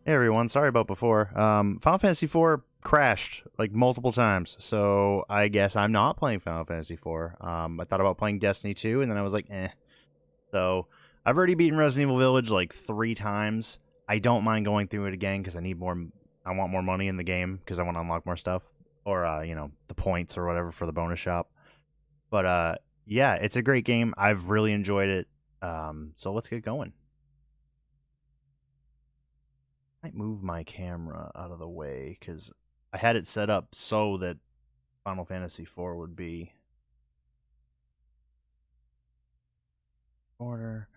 Hey everyone, sorry about before. Final Fantasy IV crashed like multiple times, so I guess I'm not playing Final Fantasy IV. I thought about playing Destiny 2, and then I was like, eh. So I've already beaten Resident Evil Village like 3 times. I don't mind going through it again because I need more. I want more money in the game because I want to unlock more stuff, or the points or whatever for the bonus shop. But yeah, it's a great game. I've really enjoyed it. So let's get going. Might move my camera out of the way because I had it set up so that Final Fantasy IV would be order.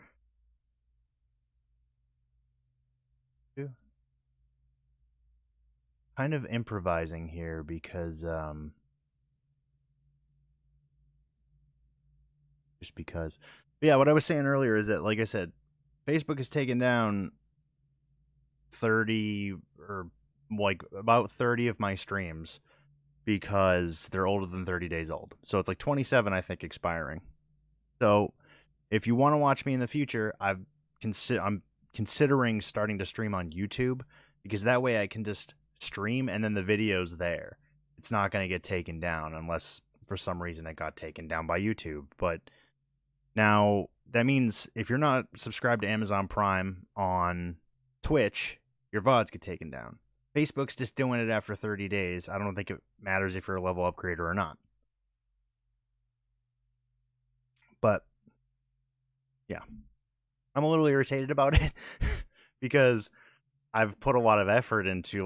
Kind of improvising here because just because. But yeah, what I was saying earlier is that, like I said, Facebook has taken down 30 or like about 30 of my streams because they're older than 30 days old. So it's like 27, I think, expiring. So if you want to watch me in the future, I'm considering starting to stream on YouTube because that way I can just stream and then the video's there. It's not going to get taken down unless for some reason it got taken down by YouTube. But now that means if you're not subscribed to Amazon Prime on Twitch, your VODs get taken down. Facebook's just doing it after 30 days. I don't think it matters if you're a level upgrader or not. But yeah, I'm a little irritated about it because I've put a lot of effort into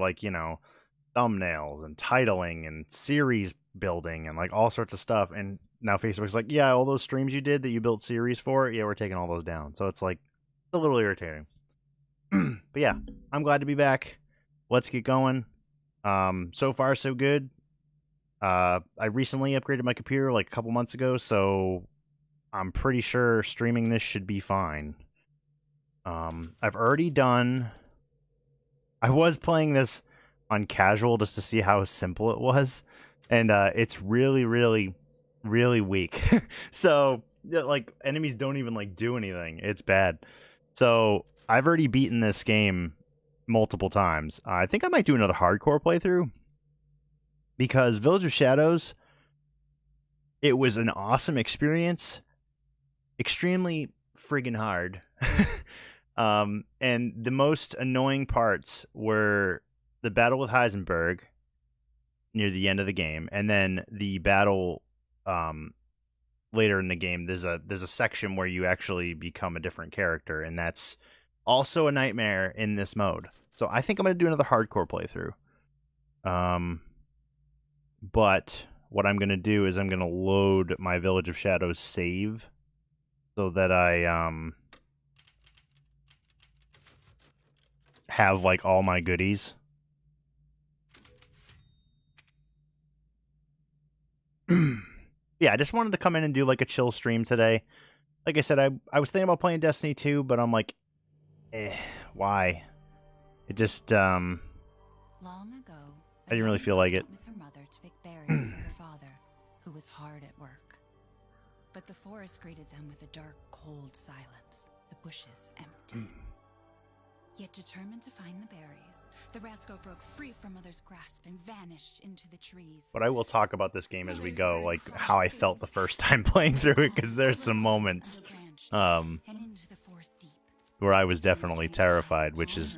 thumbnails and titling and series building and like all sorts of stuff, and now Facebook's like, yeah, all those streams you did that you built series for, yeah, we're taking all those down. So it's like it's a little irritating. But yeah, I'm glad to be back. Let's get going. So far so good. I recently upgraded my computer like a couple months ago, so I'm pretty sure streaming this should be fine. I've already done. I was playing this on casual just to see how simple it was, and it's really, really, really weak. So like enemies don't even like do anything. It's bad. So I've already beaten this game multiple times. I think I might do another hardcore playthrough because Village of Shadows. It was an awesome experience. Extremely friggin' hard. And the most annoying parts were the battle with Heisenberg near the end of the game, and then the battle later in the game. There's a section where you actually become a different character, and that's also a nightmare in this mode. So I think I'm gonna do another hardcore playthrough. But what I'm gonna do is I'm gonna load my Village of Shadows save so that I have like all my goodies. Yeah, I just wanted to come in and do like a chill stream today. Like I said, I was thinking about playing Destiny 2, but I'm like, why? It just Long ago, I didn't really feel like it. with her mother to pick berries for her father, who was hard at work. But the forest greeted them with a dark, cold silence, the bushes empty. Yet determined to find the berries, the rascal broke free from Mother's grasp and vanished into the trees. But I will talk about this game as we go, like how I felt the first time playing through it, because there's some moments and into the forest deep. where I was definitely terrified, which is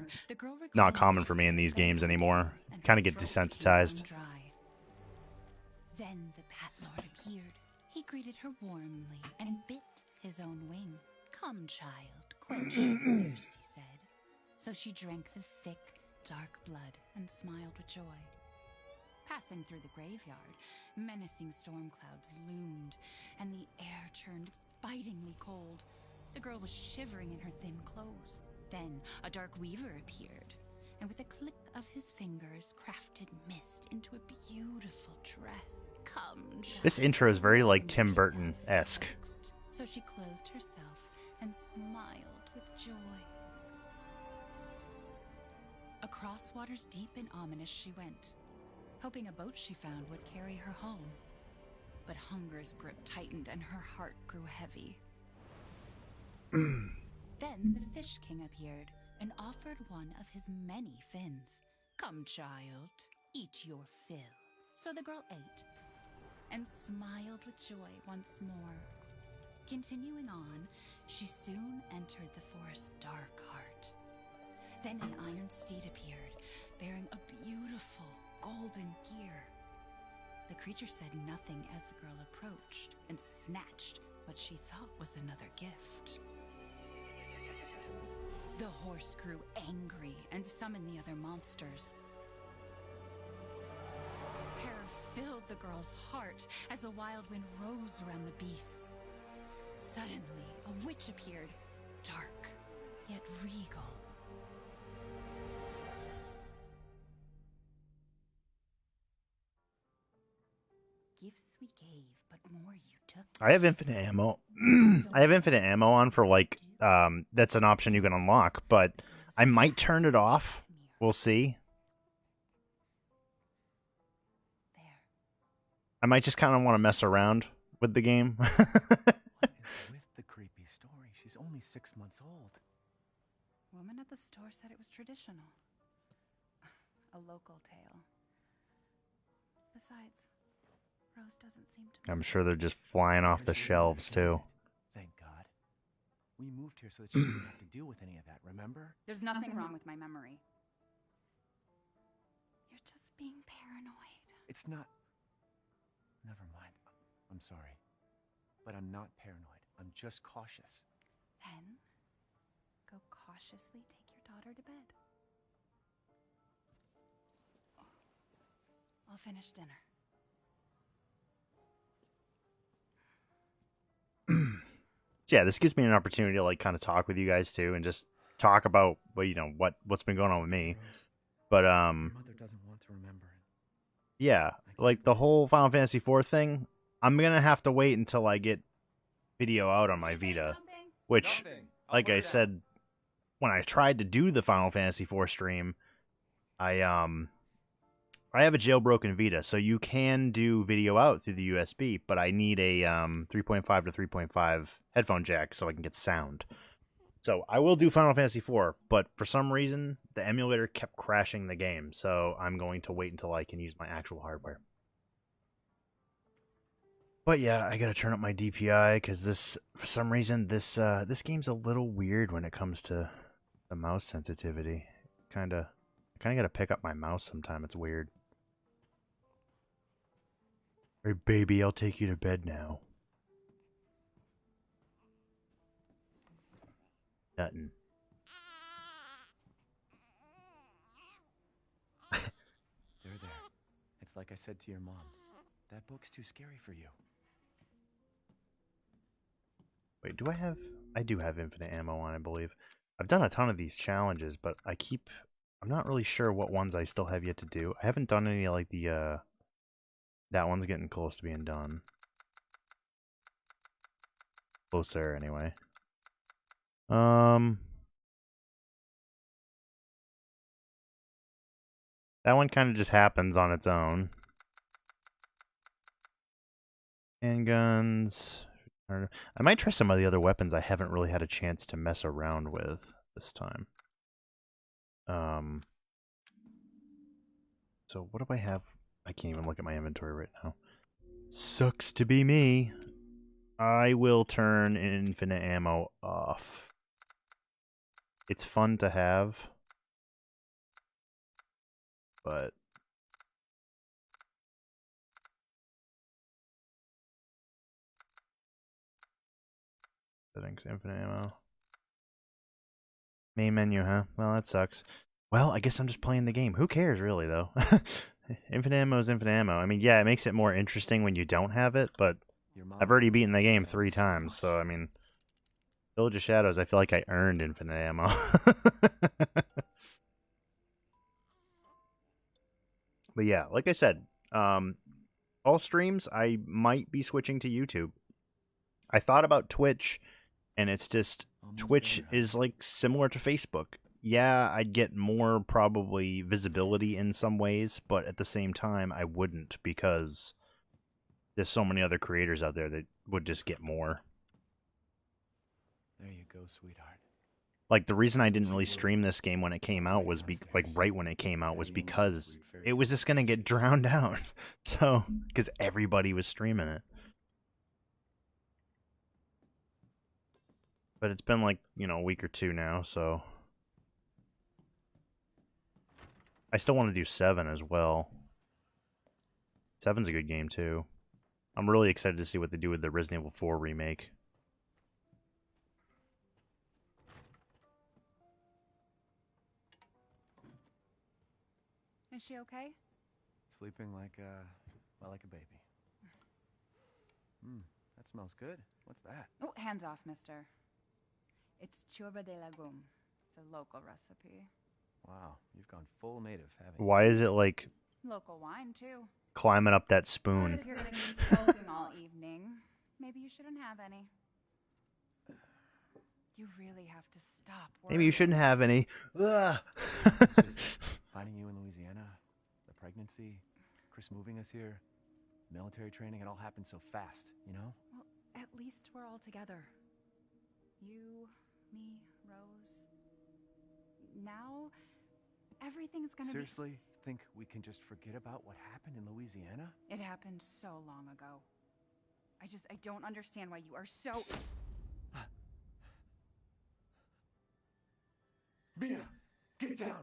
not common for me in these games anymore. Kind of get desensitized. Then the Bat Lord appeared. He greeted her warmly and bit his own wing. Come, child, quench your thirst, he said. So she drank the thick, dark blood and smiled with joy. Passing through the graveyard, menacing storm clouds loomed, and the air turned bitingly cold. The girl was shivering in her thin clothes. Then a dark weaver appeared, and with a click of his fingers crafted mist into a beautiful dress. Come, child, This intro is very like Tim Burton-esque. so she clothed herself and smiled with joy. Across waters deep and ominous she went, hoping a boat she found would carry her home. But hunger's grip tightened and her heart grew heavy. Then the Fish King appeared, and offered one of his many fins. Come, child, eat your fill. So the girl ate and smiled with joy once more. Continuing on, she soon entered the forest's dark heart. Then an iron steed appeared, bearing a beautiful golden gear. The creature said nothing as the girl approached and snatched what she thought was another gift. The horse grew angry and summoned the other monsters. Terror filled the girl's heart as the wild wind rose around the beasts. Suddenly, a witch appeared, dark, yet regal. Gifts we gave, but more you took. I have infinite ammo. I have infinite ammo on for like that's an option you can unlock, but I might turn it off. We'll see. There. I might just kind of want to mess around with the game. What is with the creepy story? She's only 6 months old. Woman at the store said it was traditional. A local tale. Besides, Rose doesn't seem to. I'm sure they're just flying off the Because she shelves too. understood. Thank God. We moved here so that she didn't have to deal with any of that, remember? There's nothing wrong with my memory. You're just being paranoid. It's not... Never mind. I'm sorry. But I'm not paranoid. I'm just cautious. Then, go cautiously take your daughter to bed. I'll finish dinner. So yeah, this gives me an opportunity to like kind of talk with you guys too, and just talk about what's been going on with me. Rose, But your mother doesn't want to remember it. yeah, like the whole Final Fantasy IV thing, I'm gonna have to wait until I get video out on my Vita, which, like I said, when I tried to do the Final Fantasy IV stream, I have a jailbroken Vita, so you can do video out through the USB, but I need a 3.5 to 3.5 headphone jack so I can get sound. So I will do Final Fantasy IV, but for some reason, the emulator kept crashing the game, so I'm going to wait until I can use my actual hardware. But yeah, I gotta turn up my DPI, because this, for some reason, this game's a little weird when it comes to the mouse sensitivity. I kinda gotta pick up my mouse sometime, it's weird. Hey, baby, I'll take you to bed now. Nothing. There. It's like I said to your mom. That book's too scary for you. Wait, do I have... I do have infinite ammo on, I believe. I've done a ton of these challenges, but I'm not really sure what ones I still have yet to do. I haven't done any, like, the, that one's getting close to being done. Closer, anyway. That one kind of just happens on its own. Handguns. I might try some of the other weapons I haven't really had a chance to mess around with this time. So what do I have? I can't even look at my inventory right now. Sucks to be me. I will turn infinite ammo off. It's fun to have, but settings, infinite ammo. Main menu, huh? Well, that sucks. Well, I guess I'm just playing the game. Who cares, really, though? Infinite ammo is infinite ammo. I mean, yeah, it makes it more interesting when you don't have it, but I've already beaten the game 3 times, so, I mean, Village of Shadows, I feel like I earned infinite ammo. But yeah, like I said, all streams, I might be switching to YouTube. I thought about Twitch, and it's just, Twitch is like similar to Facebook. Yeah, I'd get more probably visibility in some ways, but at the same time, I wouldn't, because there's so many other creators out there that would just get more. There you go, sweetheart. Like, the reason I didn't really stream this game when it came out was like right when it came out was because it was just gonna get drowned out. So, because everybody was streaming it. But it's been like, you know, a week or two now, so I still want to do 7 as well. 7's a good game too. I'm really excited to see what they do with the Resident Evil 4 remake. Is she okay? Sleeping like well, like a baby. That smells good. What's that? Oh, hands off, mister. It's churba de legume. It's a local recipe. Wow, you've gone full native, haven't you? Why is it like Local wine, too. climbing up that But spoon? if you're getting used to soaking all evening, maybe you shouldn't have any. You really have to stop Maybe you worrying. shouldn't have any. Ugh. Seriously, finding you in Louisiana, the pregnancy, Chris moving us here, military training, it all happened so fast, you know? Well, at least we're all together. You, me, Rose. Now, everything's gonna Seriously, think we can just forget about what happened in Louisiana? be... It happened so long ago. I don't understand why you are so... Mia, get down!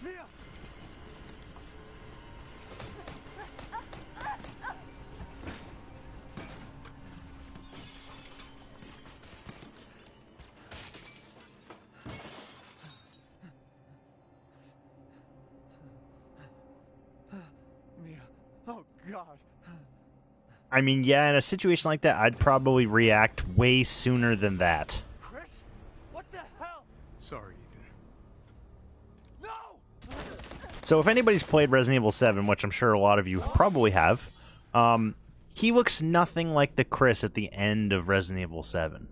Mia! Mia, oh God. I mean, yeah, in a situation like that, I'd probably react way sooner than that. Chris? What the hell? Sorry, Ethan. No! So if anybody's played Resident Evil 7, which I'm sure a lot of you probably have, he looks nothing like the Chris at the end of Resident Evil 7.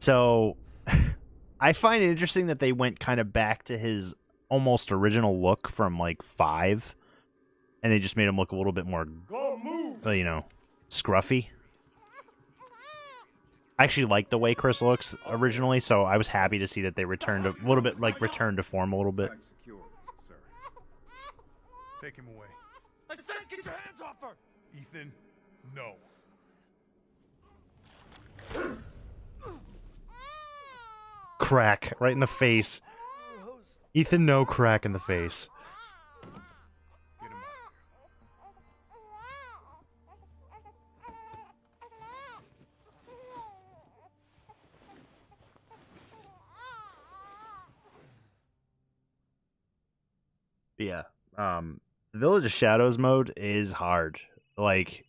So I find it interesting that they went kind of back to his almost original look from like 5, and they just made him look a little bit more, you know, scruffy. I actually like the way Chris looks originally, so I was happy to see that they returned a little bit, like returned to form a little bit. I'm secure, sir. Take him away. I said get your hands off her! Ethan, no. Crack right in the face. Ethan, no, crack in the face. Get him out of here. But yeah, the Village of Shadows mode is hard. Like,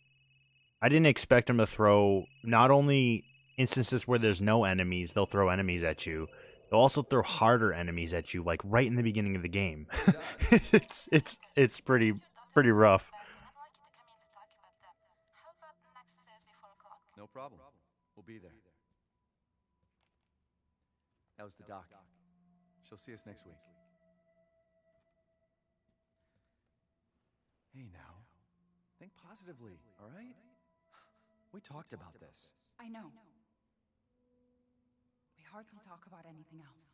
I didn't expect them to throw not only instances where there's no enemies, they'll throw enemies at you. They'll also throw harder enemies at you, like right in the beginning of the game. it's pretty rough. No problem. We'll be there. That was the doc. She'll see us next week. Hey now. Think positively, all right? We talked about this. I know. We hardly talk about anything else.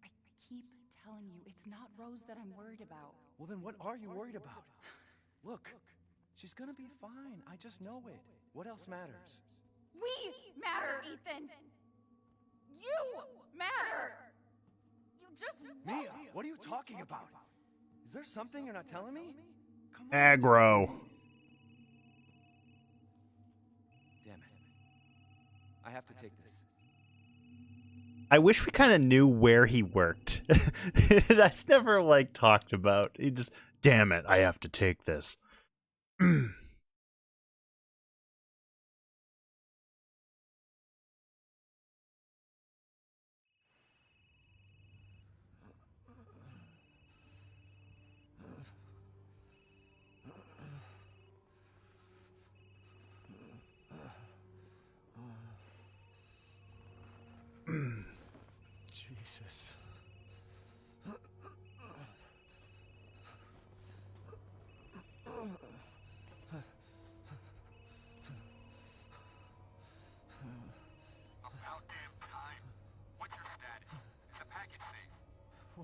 I keep telling you, it's not Rose that I'm worried about. Well, then what are you worried about? Look, she's gonna be fine. I just know it. What else matters? We matter, Ethan! You matter! You just... Mia, what are you talking about? Is there something you're not telling me? Come on. Aggro. Damn it. I have to take this. I wish we kind of knew where he worked. That's never, like, talked about. He just, damn it, I have to take this. Jesus.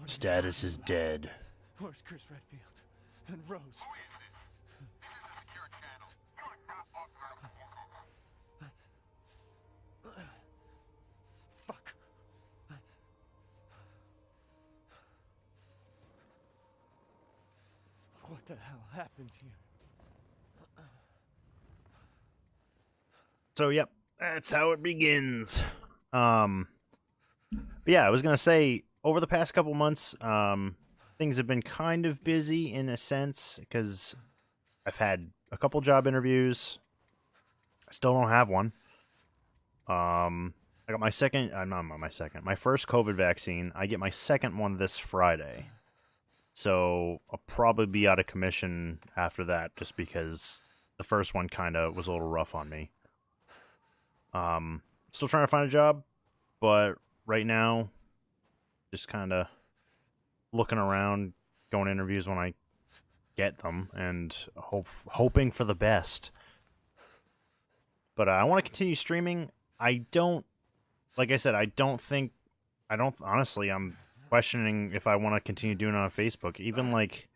Status is dead. Where's Chris Redfield? And Rose? Fuck. What the hell happened here? So, yep, that's how it begins. But yeah, I was gonna say, over the past couple months, things have been kind of busy in a sense, because I've had a couple job interviews. I still don't have one. I got my second, my first COVID vaccine. I get my second one this Friday. So I'll probably be out of commission after that, just because the first one kind of was a little rough on me. Still trying to find a job, but right now, just kind of looking around, going to interviews when I get them, and hoping for the best. But I want to continue streaming. Like I said, honestly, I'm questioning if I want to continue doing it on Facebook. Even like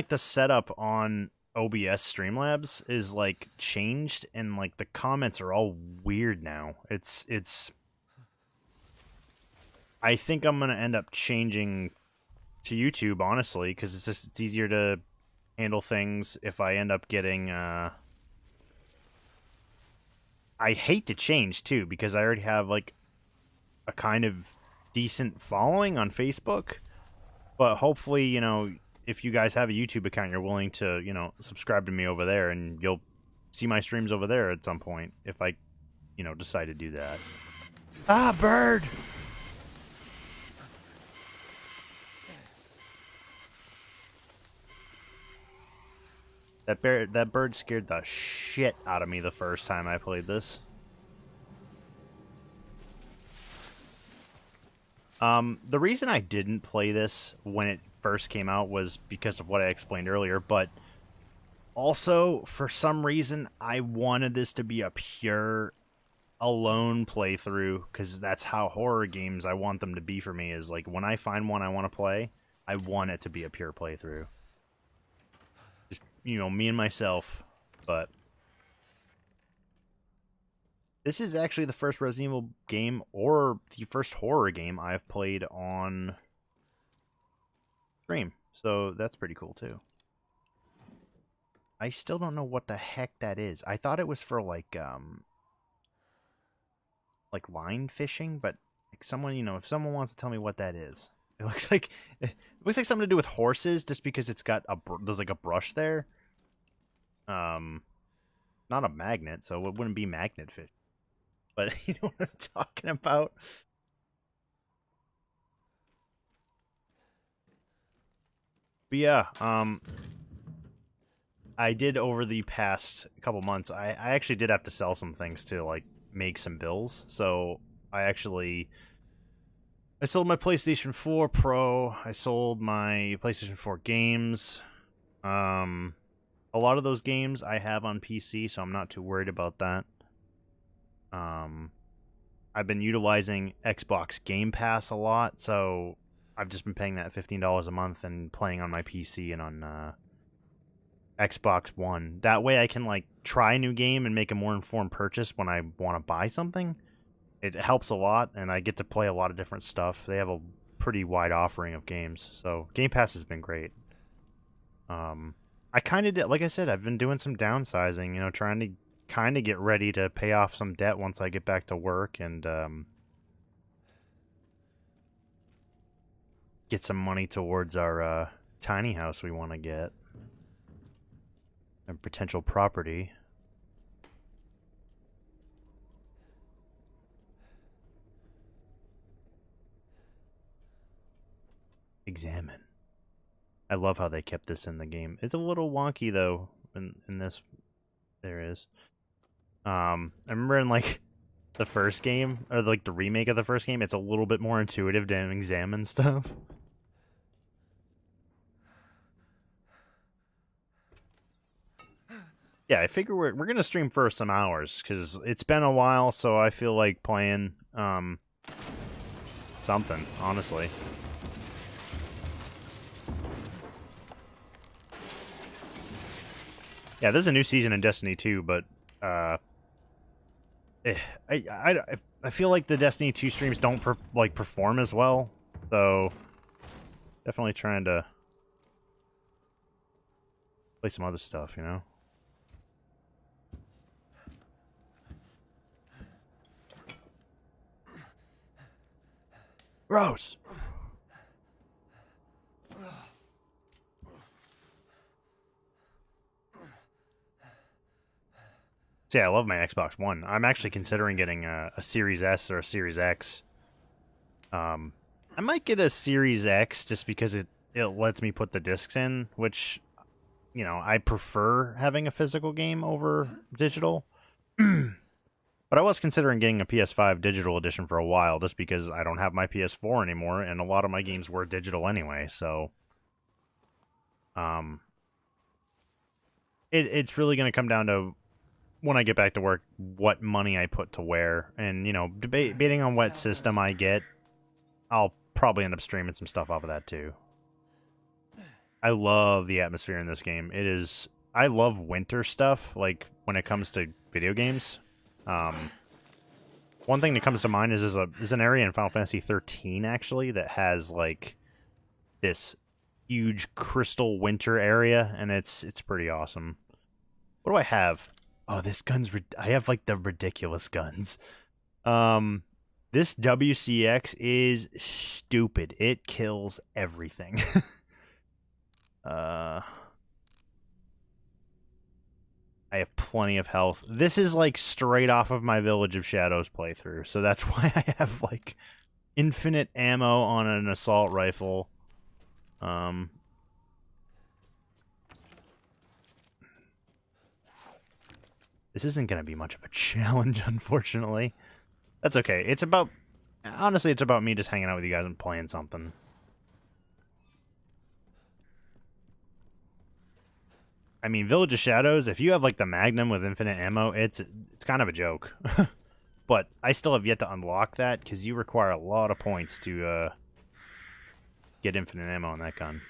the setup on OBS Streamlabs is like changed, and like the comments are all weird now. I think I'm gonna end up changing to YouTube, honestly, because it's easier to handle things if I end up getting I hate to change too, because I already have like a kind of decent following on Facebook. But hopefully, you know, if you guys have a YouTube account, you're willing to, you know, subscribe to me over there, and you'll see my streams over there at some point if I, you know, decide to do that. Ah, bird! That bird scared the shit out of me the first time I played this. The reason I didn't play this when it first came out was because of what I explained earlier, but also, for some reason, I wanted this to be a pure alone playthrough, because that's how horror games I want them to be for me, is like, when I find one I want to play, I want it to be a pure playthrough. Just, you know, me and myself. But this is actually the first Resident Evil game, or the first horror game I've played on stream, so that's pretty cool too. I still don't know what the heck that is. I thought it was for like line fishing, but like someone, you know, if someone wants to tell me what that is. It looks like something to do with horses, just because it's got there's like a brush there. Not a magnet, so it wouldn't be magnet fish. But you know what I'm talking about. But yeah, I did, over the past couple months, I actually did have to sell some things to like make some bills. So I sold my PlayStation 4 Pro. I sold my PlayStation 4 games. A lot of those games I have on PC, so I'm not too worried about that. I've been utilizing Xbox Game Pass a lot, so I've just been paying that $15 a month and playing on my PC and on Xbox One. That way I can like try a new game and make a more informed purchase when I want to buy something. It helps a lot, and I get to play a lot of different stuff. They have a pretty wide offering of games, so Game Pass has been great. I kind of did, like I said, I've been doing some downsizing, you know, trying to kind of get ready to pay off some debt once I get back to work, and get some money towards our tiny house we want to get, and potential property. Examine. I love how they kept this in the game. It's a little wonky though in this. There is. I remember in like the first game, or like the remake of the first game, it's a little bit more intuitive to examine stuff. Yeah, I figure we're gonna stream for some hours, because it's been a while, so I feel like playing something, honestly. Yeah, there's a new season in Destiny 2, but I feel like the Destiny 2 streams don't perform as well. So definitely trying to play some other stuff, you know. Gross. So yeah, I love my Xbox One. I'm actually considering getting a Series S or a Series X. I might get a Series X just because it lets me put the discs in, which, you know, I prefer having a physical game over digital. But I was considering getting a PS5 digital edition for a while just because I don't have my PS4 anymore, and a lot of my games were digital anyway, so it's really going to come down to when I get back to work what money I put to where, and, you know, debating on what system I get, I'll probably end up streaming some stuff off of that too. I love the atmosphere in this game. I love winter stuff, like when it comes to video games. One thing that comes to mind is an area in Final Fantasy 13 actually that has like this huge crystal winter area, and it's pretty awesome. What do I have? Oh, this gun's I have like the ridiculous guns. This WCX is stupid. It kills everything. I have plenty of health. This is like straight off of my Village of Shadows playthrough, so that's why I have like infinite ammo on an assault rifle. This isn't going to be much of a challenge, unfortunately. That's okay. Honestly, it's about me just hanging out with you guys and playing something. I mean, Village of Shadows, if you have like the Magnum with infinite ammo, it's kind of a joke. But I still have yet to unlock that because you require a lot of points to get infinite ammo on that gun.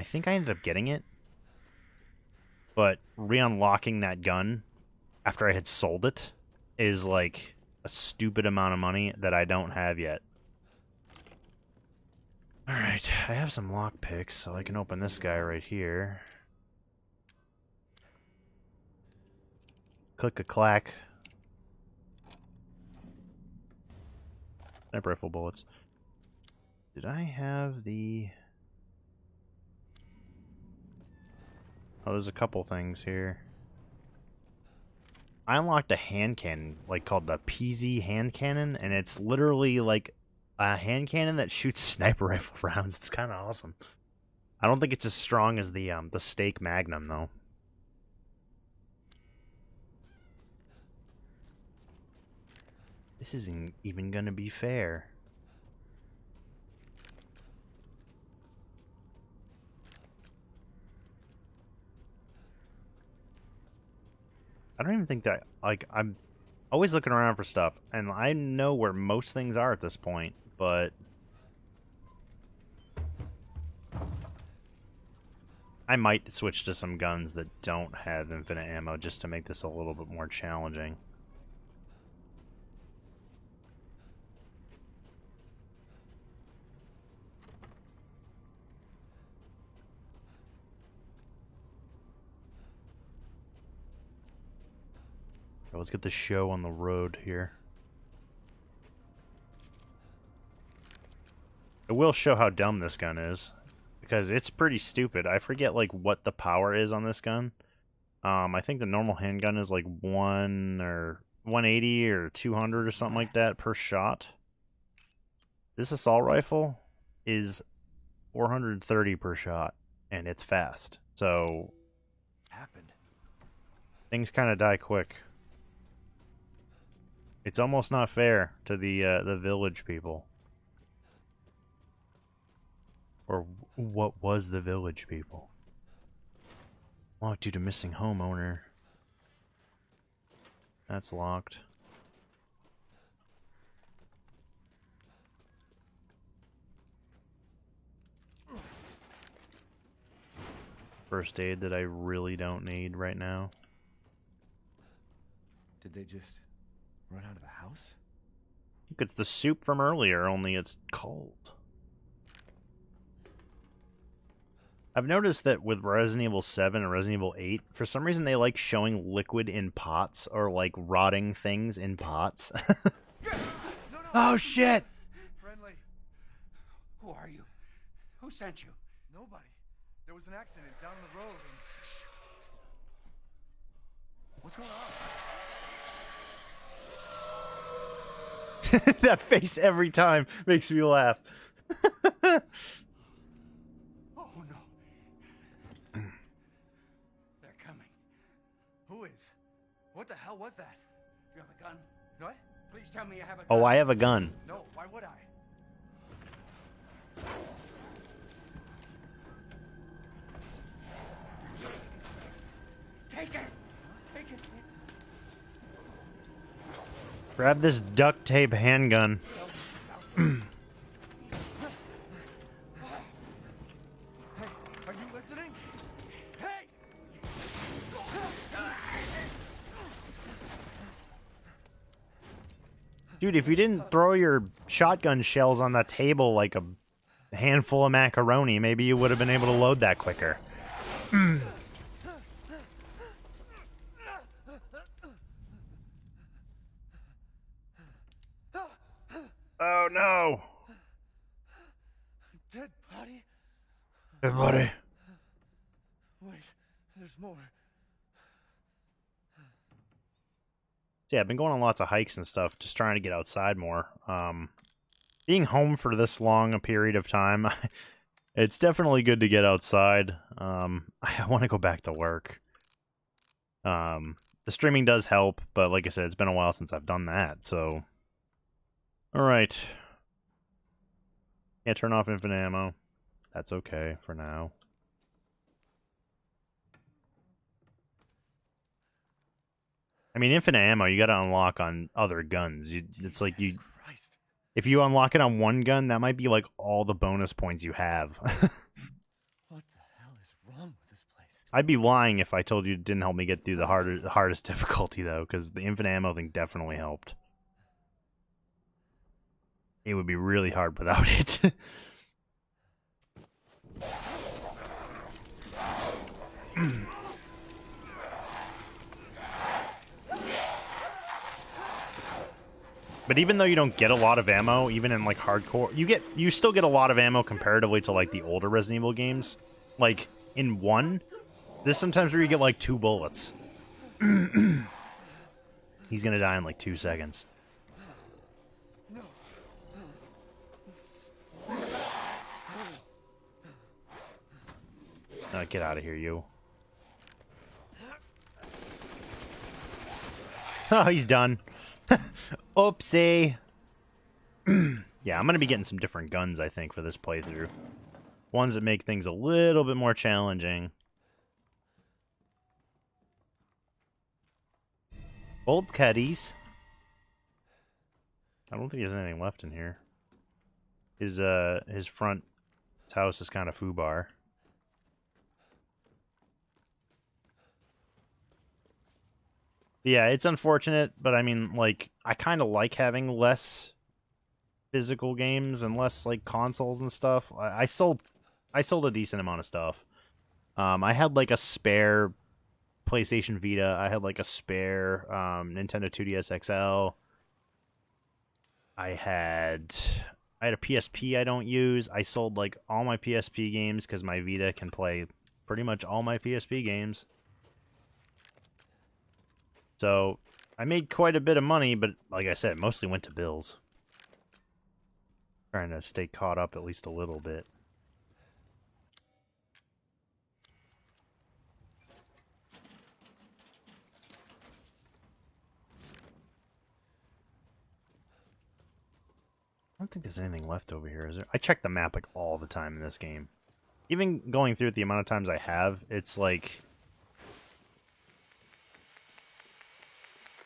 I think I ended up getting it, but re-unlocking that gun after I had sold it is like a stupid amount of money that I don't have yet. Alright, I have some lockpicks, so I can open this guy right here. Click a clack. Sniper rifle bullets. Did I have the... Oh, there's a couple things here. I unlocked a hand cannon, like called the PZ hand cannon, and it's literally like a hand cannon that shoots sniper rifle rounds. It's kind of awesome. I don't think it's as strong as the Stake Magnum though. This isn't even gonna be fair. I don't even think that, like, I'm always looking around for stuff, and I know where most things are at this point, but I might switch to some guns that don't have infinite ammo just to make this a little bit more challenging. Let's get the show on the road here. It will show how dumb this gun is, because it's pretty stupid. I forget like what the power is on this gun. I think the normal handgun is like 180 or 200 or something like that per shot. This assault rifle is 430 per shot, and it's fast. So things kind of die quick. It's almost not fair to the village people. Or what was the village people? Locked due to missing homeowner. That's locked. first aid that I really don't need right now. Did they just run out of the house? Look, it's the soup from earlier, only it's cold. I've noticed that with Resident Evil 7 and Resident Evil 8, for some reason they like showing liquid in pots or like rotting things in pots. Oh shit! Friendly. Who are you? Who sent you? Nobody. There was an accident down the road and... What's going on? That face every time makes me laugh. Oh no. They're coming. Who is? What the hell was that? You have a gun? What? Please tell me you have a gun. Oh, I have a gun. No, why would I? Take it! Take it! Grab this duct tape handgun. Hey, are you listening? Hey! Dude, if you didn't throw your shotgun shells on the table like a handful of macaroni, maybe you would have been able to load that quicker. Oh no! Dead body? Hey, buddy. Wait, there's more. So yeah, I've been going on lots of hikes and stuff, just trying to get outside more. Being home for this long a period of time, it's definitely good to get outside. I want to go back to work. The streaming does help, but like I said, it's been a while since I've done that, so... Alright. Can't turn off infinite ammo. That's okay for now. I mean, infinite ammo, you gotta unlock on other guns. It's like you... Christ. If you unlock it on one gun, that might be like all the bonus points you have. What the hell is wrong with this place? I'd be lying if I told you it didn't help me get through the hardest difficulty, though, because the infinite ammo thing definitely helped. It would be really hard without it. But even though you don't get a lot of ammo, even in like hardcore, you still get a lot of ammo comparatively to like the older Resident Evil games. Like in 1, there's sometimes where you get like 2 bullets. He's gonna die in like 2 seconds. Get out of here, you. Oh, he's done. Oopsie. Yeah, I'm going to be getting some different guns, I think, for this playthrough. Ones that make things a little bit more challenging. Old Cuddies. I don't think there's anything left in here. His front house is kind of foobar. Yeah, it's unfortunate, but I mean, like, I kind of like having less physical games and less, like, consoles and stuff. I sold a decent amount of stuff. I had, like, a spare PlayStation Vita. I had, like, a spare Nintendo 2DS XL. I had a PSP I don't use. I sold, like, all my PSP games because my Vita can play pretty much all my PSP games. So, I made quite a bit of money, but like I said, it mostly went to bills. Trying to stay caught up at least a little bit. I don't think there's anything left over here, is there? I check the map like all the time in this game. Even going through it the amount of times I have, it's like...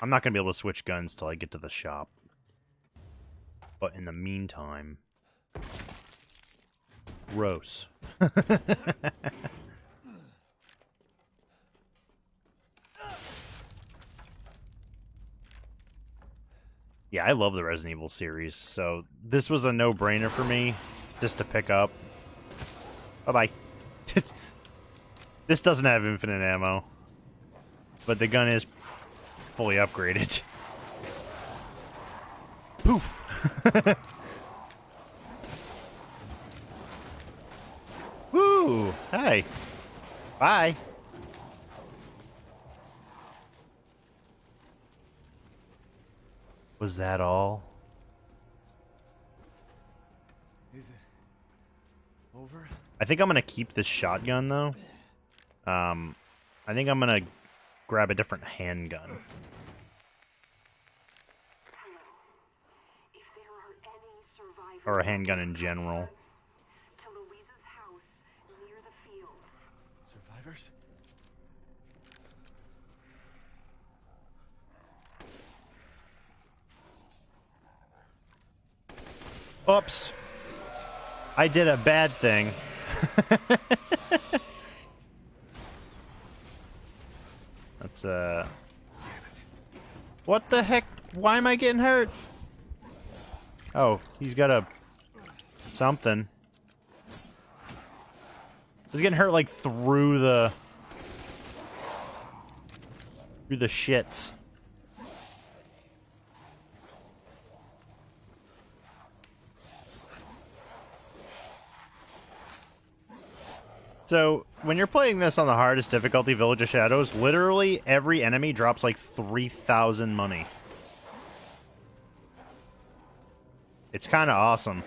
I'm not going to be able to switch guns till I get to the shop. But in the meantime... Gross. Yeah, I love the Resident Evil series, so this was a no-brainer for me just to pick up. Bye-bye. This doesn't have infinite ammo, but the gun is fully upgraded. Poof! Woo! Hi. Bye. Was that all? Is it over? I think I'm gonna keep this shotgun though. I think I'm gonna grab a different handgun. Or a handgun in general. Survivors? Oops. I did a bad thing. That's what the heck? Why am I getting hurt? Oh, he's got a something. He's getting hurt like through the shits. So, when you're playing this on the hardest difficulty, Village of Shadows, literally every enemy drops like 3,000 money. It's kind of awesome.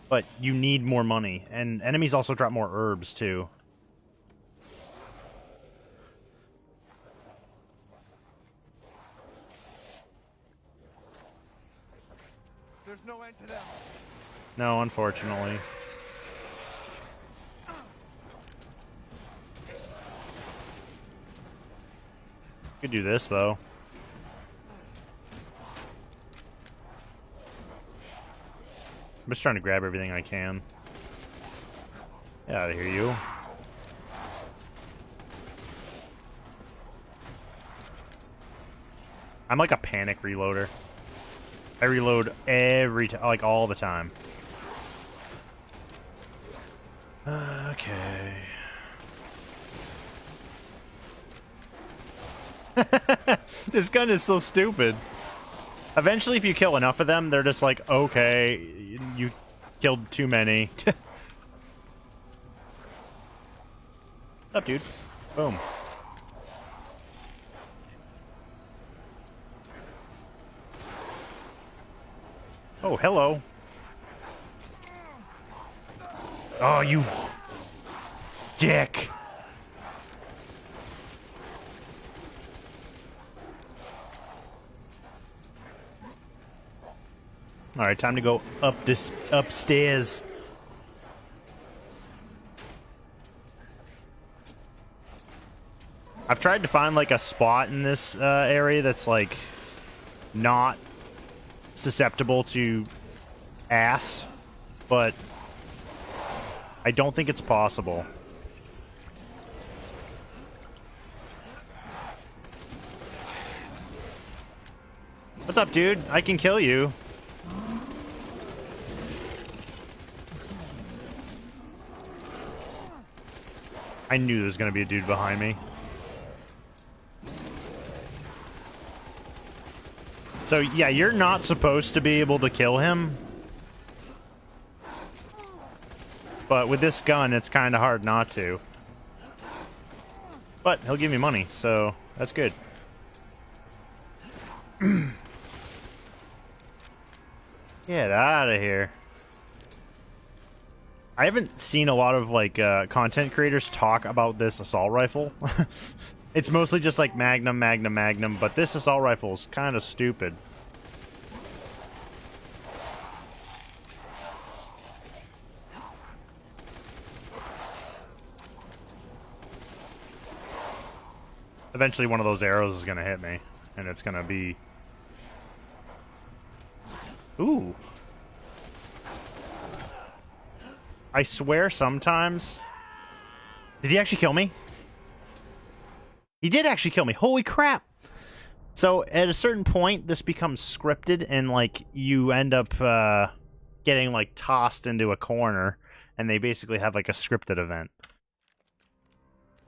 But you need more money, and enemies also drop more herbs, too. There's no end to them. No, unfortunately. Could do this, though. I'm just trying to grab everything I can. Get out of here, you. I'm like a panic reloader. I reload every time, like all the time. Okay. This gun is so stupid. Eventually, if you kill enough of them, they're just like, okay, you killed too many. What's up, dude? Boom. Oh, hello. Oh, you dick. All right, time to go up this upstairs. I've tried to find like a spot in this area that's like not susceptible to ass, but I don't think it's possible. What's up, dude? I can kill you. I knew there was going to be a dude behind me. So, yeah, you're not supposed to be able to kill him. But with this gun, it's kind of hard not to. But he'll give me money, so that's good. Get out of here. I haven't seen a lot of, like, content creators talk about this assault rifle. It's mostly just, like, Magnum, Magnum, Magnum, but this assault rifle is kind of stupid. Eventually one of those arrows is going to hit me, and it's going to be... Ooh. I swear sometimes... Did he actually kill me? He did actually kill me. Holy crap! So at a certain point, this becomes scripted, and like you end up getting like tossed into a corner, and they basically have like a scripted event.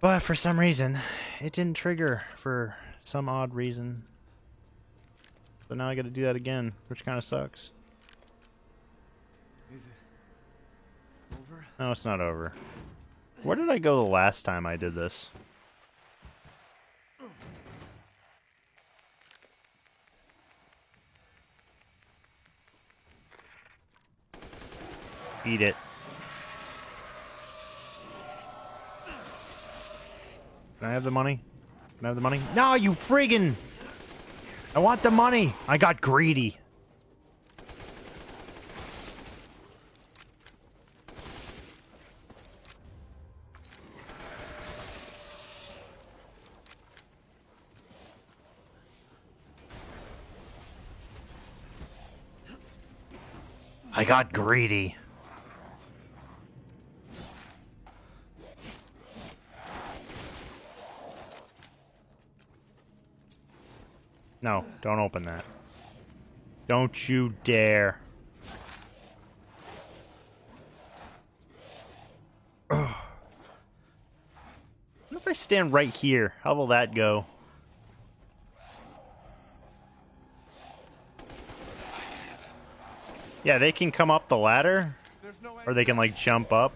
But for some reason, it didn't trigger for some odd reason. So now I got to do that again, which kind of sucks. Is it over? No, it's not over. Where did I go the last time I did this? Eat it. Can I have the money? Can I have the money? No, you friggin'! I want the money! I got greedy. I got greedy. No, don't open that. Don't you dare. Ugh. What if I stand right here? How will that go? Yeah, they can come up the ladder, or they can like jump up,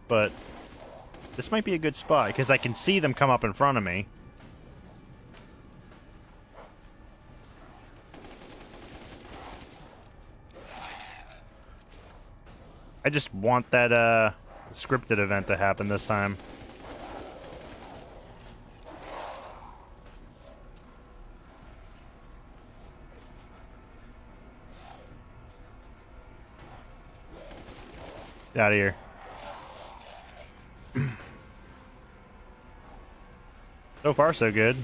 but this might be a good spot because I can see them come up in front of me. I just want that scripted event to happen this time. Get out of here. So far, so good.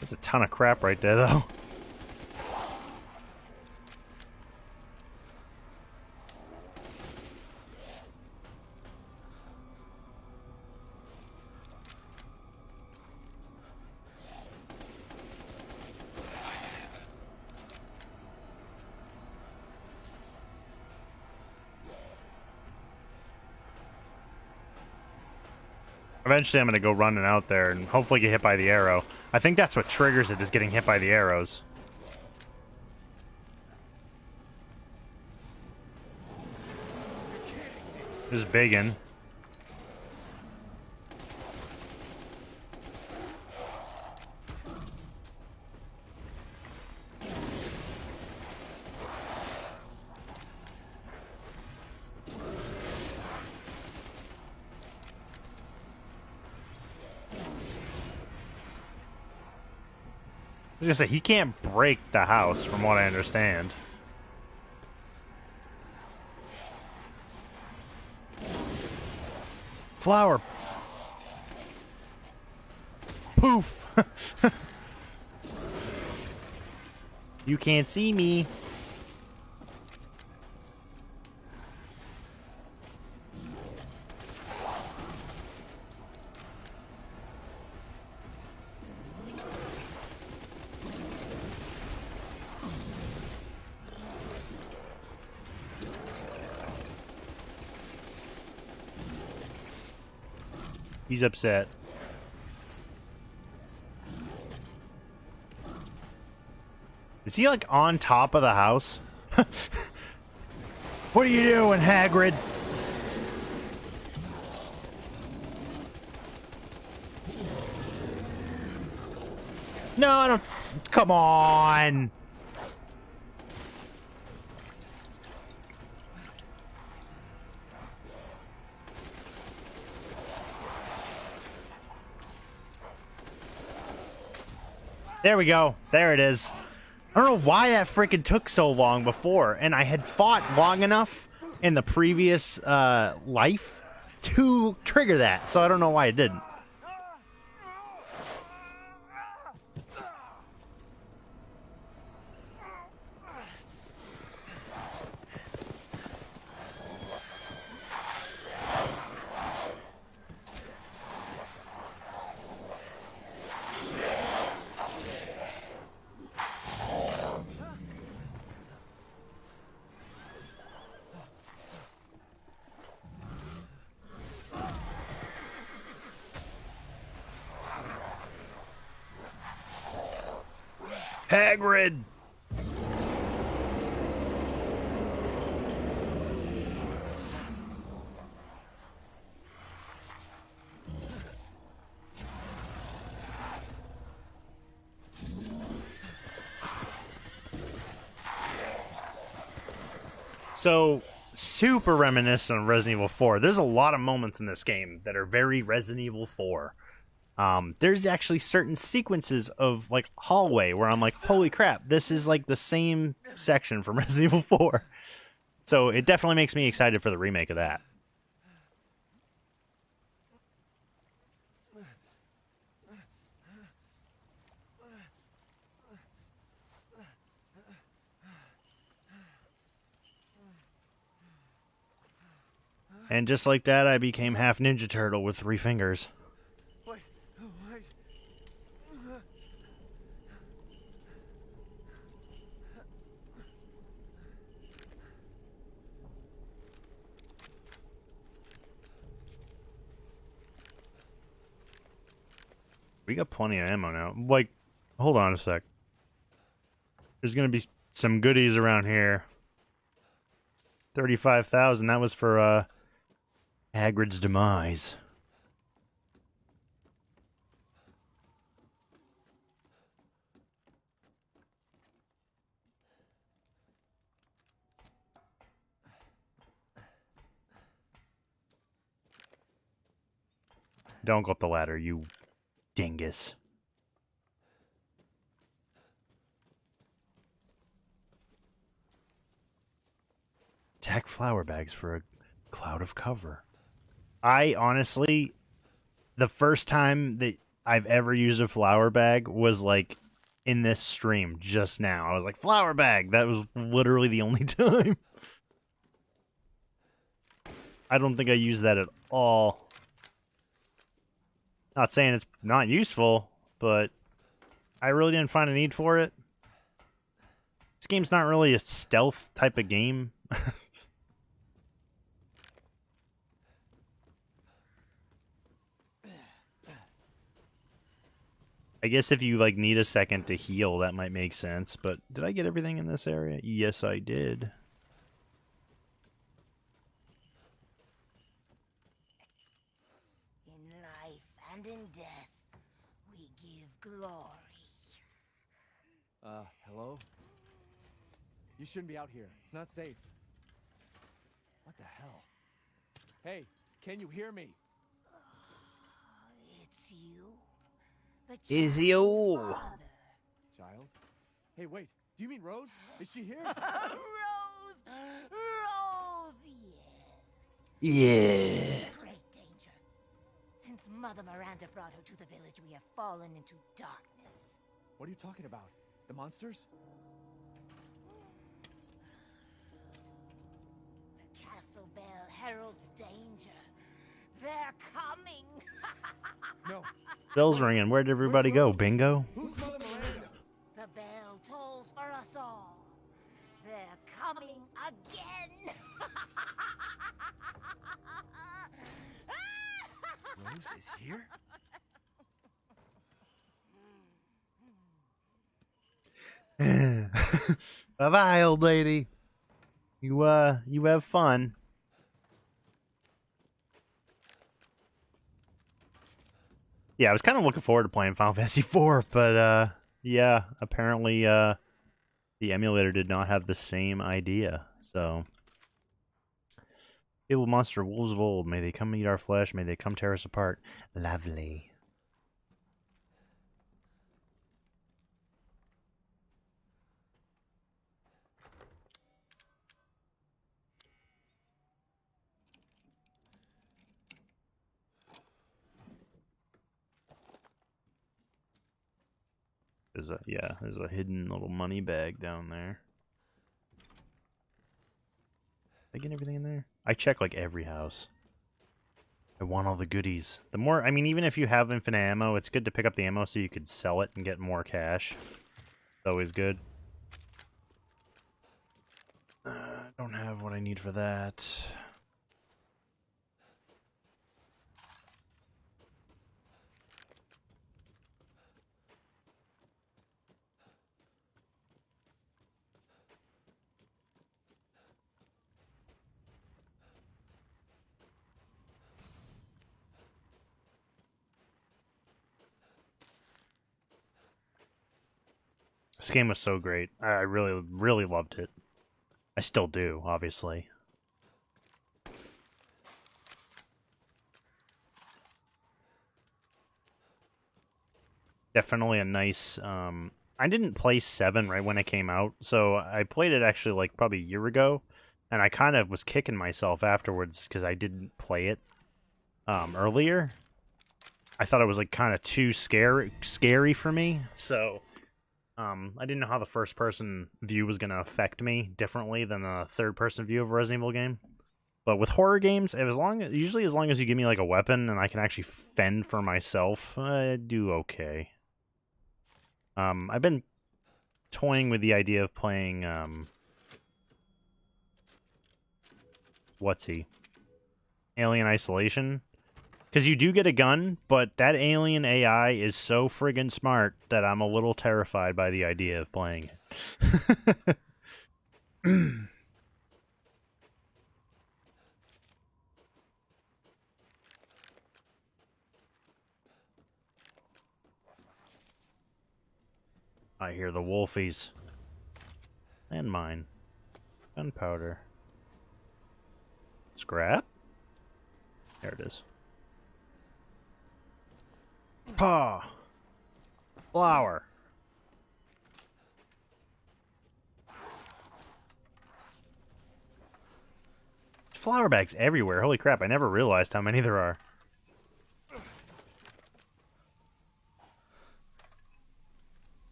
There's a ton of crap right there, though. Eventually I'm going to go running out there and hopefully get hit by the arrow. I think that's what triggers it, is getting hit by the arrows. Just biggin'. I was gonna say, he can't break the house, from what I understand. Flower. Poof. You can't see me. He's upset. Is he like on top of the house? What are you doing, Hagrid? No, I don't. Come on. There we go. There it is. I don't know why that freaking took so long before, and I had fought long enough in the previous life to trigger that, so I don't know why it didn't. Hagrid! So, super reminiscent of Resident Evil 4. There's a lot of moments in this game that are very Resident Evil 4. There's actually certain sequences of like hallway where I'm like, holy crap, this is like the same section from Resident Evil 4. So it definitely makes me excited for the remake of that. And just like that, I became half Ninja Turtle with 3 fingers. Wait. We got plenty of ammo now. Like, hold on a sec. There's gonna be some goodies around here. 35,000. That was for Hagrid's demise. Don't go up the ladder, you dingus. Attack flower bags for a cloud of cover. I honestly, the first time that I've ever used a flower bag was like in this stream just now. I was like, flower bag! That was literally the only time. I don't think I used that at all. Not saying it's not useful, but I really didn't find a need for it. This game's not really a stealth type of game. I guess if you like need a second to heal, that might make sense, but did I get everything in this area? Yes, I did. In life and in death, we give glory. Hello? You shouldn't be out here. It's not safe. What the hell? Hey, can you hear me? It's you. The Is child's you. father. Child? Hey, wait. Do you mean Rose? Is she here? Rose! Rose, yes. Yeah. Great danger. Since Mother Miranda brought her to the village, we have fallen into darkness. What are you talking about? The monsters? The castle bell heralds danger. They're coming. No. Bell's ringing. Where'd everybody go? Bingo? Who's Mother Miranda? The bell tolls for us all. They're coming again. Rose is here? Bye-bye, old lady. You have fun. Yeah, I was kind of looking forward to playing Final Fantasy IV, but yeah, apparently the emulator did not have the same idea. So, evil monster, wolves of old, may they come eat our flesh, may they come tear us apart. Lovely. There's a hidden little money bag down there. Did I get everything in there? I check like every house. I want all the goodies. The more, I mean, even if you have infinite ammo, it's good to pick up the ammo so you could sell it and get more cash. It's always good. I don't have what I need for that. This game was so great. I really, really loved it. I still do, obviously. Definitely a nice, I didn't play 7 right when it came out, so I played it actually like probably a year ago, and I kind of was kicking myself afterwards because I didn't play it earlier. I thought it was like kind of too scary for me, so I didn't know how the first person view was going to affect me differently than the third person view of a Resident Evil game. But with horror games, usually as long as you give me like a weapon and I can actually fend for myself, I do okay. I've been toying with the idea of playing Alien Isolation. Because you do get a gun, but that alien AI is so friggin' smart that I'm a little terrified by the idea of playing it. I hear the wolfies. And mine. Gunpowder. Scrap? There it is. Paw! Flower! Flower bags everywhere. Holy crap, I never realized how many there are.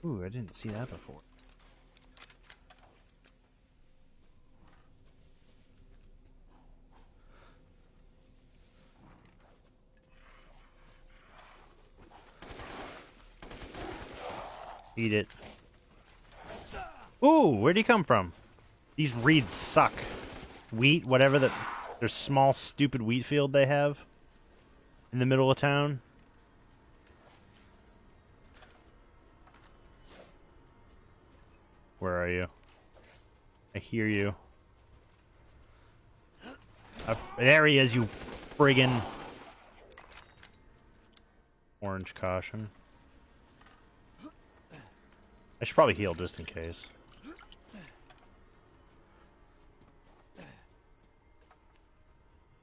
Ooh, I didn't see that before. Eat it. Ooh, where'd he come from? These reeds suck. Wheat, whatever that... Their small, stupid wheat field they have in the middle of town. Where are you? I hear you. There he is, you friggin' orange caution. I should probably heal just in case.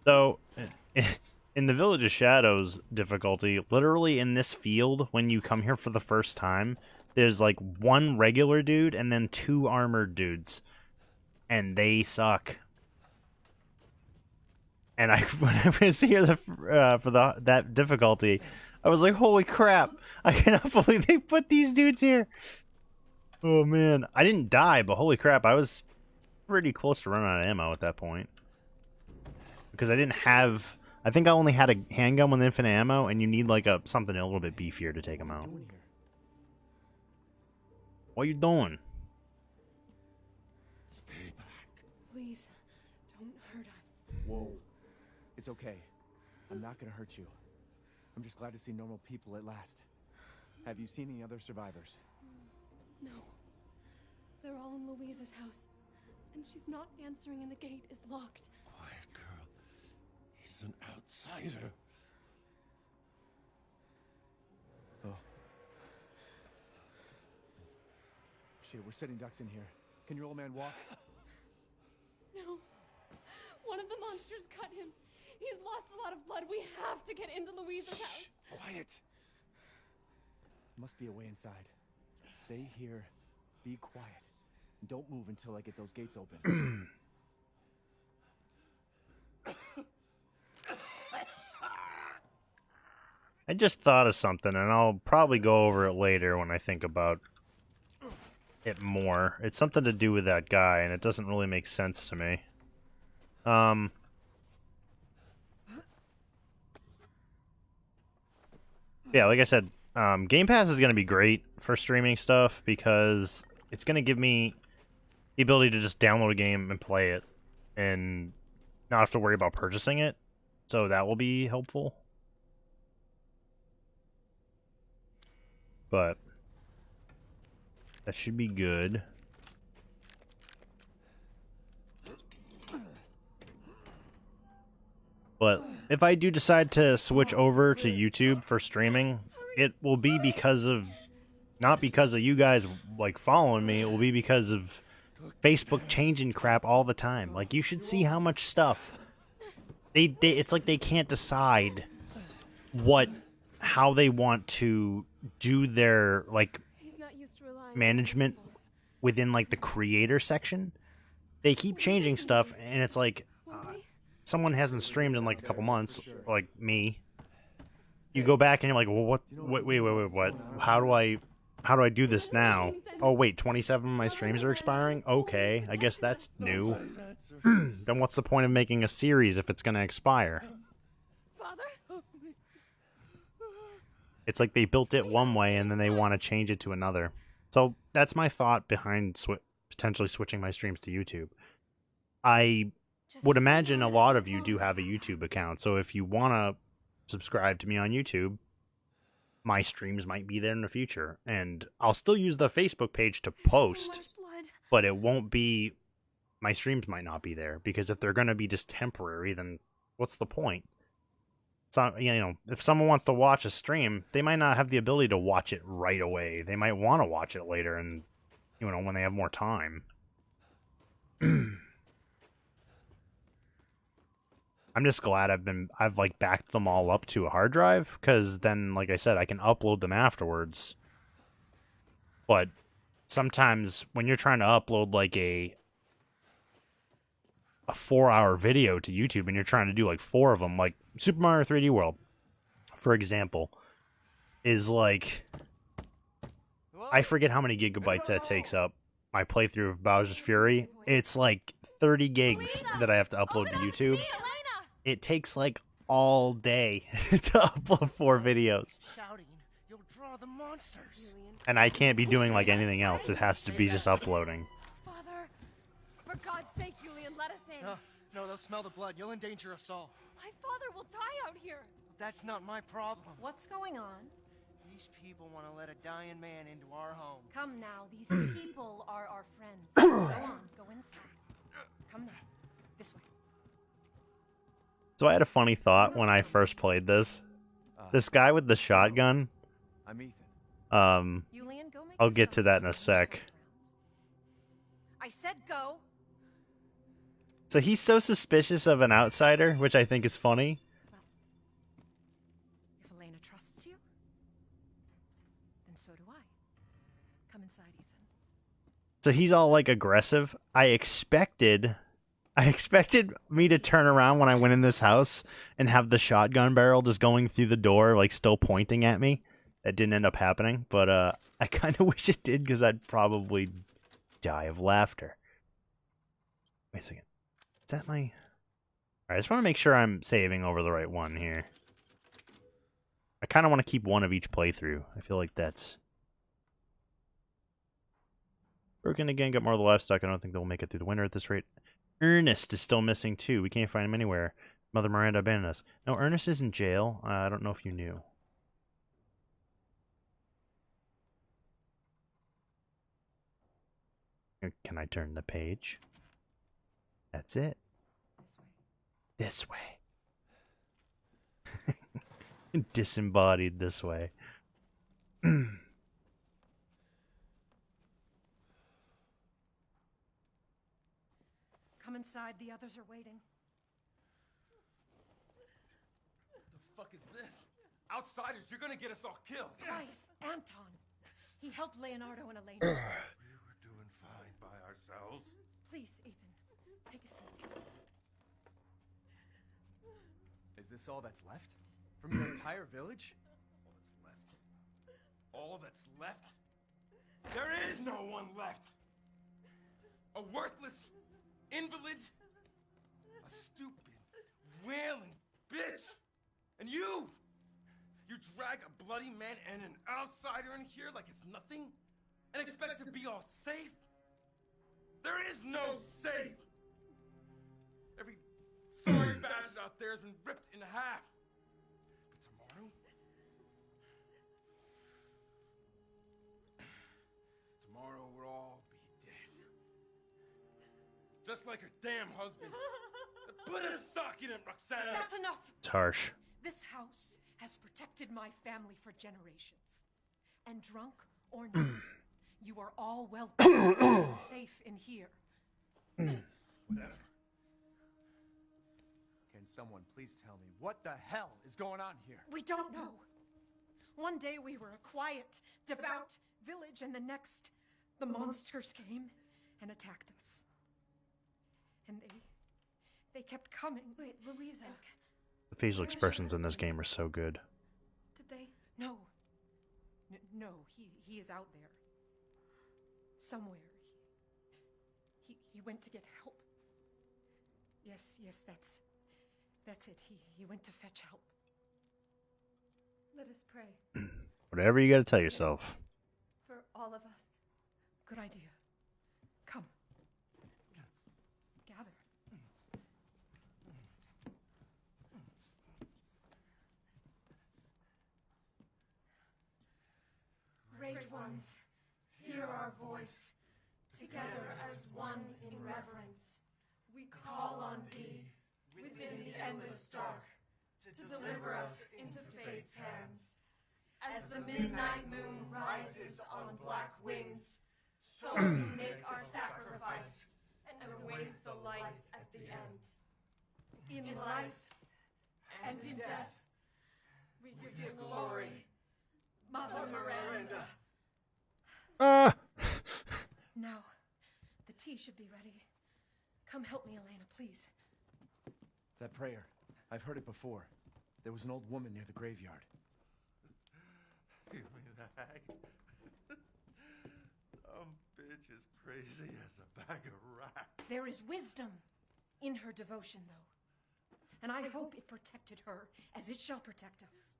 So, in the Village of Shadows difficulty, literally in this field, when you come here for the first time, there's like one regular dude and then 2 armored dudes. And they suck. And when I was here for that difficulty, I was like, holy crap, I cannot believe they put these dudes here. Oh man, I didn't die, but holy crap, I was pretty close to running out of ammo at that point. Because I didn't have... I think I only had a handgun with infinite ammo, and you need like something a little bit beefier to take them out. What are you doing? Stay back. Please, don't hurt us. Whoa. It's okay. I'm not gonna hurt you. I'm just glad to see normal people at last. Have you seen any other survivors? No. They're all in Louise's house. And she's not answering and the gate is locked. Quiet girl. He's an outsider. Oh. Shit, we're sitting ducks in here. Can your old man walk? No. One of the monsters cut him. He's lost a lot of blood. We have to get into Louise's house. Quiet. Must be a way inside. Stay here. Be quiet. And don't move until I get those gates open. I just thought of something, and I'll probably go over it later when I think about it more. It's something to do with that guy, and it doesn't really make sense to me. Yeah, like I said, Game Pass is going to be great for streaming stuff because it's going to give me the ability to just download a game and play it and not have to worry about purchasing it. So that will be helpful. But that should be good. But if I do decide to switch over to YouTube for streaming, it will be because of not because of you guys like following me. It will be because of Facebook changing crap all the time. Like, you should see how much stuff it's like they can't decide how they want to do their like He's not used to relying on management people. within like the creator section. They keep changing stuff, and it's like someone hasn't streamed in like a couple months, like me. You go back and you're like, well, wait, what? How do I do this now? Oh wait, 27 of my streams are expiring? Okay, I guess that's new. Then what's the point of making a series if it's gonna expire? Father? It's like they built it one way and then they want to change it to another. So that's my thought behind potentially switching my streams to YouTube. I would imagine a lot of you do have a YouTube account, so if you want to subscribe to me on YouTube, my streams might be there in the future, and I'll still use the Facebook page to post, So much blood. but it won't be, my streams might not be there, because if they're going to be just temporary, then what's the point? So, if someone wants to watch a stream, they might not have the ability to watch it right away. They might want to watch it later, and when they have more time. I'm just glad I've like backed them all up to a hard drive, because then, like I said, I can upload them afterwards. But sometimes when you're trying to upload like a 4-hour video to YouTube and you're trying to do like 4 of them, like Super Mario 3D World, for example, is like, I forget how many gigabytes that takes up. My playthrough of Bowser's Fury, it's like 30 gigs that I have to upload to YouTube. It takes like all day to upload 4 videos. Shouting, you'll draw the monsters. And I can't be doing like anything else. It has to be just uploading. Father, for God's sake, Julian, let us in. No, they'll smell the blood. You'll endanger us all. My father will die out here. That's not my problem. What's going on? These people want to let a dying man into our home. Come now, these people are our friends. Go on, go inside. Come now, this way. So I had a funny thought when I first played this. This guy with the shotgun, I'm Ethan. Julian, go make I'll get to yourself that in a some sec. rounds. I said go. So he's so suspicious of an outsider, which I think is funny. If Elena trusts you, then so do I. Come inside, Ethan. So he's all like aggressive. I expected me to turn around when I went in this house and have the shotgun barrel just going through the door, like still pointing at me. That didn't end up happening, but I kind of wish it did, because I'd probably die of laughter. Wait a second. Is that my... Alright, I just want to make sure I'm saving over the right one here. I kind of want to keep one of each playthrough. I feel like that's... Broken again, got more of the livestock. I don't think they'll make it through the winter at this rate. Ernest is still missing too. We can't find him anywhere. Mother Miranda abandoned us. No, Ernest is in jail. I don't know if you knew. Can I turn the page? That's it. This way. Disembodied this way. Come inside, the others are waiting. The fuck is this? Outsiders, you're gonna get us all killed. Quiet, Anton. He helped Leonardo and Elena. We were doing fine by ourselves. Please, Ethan, take a seat. Is this all that's left? From your entire village? All that's left? There is no one left! A worthless invalid? A stupid, wailing bitch! And you! You drag a bloody man and an outsider in here like it's nothing? And expect to be all safe? There is no safe! Every sorry bastard out there has been ripped in half. But tomorrow? Tomorrow we'll all be dead. Just like her damn husband. Put a sock in it, Roxana! That's enough! It's harsh. This house has protected my family for generations. And drunk or not, you are all welcome. Safe in here. Whatever. Can someone please tell me what the hell is going on here? We don't know. One day we were a quiet, devout village, and the next, the monsters came and attacked us. And they kept coming. Wait, Louisa. The facial expressions in this game are so good. Did they? No. No, he is out there. Somewhere. He went to get help. Yes, that's it. He went to fetch help. Let us pray. Whatever you gotta tell yourself. For all of us. Good idea. Come. Gather. Great ones, hear our voice. Together as one in reverence, we call on thee within the endless dark to deliver us into fate's hands. As the midnight moon rises on black wings, so we make our sacrifice and await the light at the end. In life and in death, we give you glory, Mother Miranda. Now, the tea should be ready. Come help me, Elena, please. That prayer. I've heard it before. There was an old woman near the graveyard. You mean the hag? Bitch is crazy as a bag of rats. There is wisdom in her devotion, though. And I hope it protected her as it shall protect us.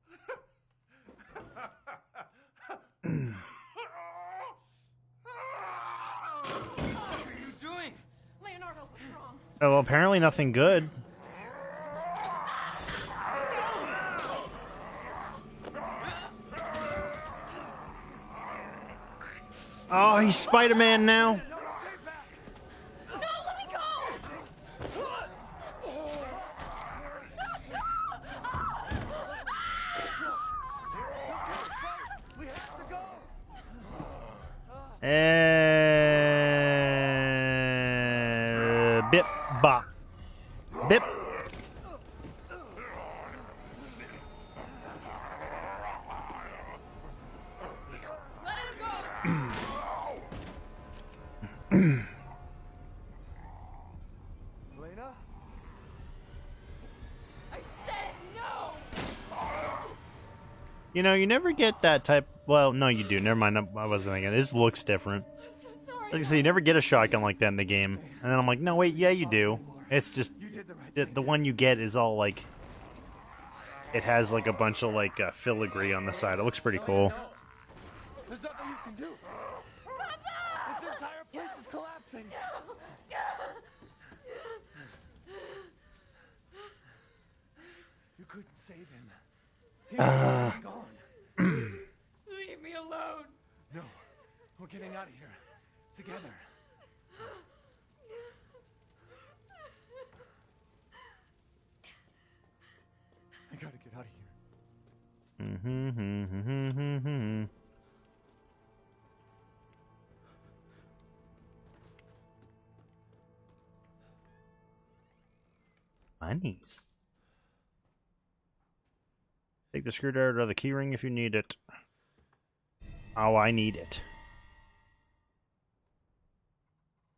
What are you doing? Leonardo, what's wrong? Oh, well, apparently nothing good. Oh, he's Spider-Man now. No, let me go! We have to go! Bip bop. Bip. Let him go! Elena? I said no! You know, you never get that type. Well, no, you do. Never mind. I wasn't thinking. This looks different. I'm so sorry. Like I say, you never get a shotgun like that in the game. And then I'm like, no, wait, yeah, you do. It's just You did the right thing. the one you get is all like. It has like a bunch of like filigree on the side. It looks pretty cool. No. There's nothing you can do. This entire place is collapsing. You couldn't save him. He was already gone. Leave me alone. No, we're getting out of here. Together. I gotta get out of here. Monies. Take the screwdriver or the keyring if you need it. Oh, I need it.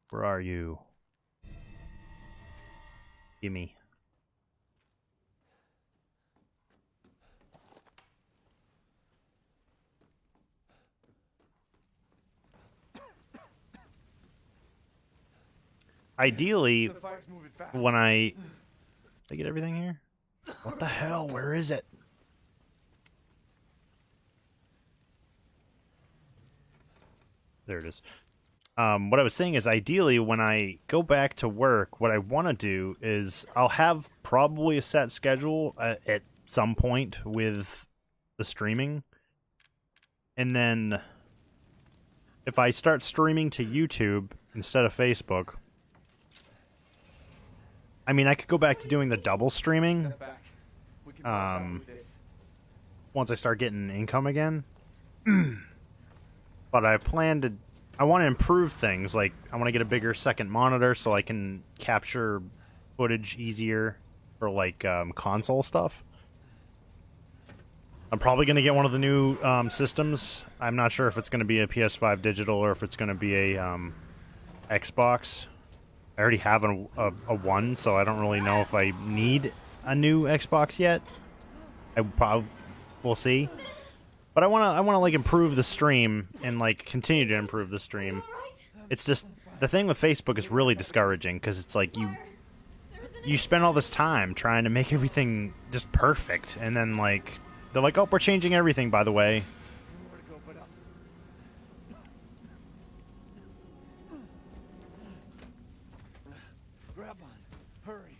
Where are you? Gimme. Ideally, The fire's moving fast. when I get everything here? What the hell? Where is it? There it is. What I was saying is, ideally, when I go back to work, what I want to do is I'll have probably a set schedule at some point with the streaming. And then if I start streaming to YouTube instead of Facebook, I mean, I could go back to doing the double streaming Step back. We can bust out with this. once I start getting income again. but I want to improve things. Like, I want to get a bigger second monitor so I can capture footage easier for, like, console stuff. I'm probably going to get one of the new systems. I'm not sure if it's going to be a PS5 digital or if it's going to be a Xbox. I already have a one, so I don't really know if I need a new Xbox yet. We'll see. But I wanna like improve the stream and like continue to improve the stream. It's just the thing with Facebook is really discouraging because it's like you spend all this time trying to make everything just perfect, and then like they're like, oh, we're changing everything, by the way. Grab on. Hurry.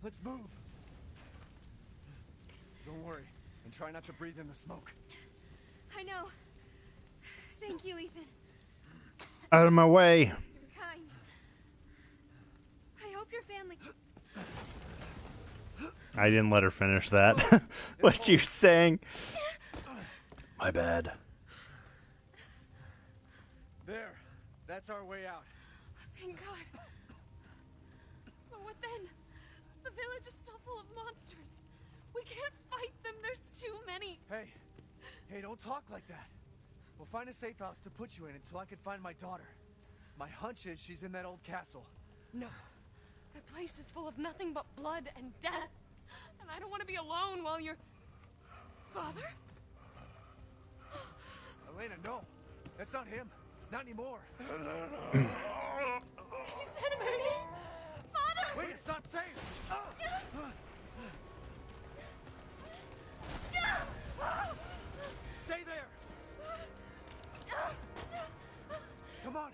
Let's move. Don't worry, and try not to breathe in the smoke. I know. Thank you, Ethan. Out of my way. You're kind. I hope your family... I didn't let her finish that. What you saying? My bad. There. That's our way out. Thank God. But what then? The village is still full of monsters. We can't fight them. There's too many. Hey, don't talk like that. We'll find a safe house to put you in until I can find my daughter. My hunch is she's in that old castle. No. That place is full of nothing but blood and death. And I don't want to be alone while you're... Father? Elena, no. That's not him. Not anymore. He said me. Father! Wait, it's not safe. Stay there. Come on.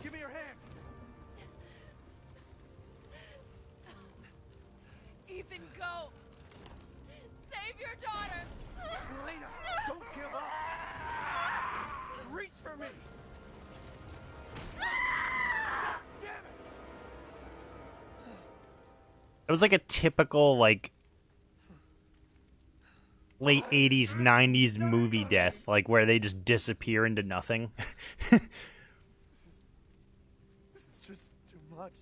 Give me your hand. Ethan, go. Save your daughter. Elena, don't give up. Reach for me. Damn it. It was like a typical like late 80s 90s movie death, like where they just disappear into nothing. This is just too much.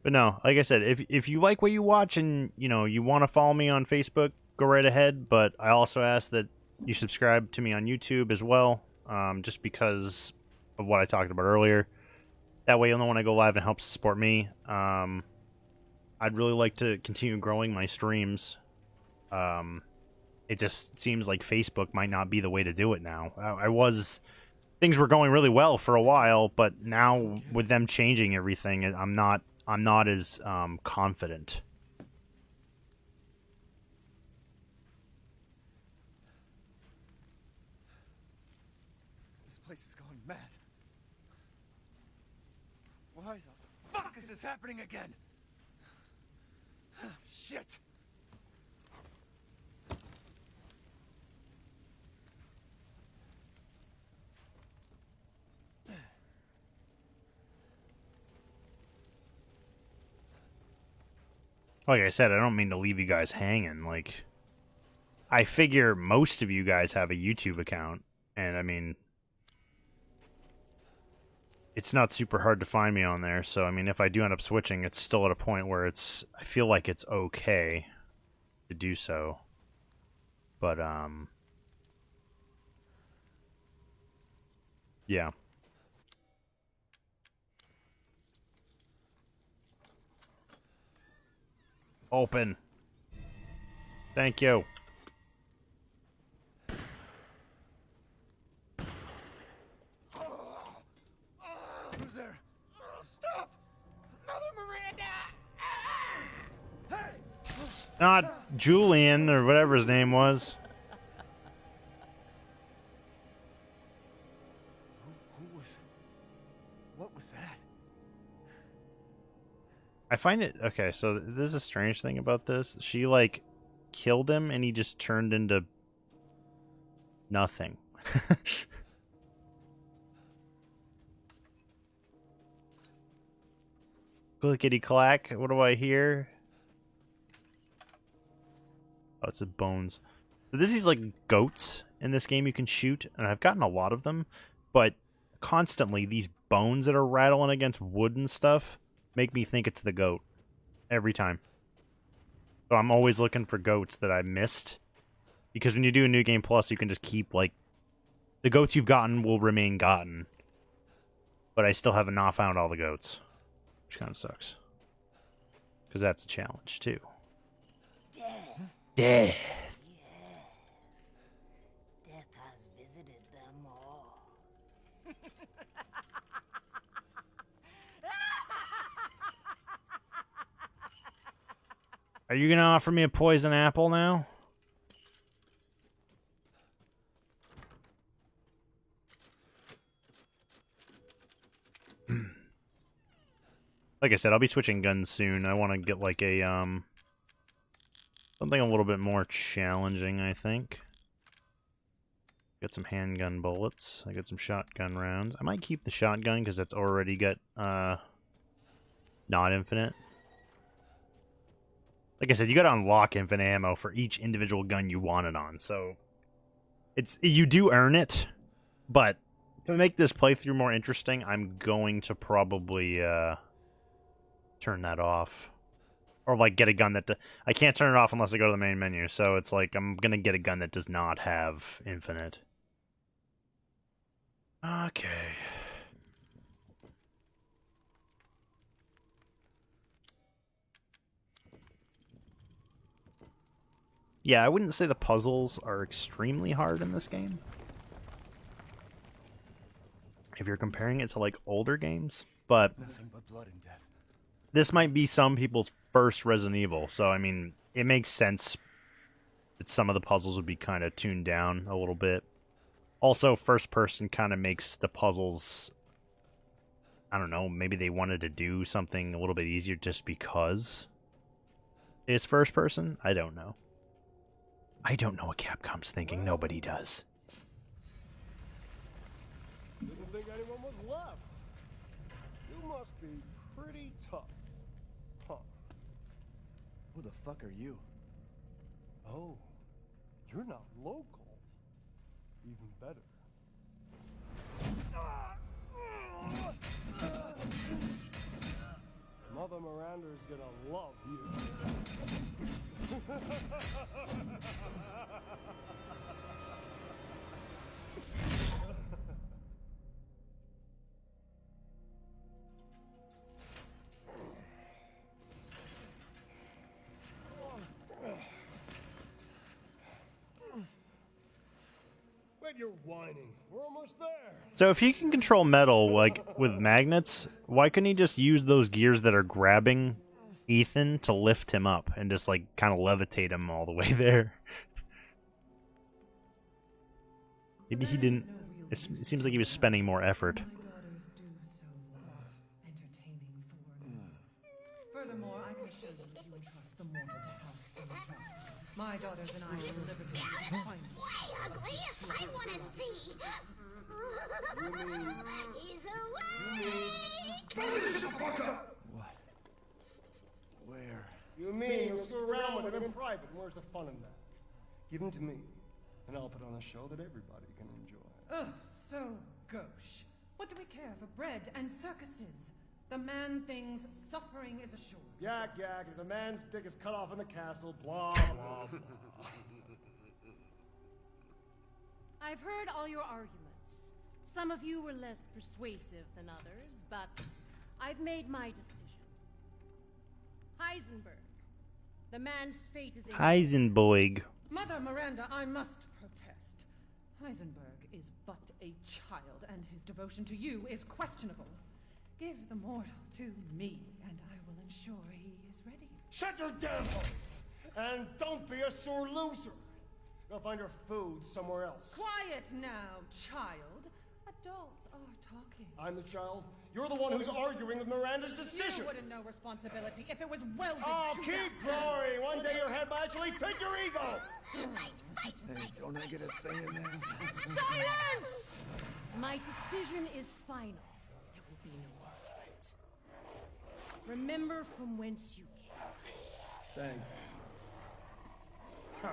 But no, like I said, if you like what you watch and you want to follow me on Facebook, go right ahead. But I also ask that you subscribe to me on YouTube as well, just because of what I talked about earlier. That way you'll know when I go live and helps support me. I'd really like to continue growing my streams. It just seems like Facebook might not be the way to do it now. Things were going really well for a while, but now with them changing everything, I'm not as confident. This place is going mad. Why the fuck is this happening again? Shit! Like I said, I don't mean to leave you guys hanging. Like, I figure most of you guys have a YouTube account, and I mean, it's not super hard to find me on there. So I mean, if I do end up switching, it's still at a point where I feel like it's okay to do so. But yeah. Open. Thank you. Who's there? Stop! Mother Miranda! Hey! Not Julian or whatever his name was. Who was... What was that? I find it... Okay, so this is a strange thing about this. She, like, killed him and he just turned into nothing. Clickety clack. What do I hear? Oh, it's the bones. So this is like goats in this game you can shoot, and I've gotten a lot of them, but constantly these bones that are rattling against wood and stuff make me think it's the goat every time. So I'm always looking for goats that I missed, because when you do a New Game Plus, you can just keep, like, the goats you've gotten will remain gotten, but I still have not found all the goats, which kind of sucks, because that's a challenge too. Death. Yes. Death has visited them all. Are you gonna offer me a poison apple now? Like I said, I'll be switching guns soon. I want to get like a something a little bit more challenging, I think. Get some handgun bullets. I got some shotgun rounds. I might keep the shotgun because that's already got not infinite. Like I said, you got to unlock infinite ammo for each individual gun you want it on. So you do earn it, but to make this playthrough more interesting, I'm going to probably turn that off. Or, like, get a gun that... I can't turn it off unless I go to the main menu, so it's like, I'm gonna get a gun that does not have infinite. Okay. Yeah, I wouldn't say the puzzles are extremely hard in this game. If you're comparing it to, like, older games, but... Nothing but blood and death. This might be some people's first Resident Evil, so I mean, it makes sense that some of the puzzles would be kind of tuned down a little bit. Also, first person kind of makes the puzzles, I don't know, maybe they wanted to do something a little bit easier just because it's first person? I don't know. I don't know what Capcom's thinking. Nobody does. Didn't think anyone was left. You must be pretty tough. Huh. Who the fuck are you? Oh, you're not local. Even better. Mother Miranda's gonna love you. Wait, you're whining. We're almost there. So if he can control metal, like, with magnets, why couldn't he just use those gears that are grabbing Ethan to lift him up and just, like, kind of levitate him all the way there? Maybe he didn't... It seems like he was spending more effort. Furthermore, I can assure you that you entrust the mortal to House Dimitrescu. My daughters and I shall deliver to you the finest. Way ugly! I want to see! He's awake! What? Where? You mean you'll screw around with him in private? Where's the fun in that? Give him to me, and I'll put on a show that everybody can enjoy. Ugh, so gauche. What do we care for bread and circuses? The man thinks suffering is assured. Yak, yak, as a man's dick is cut off in the castle, blah, blah, blah. I've heard all your arguments. Some of you were less persuasive than others, but I've made my decision. Heisenberg. The man's fate is in... Heisenberg. Mother Miranda, I must protest. Heisenberg is but a child, and his devotion to you is questionable. Give the mortal to me, and I will ensure he is ready. Shut your damn hole! And don't be a sore loser! Go find your food somewhere else. Quiet now, child. Adults are talking. I'm the child. You're the one who's arguing with Miranda's decision. You wouldn't know responsibility if it was welded Oh, to keep that. growing! One day your head might actually fit your ego! Hey, don't I get a say in this? Silence! My decision is final. There will be no argument. Remember from whence you came. Thank you.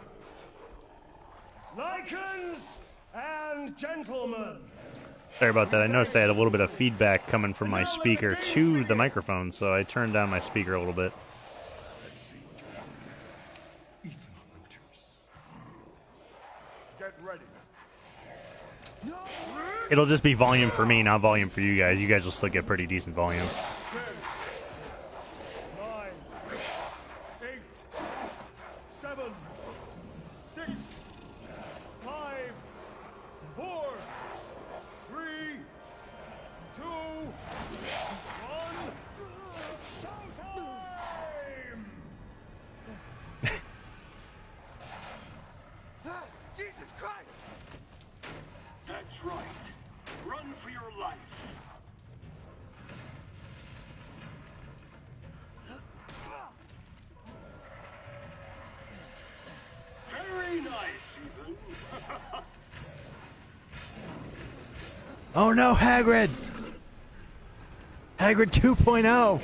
Lycans and gentlemen. Sorry about that. I noticed I had a little bit of feedback coming from my speaker to the microphone, so I turned down my speaker a little bit. Let's see what you're doing. Ethan Winters. Get ready. It'll just be volume for me, not volume for you guys. You guys will still get pretty decent volume. 10, 9, 8, 7, 6, 5, 4, 3, 2, 1. Showtime! Jesus Christ! That's right. Run for your life. Very nice, Ethan. Oh no, Hagrid! Hagrid 2.0!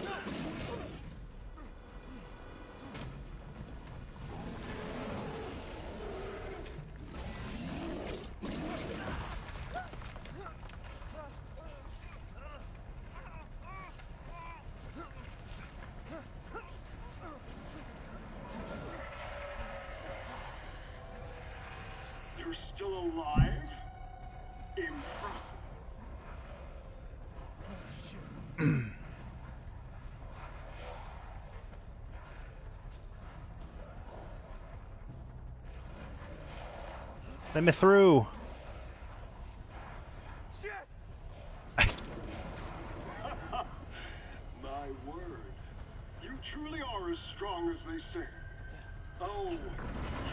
You're still alive? Impressive. Let me through. Shit! My word. You truly are as strong as they say. Oh,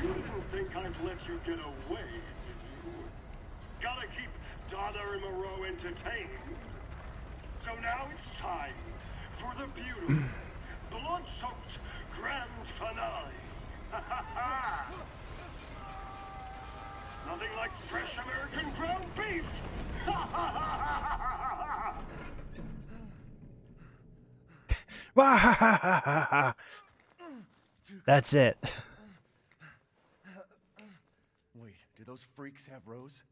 you didn't think I'd let you get away, did you? Gotta keep Donna and Moreau entertained. So now it's time for the beautiful, blood-soaked grand finale. Nothing like fresh American ground beef! That's it. Wait, do those freaks have Rose?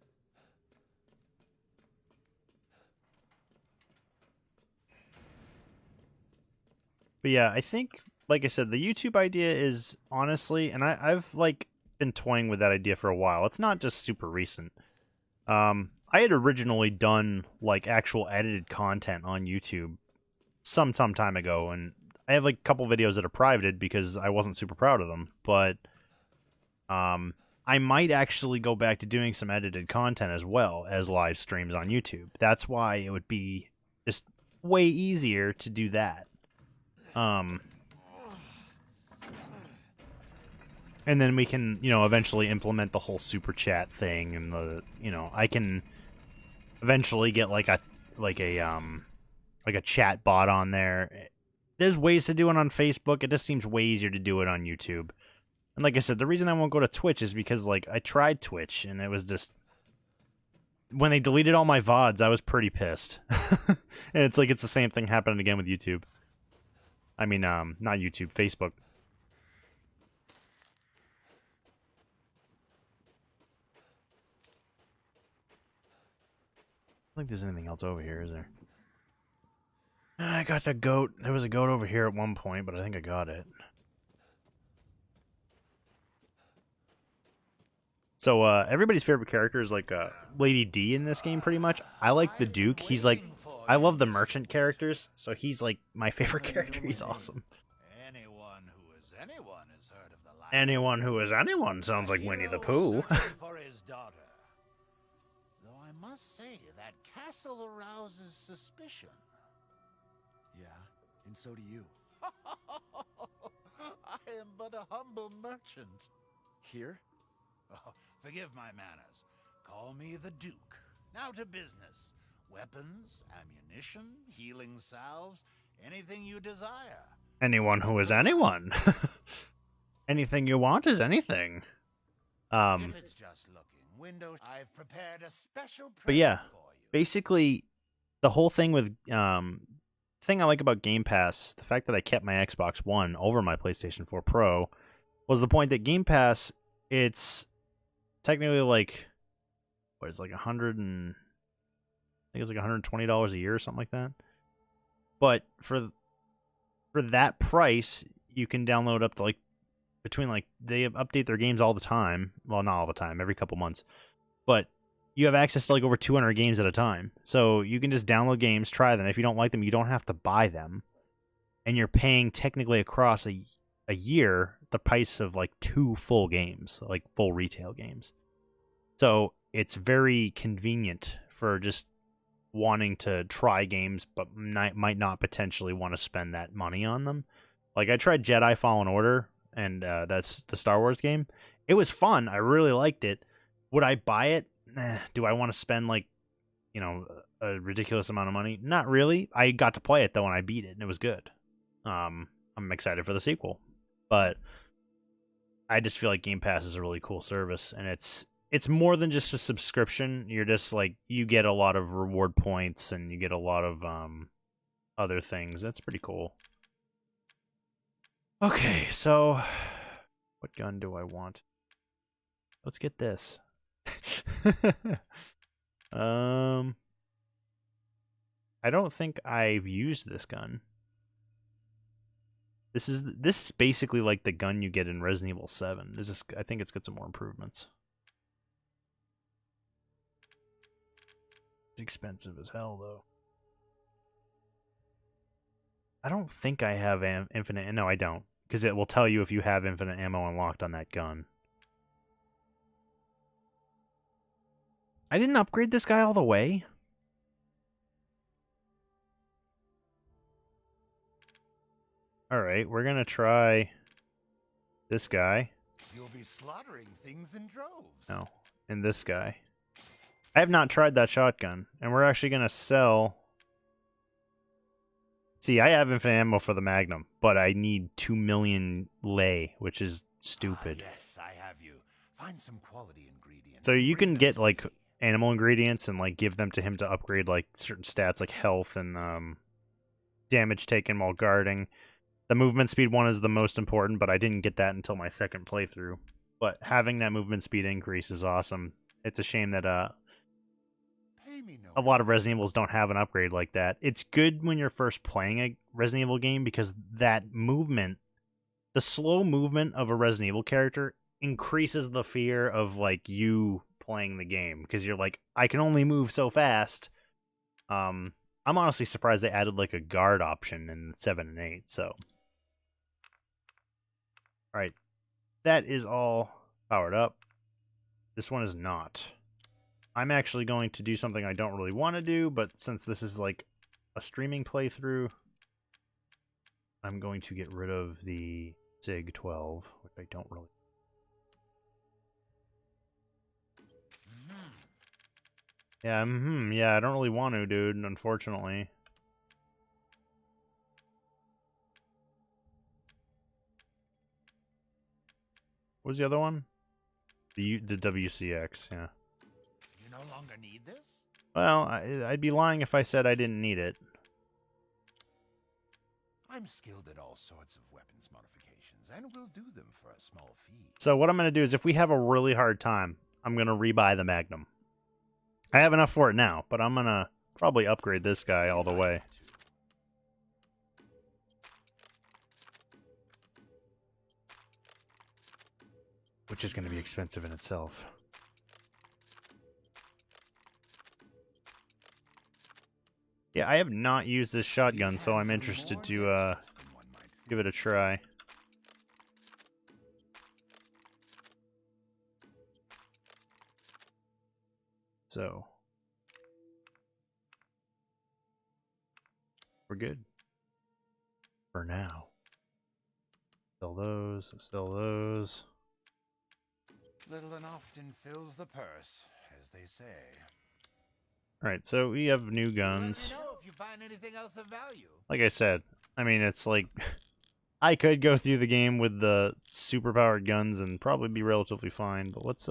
But yeah, I think, like I said, the YouTube idea is honestly, and I've like been toying with that idea for a while. It's not just super recent. I had originally done like actual edited content on YouTube some time ago, and I have like a couple videos that are privated because I wasn't super proud of them. But I might actually go back to doing some edited content as well as live streams on YouTube. That's why it would be just way easier to do that. And then we can, eventually implement the whole super chat thing, and I can eventually get like a chat bot on there. There's ways to do it on Facebook. It just seems way easier to do it on YouTube. And like I said, the reason I won't go to Twitch is because like I tried Twitch and it was just, when they deleted all my VODs, I was pretty pissed. And it's like it's the same thing happening again with YouTube. I mean, not YouTube, Facebook. I don't think there's anything else over here, is there? I got the goat. There was a goat over here at one point, but I think I got it. So, everybody's favorite character is like Lady D in this game, pretty much. I like the Duke. He's like, I love the merchant characters, so he's like my favorite character. He's awesome. Anyone who is anyone has heard of the life. Anyone who is anyone sounds like Winnie the Pooh. For his daughter. Though I must say that castle arouses suspicion. Yeah, and so do you. I am but a humble merchant. Here? Oh, forgive my manners. Call me the Duke. Now to business. Weapons, ammunition, healing salves, anything you desire. Anyone who is anyone. Anything you want is anything. If it's just looking, windows. I've prepared a special present But yeah, for you. basically, the whole thing with thing I like about Game Pass, the fact that I kept my Xbox One over my PlayStation 4 Pro, was the point that Game Pass, it's technically like, what is it, like I think it's like $120 a year or something like that. But for that price, you can download up to like between like they update their games all the time. Well, not all the time, every couple months. But you have access to like over 200 games at a time. So you can just download games, try them. If you don't like them, you don't have to buy them. And you're paying technically across a year the price of like 2 full games, like full retail games. So it's very convenient for just wanting to try games but might not potentially want to spend that money on them. Like I tried Jedi Fallen Order, and that's the Star Wars game. It was fun. I really liked it. Would I buy it? Do I want to spend like, you know, a ridiculous amount of money? Not really. I got to play it though and I beat it and it was good. I'm excited for the sequel. But I just feel like Game Pass is a really cool service, and it's more than just a subscription. You're just like, you get a lot of reward points and you get a lot of other things. That's pretty cool. Okay, so what gun do I want? Let's get this. I don't think I've used this gun. This is basically like the gun you get in Resident Evil 7. I think it's got some more improvements. It's expensive as hell though. I don't think I have infinite. No, I don't, because it will tell you if you have infinite ammo unlocked on that gun. I didn't upgrade this guy all the way. Alright, we're gonna try this guy. You'll be slaughtering things in droves. No, and this guy. I have not tried that shotgun, and we're actually gonna sell. See, I have infinite ammo for the Magnum, but I need 2 million lei, which is stupid. Yes, I have you. Find some quality ingredients. So you can get like animal ingredients and like give them to him to upgrade like certain stats like health and damage taken while guarding. The movement speed one is the most important, but I didn't get that until my second playthrough. But having that movement speed increase is awesome. It's a shame that a lot of Resident Evils don't have an upgrade like that. It's good when you're first playing a Resident Evil game because that movement, the slow movement of a Resident Evil character increases the fear of like you playing the game, because you're like, I can only move so fast. I'm honestly surprised they added like a guard option in 7 and 8. So, all right, that is all powered up. This one is not. I'm actually going to do something I don't really want to do, but since this is like a streaming playthrough, I'm going to get rid of the SIG 12, which I don't really. Yeah, yeah, I don't really want to, dude, unfortunately. What was the other one? The WCX, yeah. You no longer need this? Well, I'd be lying if I said I didn't need it. I'm skilled at all sorts of weapons modifications, and will do them for a small fee. So what I'm going to do is, if we have a really hard time, I'm going to rebuy the Magnum. I have enough for it now, but I'm going to probably upgrade this guy all the way. Which is going to be expensive in itself. Yeah, I have not used this shotgun, so I'm interested to give it a try. So, we're good for now. Sell those, sell those. Little and often fills the purse, as they say. Alright, so we have new guns. Let me know if you find anything else of value. Like I said, I mean, it's like, I could go through the game with the super-powered guns and probably be relatively fine, but let's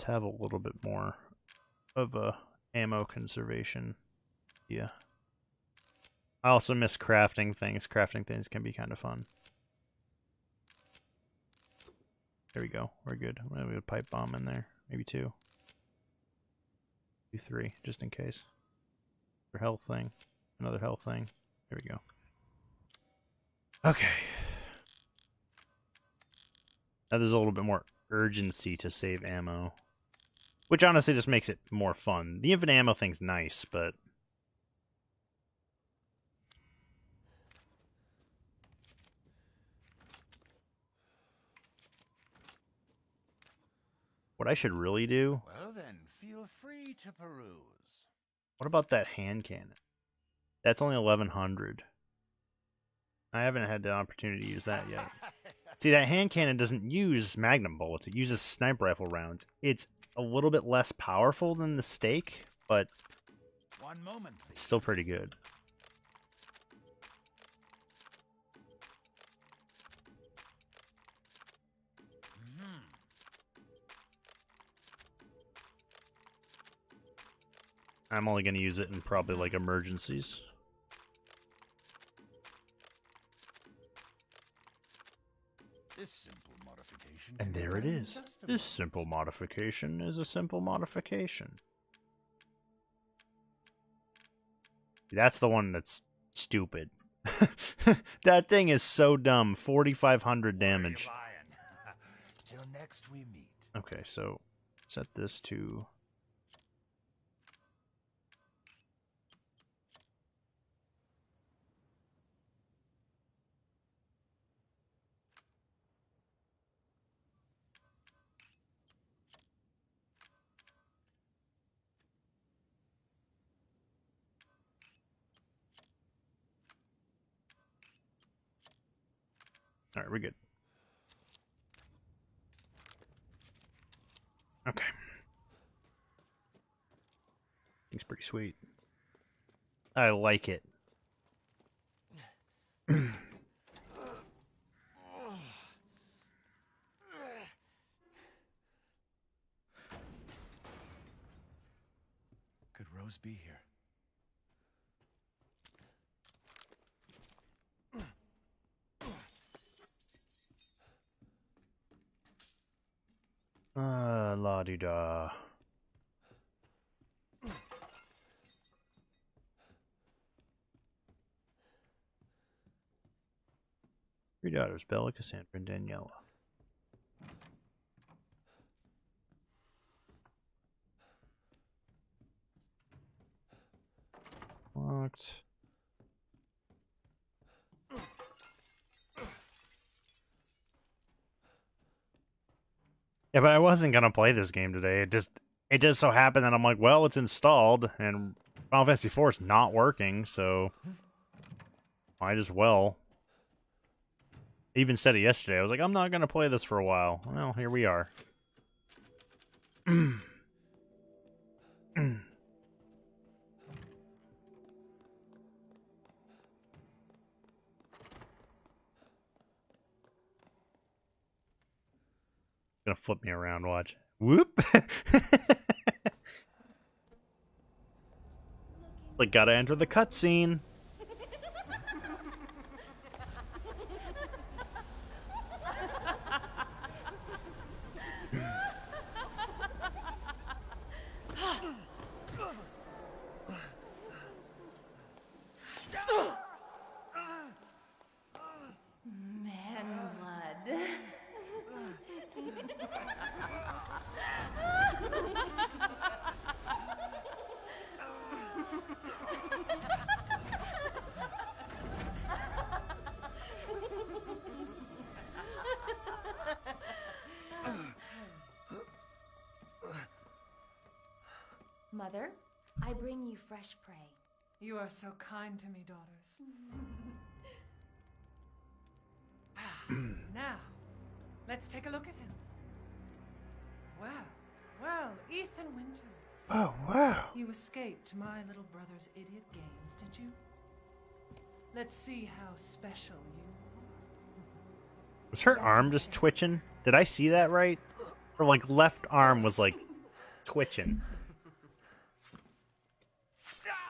have a little bit more of a ammo conservation. Yeah. I also miss crafting things. Crafting things can be kind of fun. There we go. We're good. Maybe a pipe bomb in there. Maybe 2. Do 3, just in case. Another health thing. Another health thing. There we go. Okay. Now there's a little bit more urgency to save ammo. Which honestly just makes it more fun. The infinite ammo thing's nice, but... what I should really do... Well then, feel free to peruse. what about that hand cannon? That's only 1100. I haven't had the opportunity to use that yet. See, that hand cannon doesn't use magnum bullets. It uses sniper rifle rounds. It's a little bit less powerful than the stake, but One moment, please. it's still pretty good. I'm only going to use it in probably like emergencies. This simple modification. And can be there it done in is. just a This simple modification is a simple modification. That's the one that's stupid. That thing is so dumb. 4,500 damage. Till next we meet. Okay, so set this to... Alright, we're good. Okay. Thing's pretty sweet. I like it. Could Rose be here? La-di-da. Three daughters, Bella, Cassandra, and Daniela. Locked. Yeah, but I wasn't gonna play this game today. It just so happened that I'm like, well, it's installed, and Final Fantasy IV is not working, so might as well. I even said it yesterday. I was like, I'm not gonna play this for a while. Well, here we are. Gonna flip me around, watch. Whoop! Like, gotta enter the cutscene. Man blood. Mother, I bring you fresh prey. You are so kind to me, daughters. Now, let's take a look at him. Well, Ethan Winters. Oh, wow. You escaped my little brother's idiot games, did you? Let's see how special you are. Was her arm just twitching? Did I see that right? Her, like, left arm was, like, twitching.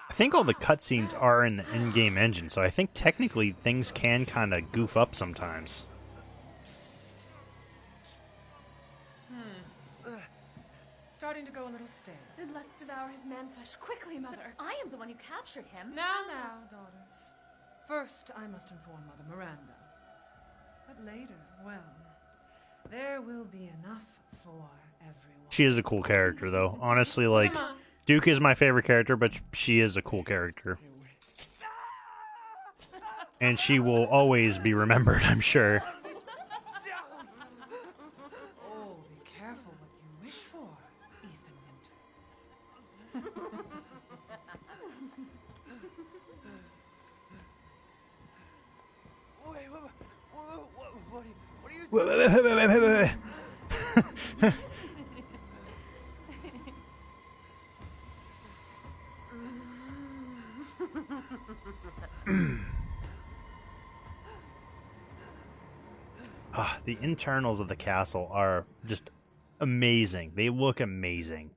I think all the cutscenes are in the in-game engine, so I think technically things can kind of goof up sometimes. Starting to go a little stale. Then let's devour his man-flesh quickly, Mother. I am the one who captured him. Now, daughters. First, I must inform Mother Miranda. But later, well, there will be enough for everyone. She is a cool character, though. Honestly, like, Duke is my favorite character, but she is a cool character. And she will always be remembered, I'm sure. Oh, be careful what you wish for, Ethan Winters. Wait, what are you The internals of the castle are just amazing. They look amazing.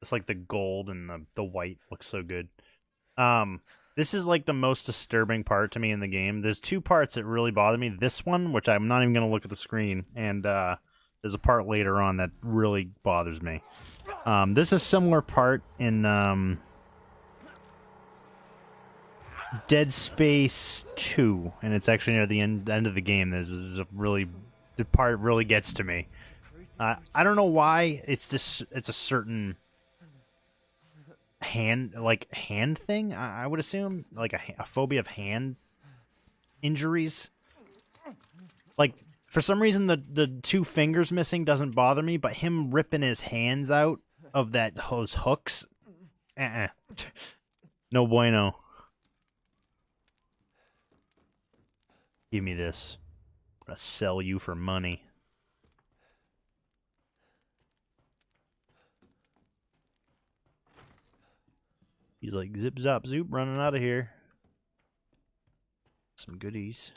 It's like the gold and the white looks so good. This is like the most disturbing part to me in the game. There's two parts that really bother me. This one, which I'm not even going to look at the screen, and there's a part later on that really bothers me. This is a similar part in Dead Space 2, and it's actually near the end of the game. This is the part really gets to me. I don't know why. It's a certain hand thing. I would assume like a phobia of hand injuries. Like for some reason the two fingers missing doesn't bother me, but him ripping his hands out of those hooks, no bueno. Give me this. I'm gonna sell you for money. He's like, zip, zop, zoop, running out of here. Some goodies.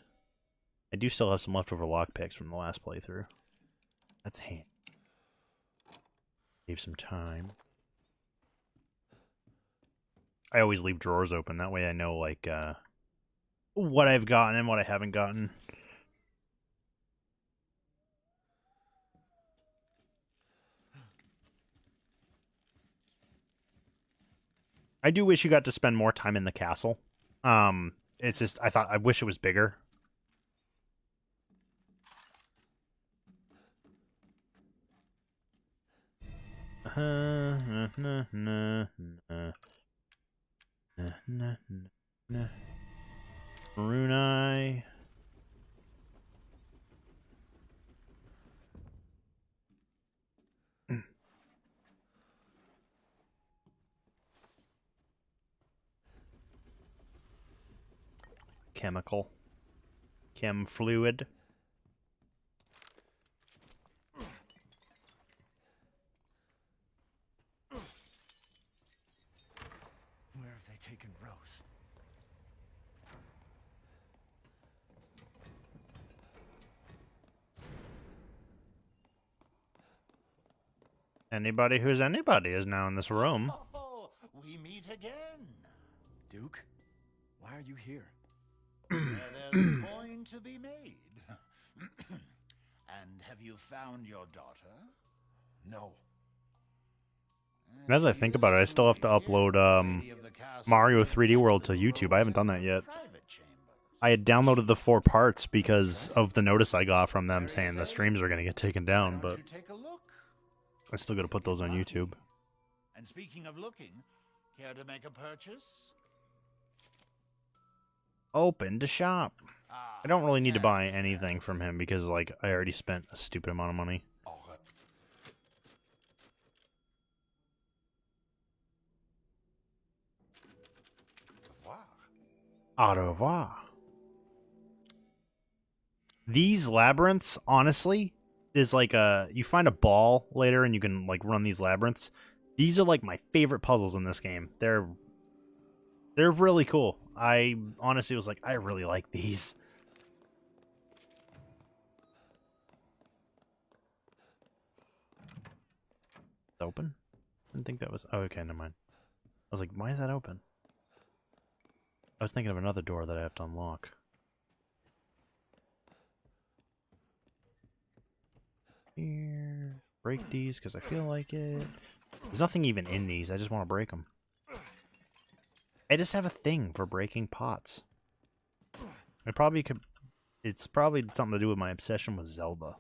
I do still have some leftover lockpicks from the last playthrough. That's handy. Save some time. I always leave drawers open. That way I know, like, what I've gotten and what I haven't gotten. I do wish you got to spend more time in the castle. It's just, I wish it was bigger. Runai. Chemical. Chem fluid. Where have they taken Rose? Anybody who's anybody is now in this room. Oh, we meet again. Duke, why are you here? There's a coin to be made. And have you found your daughter? No. Now that I think about it, I still have to upload Mario 3D World to YouTube. I haven't done that yet. I had downloaded the 4 parts because of the notice I got from them saying the streams are going to get taken down, but I still got to put those on YouTube. And speaking of looking, care to make a purchase? Open to shop. I don't really need to buy anything from him because, like, I already spent a stupid amount of money. Au revoir. These labyrinths, honestly, is like you find a ball later and you can like run these labyrinths. These are like my favorite puzzles in this game. They're really cool. I honestly was like, I really like these. It's open? I didn't think that was. Oh, okay, never mind. was like, why is that open? I was thinking of another door that I have to unlock. Here. Break these because I feel like it. There's nothing even in these. I just want to break them. I just have a thing for breaking pots. It probably could. It's probably something to do with my obsession with Zelda.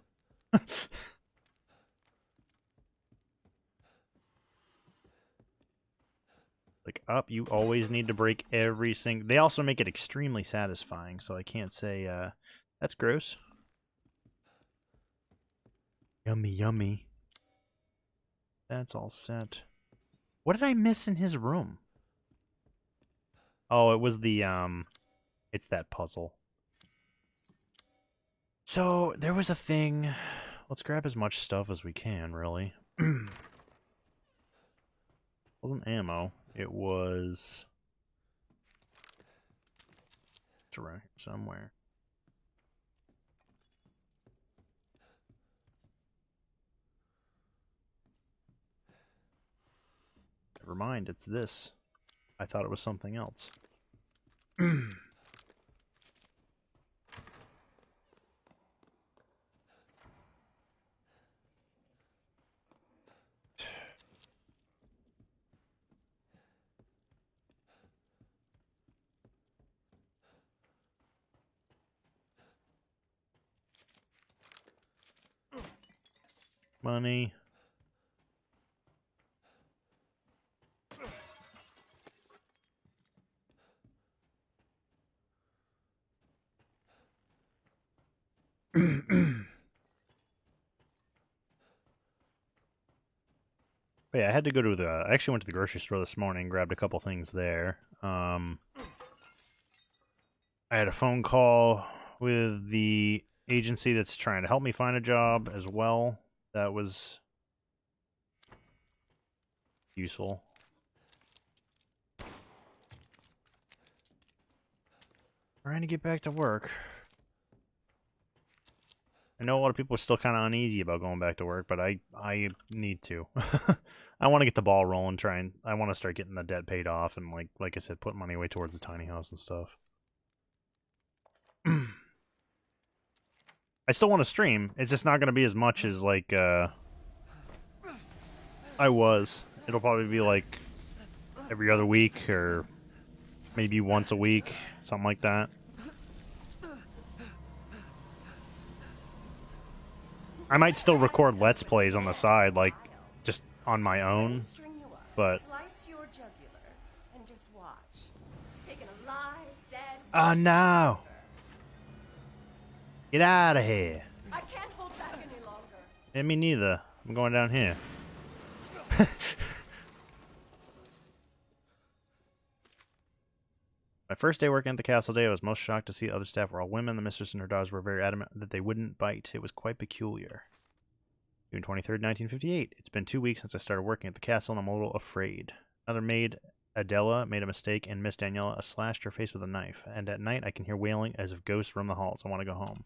Like, up, you always need to break every single... They also make it extremely satisfying, so I can't say, that's gross. Yummy, yummy. That's all set. What did I miss in his room? Oh, it was the, it's that puzzle. So, there was a thing... Let's grab as much stuff as we can, really. It wasn't ammo. It was... It's around here somewhere. Never mind, it's this. I thought it was something else. Money. But yeah, I had to go to the... I actually went to the grocery store this morning, grabbed a couple things there. I had a phone call with the agency that's trying to help me find a job as well. That was useful. Trying to get back to work. I know a lot of people are still kind of uneasy about going back to work, but I need to. I want to get the ball rolling. I want to start getting the debt paid off, and like I said, put money away towards the tiny house and stuff. I still want to stream. It's just not going to be as much as like I was. It'll probably be like every other week or maybe once a week, something like that. I might still record Let's Plays on the side, like, just on my own, but... Slice your jugular and just watch. Taking a live, dead... Oh, no! Get out of here! I can't hold back any longer. Yeah, me neither. I'm going down here. My first day working at the castle day, I was most shocked to see other staff were all women. The mistress and her daughters were very adamant that they wouldn't bite. It was quite peculiar. June 23rd, 1958. It's been 2 weeks since I started working at the castle, and I'm a little afraid. Another maid, Adela, made a mistake, and Miss Daniela slashed her face with a knife. And at night, I can hear wailing as if ghosts roam the halls. I want to go home.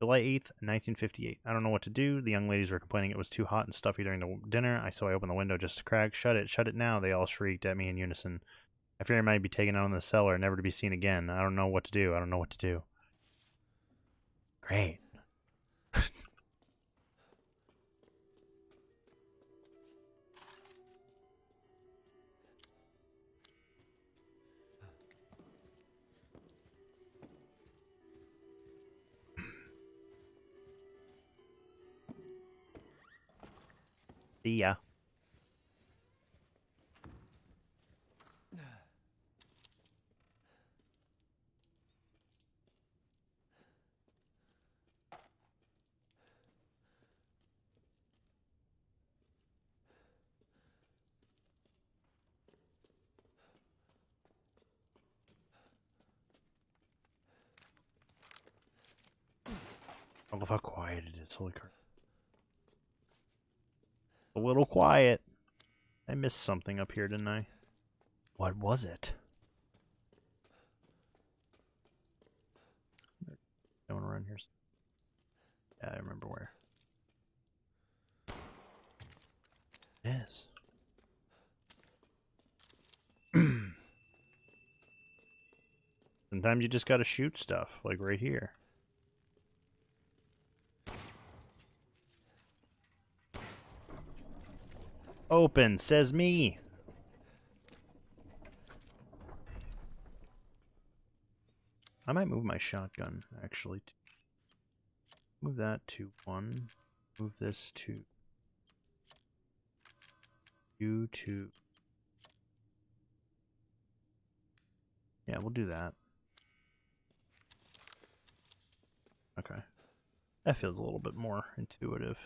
July 8th, 1958. I don't know what to do. The young ladies were complaining it was too hot and stuffy during the dinner. So I opened the window just a crack. Shut it now, they all shrieked at me in unison. I fear I might be taken out in the cellar, never to be seen again. I don't know what to do. I don't know what to do. Great. See ya. I love how quiet it is. Holy crap. A little quiet. I missed something up here, didn't I? What was it? Going around here. Yeah, I remember where. It is. Sometimes you just gotta shoot stuff, like right here. Open, says me. I might move my shotgun, actually. Move that to 1. Move this to you to... Yeah, we'll do that. Okay. That feels a little bit more intuitive.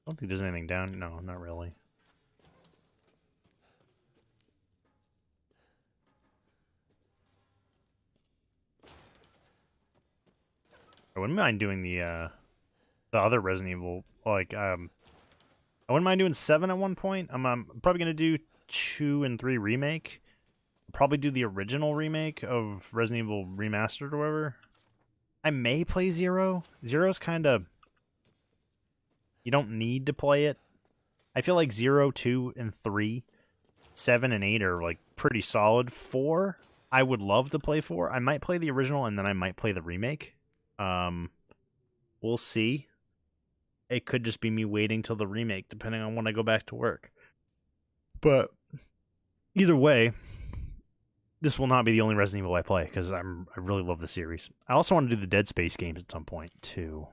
I don't think there's anything down. No, not really. I wouldn't mind doing the other Resident Evil, like, I wouldn't mind doing 7 at one point. I'm probably gonna do 2 and 3 remake. Probably do the original remake of Resident Evil Remastered or whatever. I may play 0. 0's kind of... You don't need to play it. I feel like 0, 2, and 3, 7, and 8 are, like, pretty solid. 4, I would love to play 4. I might play the original, and then I might play the remake. We'll see. It could just be me waiting till the remake, depending on when I go back to work. But either way, this will not be the only Resident Evil I play, because I really love the series. I also want to do the Dead Space games at some point, too.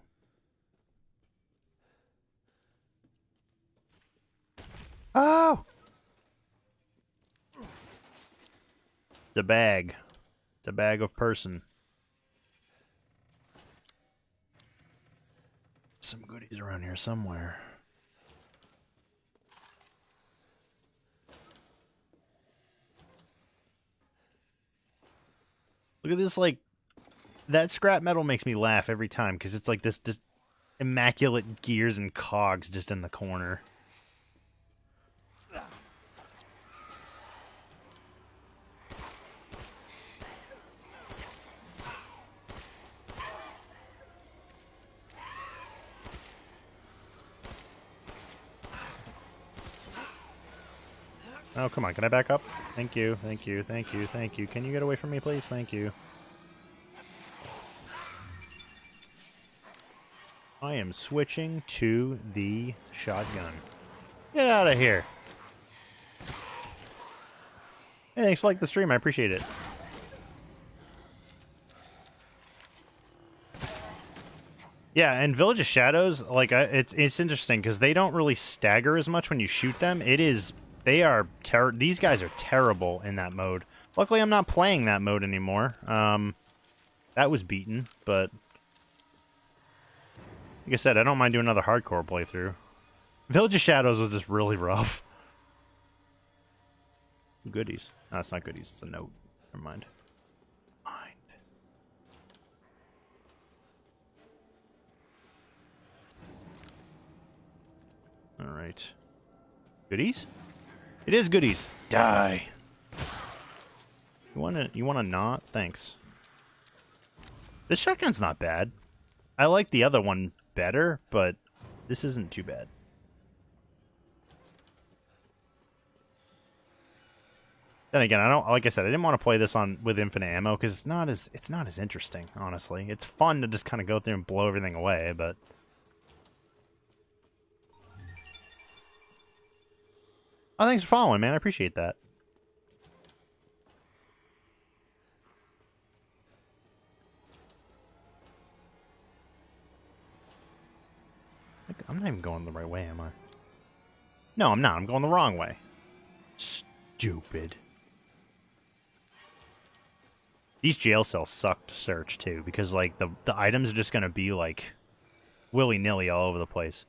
Oh! It's a bag. It's a bag of person. Some goodies around here somewhere. Look at this, like, that scrap metal makes me laugh every time, because it's like this just immaculate gears and cogs just in the corner. Oh, come on. Can I back up? Thank you. Thank you. Thank you. Thank you. Can you get away from me, please? Thank you. I am switching to the shotgun. Get out of here. Hey, thanks for liking the stream. I appreciate it. Yeah, and Village of Shadows, like, it's interesting because they don't really stagger as much when you shoot them. These guys are terrible in that mode. Luckily, I'm not playing that mode anymore. That was beaten, but like I said, I don't mind doing another hardcore playthrough. Village of Shadows was just really rough. Goodies. No, it's not goodies. It's a note. Never mind. All right. Goodies? It is goodies. Die. You wanna not? Thanks. This shotgun's not bad. I like the other one better, but this isn't too bad. Then again, like I said, I didn't want to play this with infinite ammo because it's not as interesting, honestly. It's fun to just kind of go through and blow everything away, but oh, thanks for following, man. I appreciate that. I'm not even going the right way, am I? No, I'm not. I'm going the wrong way. Stupid. These jail cells suck to search, too, because, like, the items are just going to be, like, willy-nilly all over the place.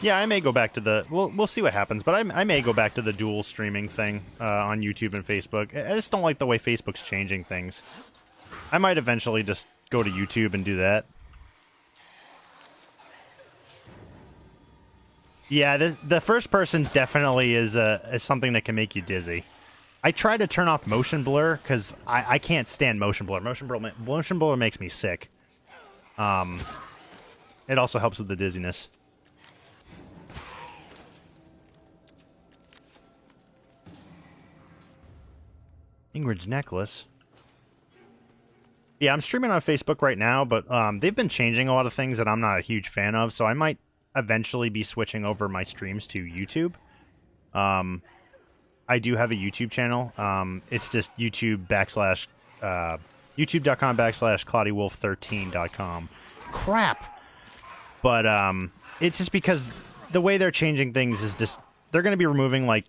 Yeah, I may go back to the... We'll see what happens, but I may go back to the dual streaming thing on YouTube and Facebook. I just don't like the way Facebook's changing things. I might eventually just go to YouTube and do that. Yeah, the first person definitely is something that can make you dizzy. I try to turn off motion blur because I can't stand motion blur. Motion blur makes me sick. it also helps with the dizziness. Ingrid's necklace. Yeah, I'm streaming on Facebook right now, but they've been changing a lot of things that I'm not a huge fan of, so I might eventually be switching over my streams to YouTube. I do have a YouTube channel. It's just youtube.com/cloudywolf13.com. Crap! But it's just because the way they're changing things is just they're going to be removing like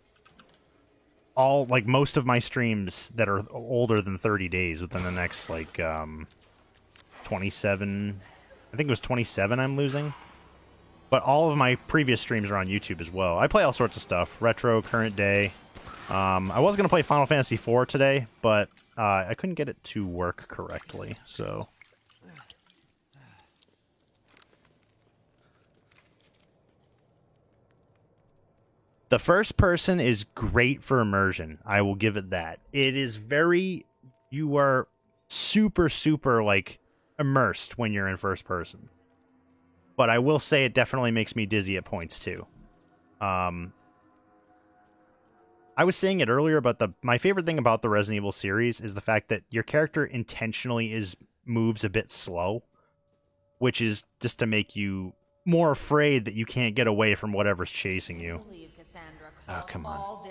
most of my streams that are older than 30 days within the next like 27. I think it was 27 I'm losing. But all of my previous streams are on YouTube as well. I play all sorts of stuff, retro, current day. I was going to play Final Fantasy IV today, but I couldn't get it to work correctly, so... The first person is great for immersion. I will give it that. It is very... You are super, super, like, immersed when you're in first person. But I will say it definitely makes me dizzy at points, too. I was saying it earlier, but my favorite thing about the Resident Evil series is the fact that your character intentionally moves a bit slow, which is just to make you more afraid that you can't get away from whatever's chasing you. Oh, come on.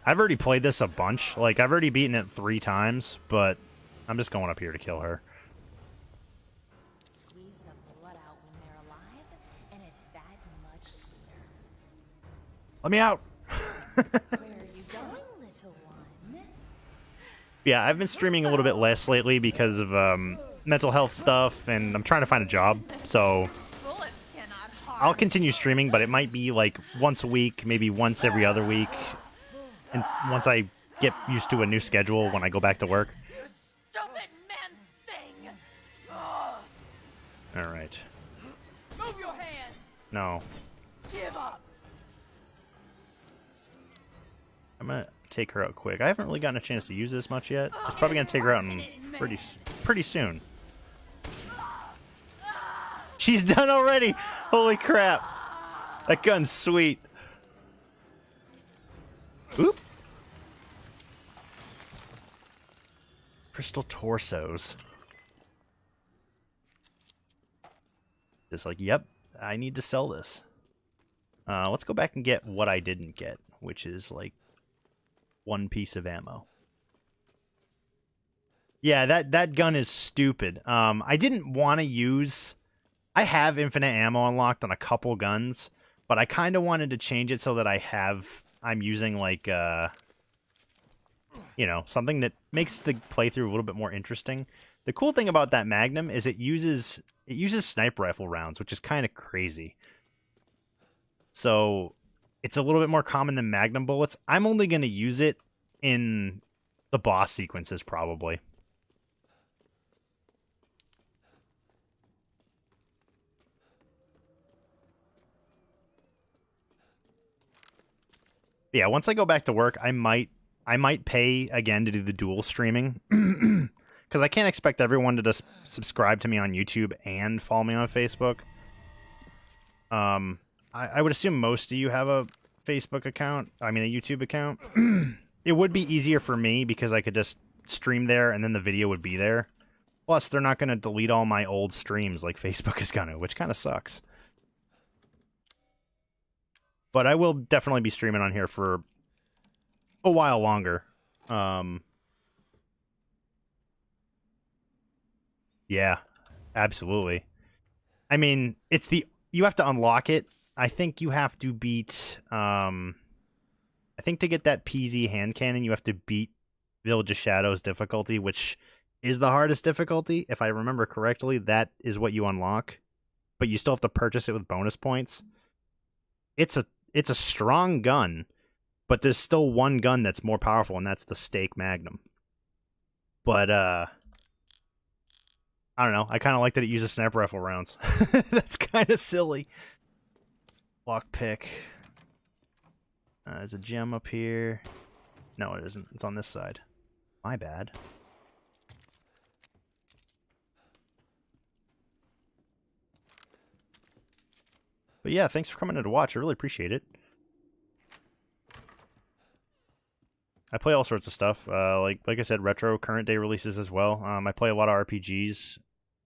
I've already played this a bunch. Like, I've already beaten it 3 times, but I'm just going up here to kill her. Squeeze the blood out when they're alive, and it's that much sweeter. Let me out! Where are you going, little one? Yeah, I've been streaming a little bit less lately because of mental health stuff, and I'm trying to find a job, so... I'll continue streaming, but it might be like once a week, maybe once every other week. And once I get used to a new schedule when I go back to work. Stupid man thing! Alright. Move your hands! No. Give up! I'm gonna take her out quick. I haven't really gotten a chance to use this much yet. It's probably gonna take her out in pretty soon. She's done already! Holy crap! That gun's sweet. Oop! Crystal torsos. Just like, yep, I need to sell this. Let's go back and get what I didn't get, which is like 1 piece of ammo. Yeah, that gun is stupid. I didn't want to use... I have infinite ammo unlocked on a couple guns, but I kind of wanted to change it so that I'm using like, you know, something that makes the playthrough a little bit more interesting. The cool thing about that Magnum is it uses sniper rifle rounds, which is kind of crazy. So it's a little bit more common than Magnum bullets. I'm only going to use it in the boss sequences, probably. Yeah, once I go back to work, I might pay again to do the dual streaming. Because I can't expect everyone to just subscribe to me on YouTube and follow me on Facebook. I would assume most of you have a Facebook account. I mean, a YouTube account. It would be easier for me because I could just stream there and then the video would be there. Plus, they're not going to delete all my old streams like Facebook is going to, which kind of sucks. But I will definitely be streaming on here for a while longer. Yeah, absolutely. I mean, you have to unlock it. I think you have to beat, I think to get that PZ hand cannon, you have to beat Village of Shadows difficulty, which is the hardest difficulty. If I remember correctly, that is what you unlock. But you still have to purchase it with bonus points. It's a strong gun, but there's still one gun that's more powerful, and that's the Stake Magnum. But, I don't know. I kind of like that it uses sniper rifle rounds. That's kind of silly. Lockpick. There's a gem up here. No, it isn't. It's on this side. My bad. But yeah, thanks for coming in to watch. I really appreciate it. I play all sorts of stuff. Like I said, retro, current day releases as well. I play a lot of RPGs.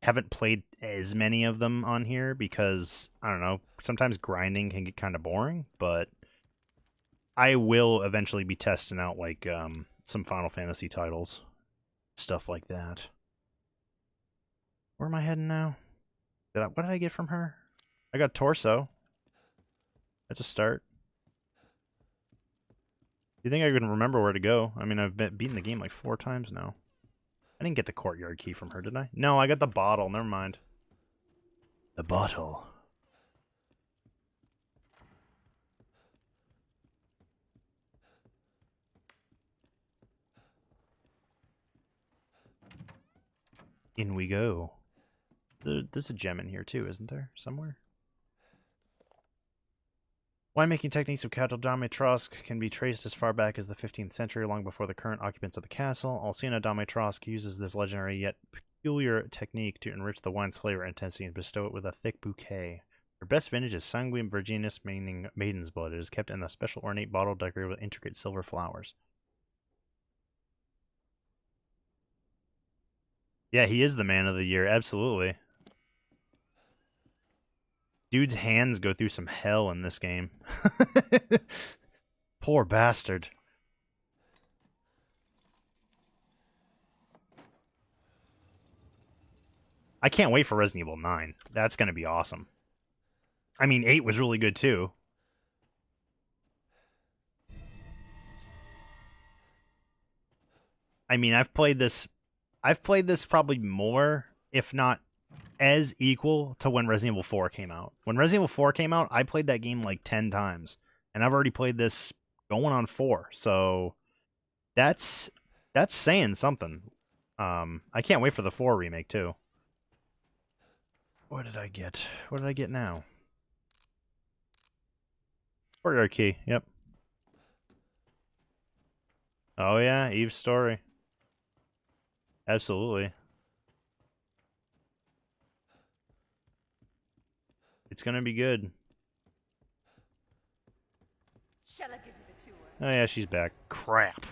Haven't played as many of them on here because, I don't know, sometimes grinding can get kind of boring, but I will eventually be testing out like some Final Fantasy titles. Stuff like that. Where am I heading now? What did I get from her? I got Torso. That's a start. You think I can remember where to go? I mean, I've beaten the game like 4 times now. I didn't get the courtyard key from her, did I? No, I got the bottle. Never mind. The bottle. In we go. There's a gem in here too, isn't there? Somewhere? Winemaking techniques of Castle Dimitrovsk can be traced as far back as the 15th century, long before the current occupants of the castle. Alcina Dimitrovsk uses this legendary yet peculiar technique to enrich the wine's flavor intensity and bestow it with a thick bouquet. Her best vintage is Sanguine Virginis, meaning maiden's blood. It is kept in a special ornate bottle decorated with intricate silver flowers. Yeah, he is the man of the year, absolutely. Dude's hands go through some hell in this game. Poor bastard. I can't wait for Resident Evil 9. That's going to be awesome. I mean, 8 was really good too. I mean, I've played this probably more, if not as equal to when Resident Evil 4 came out. When Resident Evil 4 came out, I played that game like 10 times. And I've already played this going on 4. So that's saying something. I can't wait for the 4 remake too. What did I get? What did I get now? Courtyard key, yep. Oh yeah, Eve's story. Absolutely. It's gonna be good. Shall I give you the tour? Oh yeah, she's back. Crap.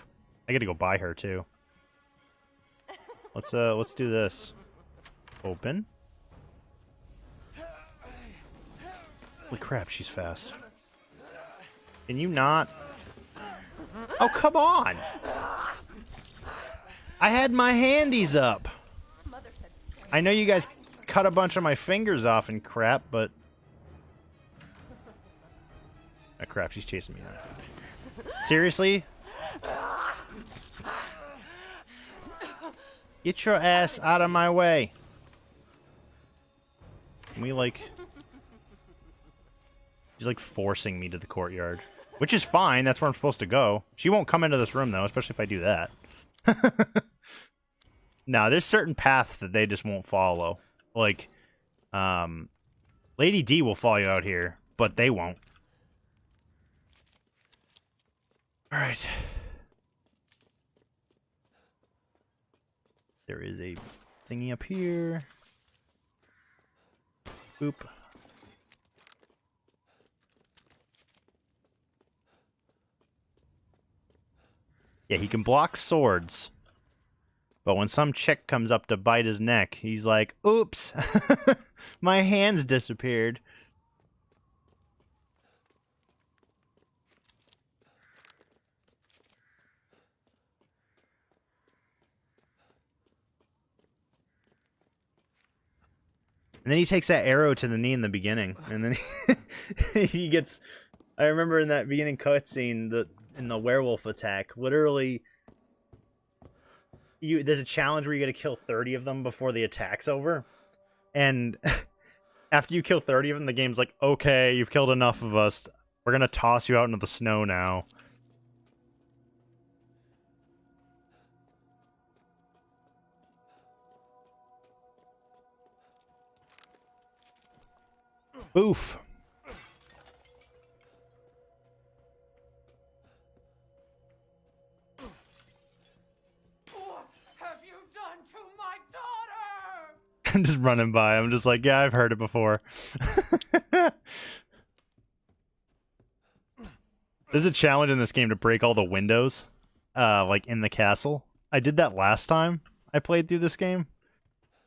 I gotta go buy her too. Let's do this. Open. Holy crap, she's fast. Can you not? Oh, come on! I had my handies up. I know you guys cut a bunch of my fingers off and crap, but... Oh crap, she's chasing me now. Seriously? Get your ass out of my way. Can we, like... She's, like, forcing me to the courtyard. Which is fine, that's where I'm supposed to go. She won't come into this room, though, especially if I do that. No, there's certain paths that they just won't follow. Like, Lady D will follow you out here, but they won't. Alright. There is a thingy up here. Boop. Yeah, he can block swords. But when some chick comes up to bite his neck, he's like, oops, my hands disappeared. And then he takes that arrow to the knee in the beginning. And then he gets... I remember in that beginning cutscene, in the werewolf attack, literally... There's a challenge where you gotta kill 30 of them before the attack's over. And after you kill 30 of them, the game's like, okay, you've killed enough of us. We're gonna toss you out into the snow now. Oof. What have you done to my daughter? I'm just running by. I'm just like, yeah, I've heard it before. There's a challenge in this game to break all the windows, like in the castle. I did that last time I played through this game,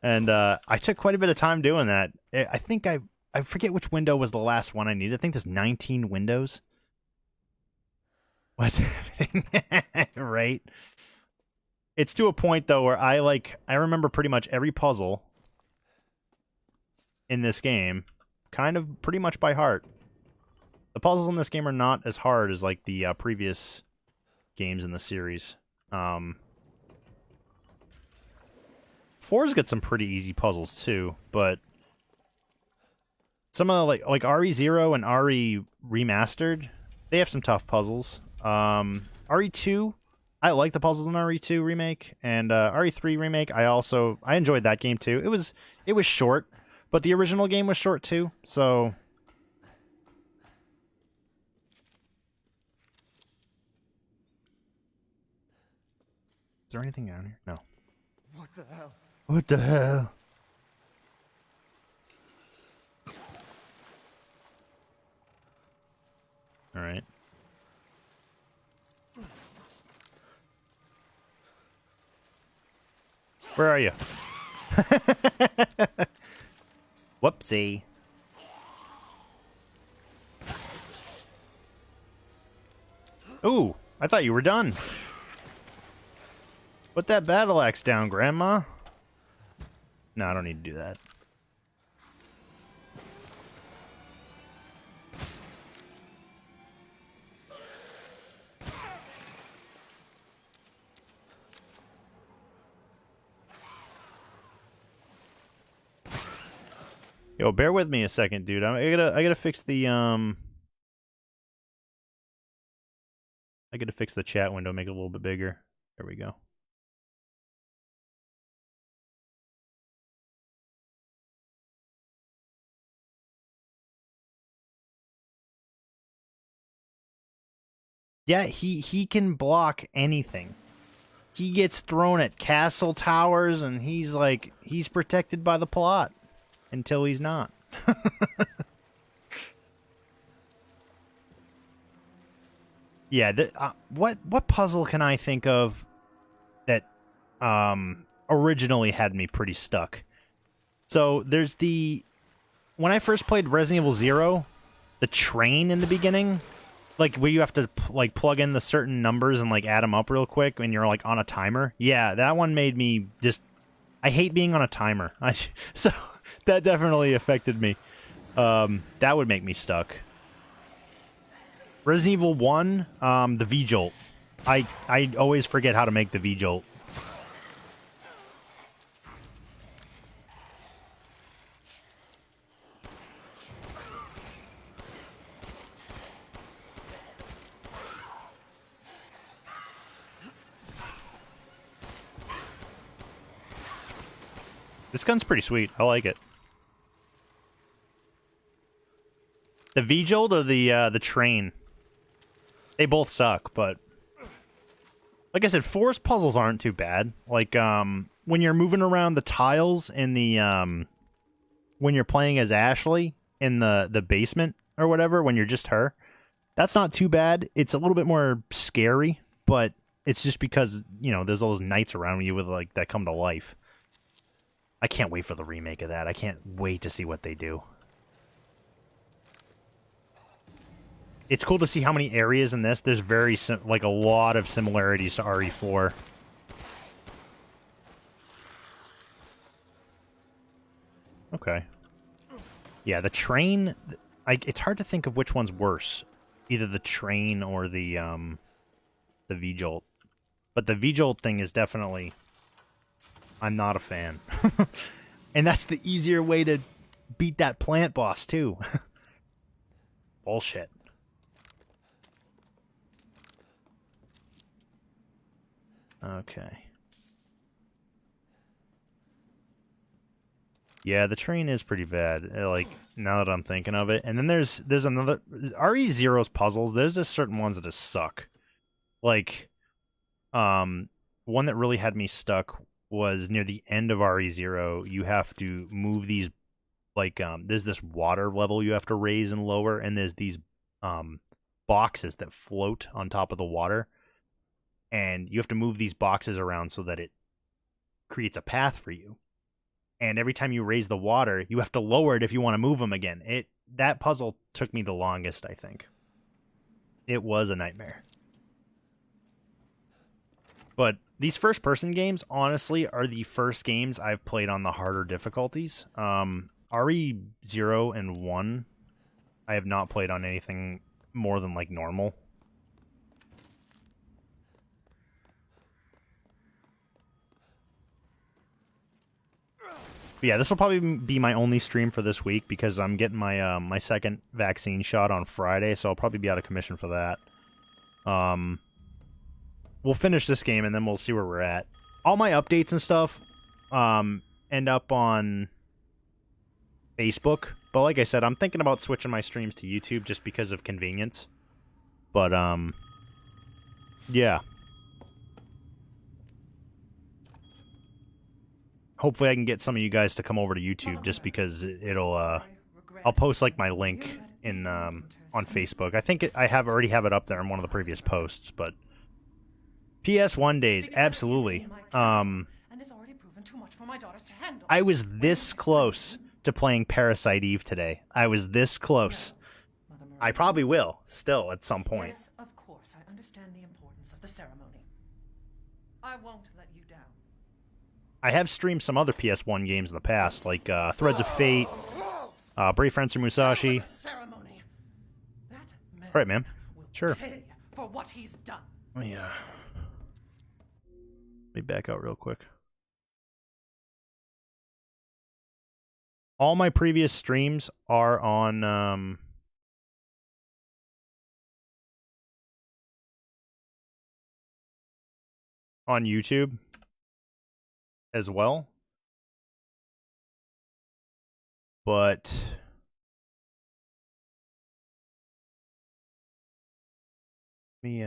and I took quite a bit of time doing that. I think I forget which window was the last one I needed. I think there's 19 windows. What's happening? Right? It's to a point though where I remember pretty much every puzzle in this game, kind of pretty much by heart. The puzzles in this game are not as hard as like the previous games in the series. 4's got some pretty easy puzzles too, but some of the, like RE0 and RE Remastered, they have some tough puzzles. RE2, I like the puzzles in RE2 Remake, and RE3 Remake, I enjoyed that game too. It was short, but the original game was short too, so... Is there anything down here? No. What the hell? What the hell? All right. Where are you? Whoopsie. Ooh, I thought you were done. Put that battle axe down, Grandma. No, I don't need to do that. Yo, bear with me a second, dude. I gotta fix the I gotta fix the chat window, make it a little bit bigger. There we go. Yeah, he can block anything. He gets thrown at castle towers, and he's protected by the plot until he's not. Yeah, what puzzle can I think of that originally had me pretty stuck? So there's when I first played Resident Evil 0, the train in the beginning, like where you have to like plug in the certain numbers and like add them up real quick and you're like on a timer. Yeah, that one made me just, I hate being on a timer. So that definitely affected me. That would make me stuck. Resident Evil 1, the V-Jolt. I always forget how to make the V-Jolt. This gun's pretty sweet. I like it. The V-Jolt or the train? They both suck, but like I said, 4's puzzles aren't too bad. Like when you're moving around the tiles in the when you're playing as Ashley in the basement or whatever, when you're just her, that's not too bad. It's a little bit more scary, but it's just because, you know, there's all those knights around you with like that come to life. I can't wait for the remake of that. I can't wait to see what they do. It's cool to see how many areas in this. There's like a lot of similarities to RE4. Okay. Yeah, the train. It's hard to think of which one's worse, either the train or the V-Jolt. But the V-Jolt thing is definitely. I'm not a fan. And that's the easier way to beat that plant boss too. Bullshit. Okay. Yeah, the train is pretty bad. Like, now that I'm thinking of it. And then there's another RE0's puzzles. There's just certain ones that just suck. Like, one that really had me stuck was near the end of RE0. You have to move these, like, there's this water level you have to raise and lower, and there's these boxes that float on top of the water, and you have to move these boxes around so that it creates a path for you. And every time you raise the water, you have to lower it if you want to move them again. That puzzle took me the longest, I think. It was a nightmare. But these first-person games, honestly, are the first games I've played on the harder difficulties. RE0 and 1, I have not played on anything more than, like, normal. But yeah, this will probably be my only stream for this week because I'm getting my my second vaccine shot on Friday, so I'll probably be out of commission for that. We'll finish this game and then we'll see where we're at. All my updates and stuff end up on Facebook, but like I said, I'm thinking about switching my streams to YouTube just because of convenience. But yeah. Hopefully I can get some of you guys to come over to YouTube just because it'll I'll post like my link in on Facebook. I think I already have it up there in one of the previous posts, but PS1 days, absolutely. I was this close to playing Parasite Eve today. I was this close. I probably will still at some point. Yes, of course. I understand the importance of the ceremony. I won't let you down. I have streamed some other PS1 games in the past, like Threads of Fate, Brave Fencer Musashi. Alright, man. Sure. For what he's done. Let me back out real quick. All my previous streams are on YouTube as well. But let me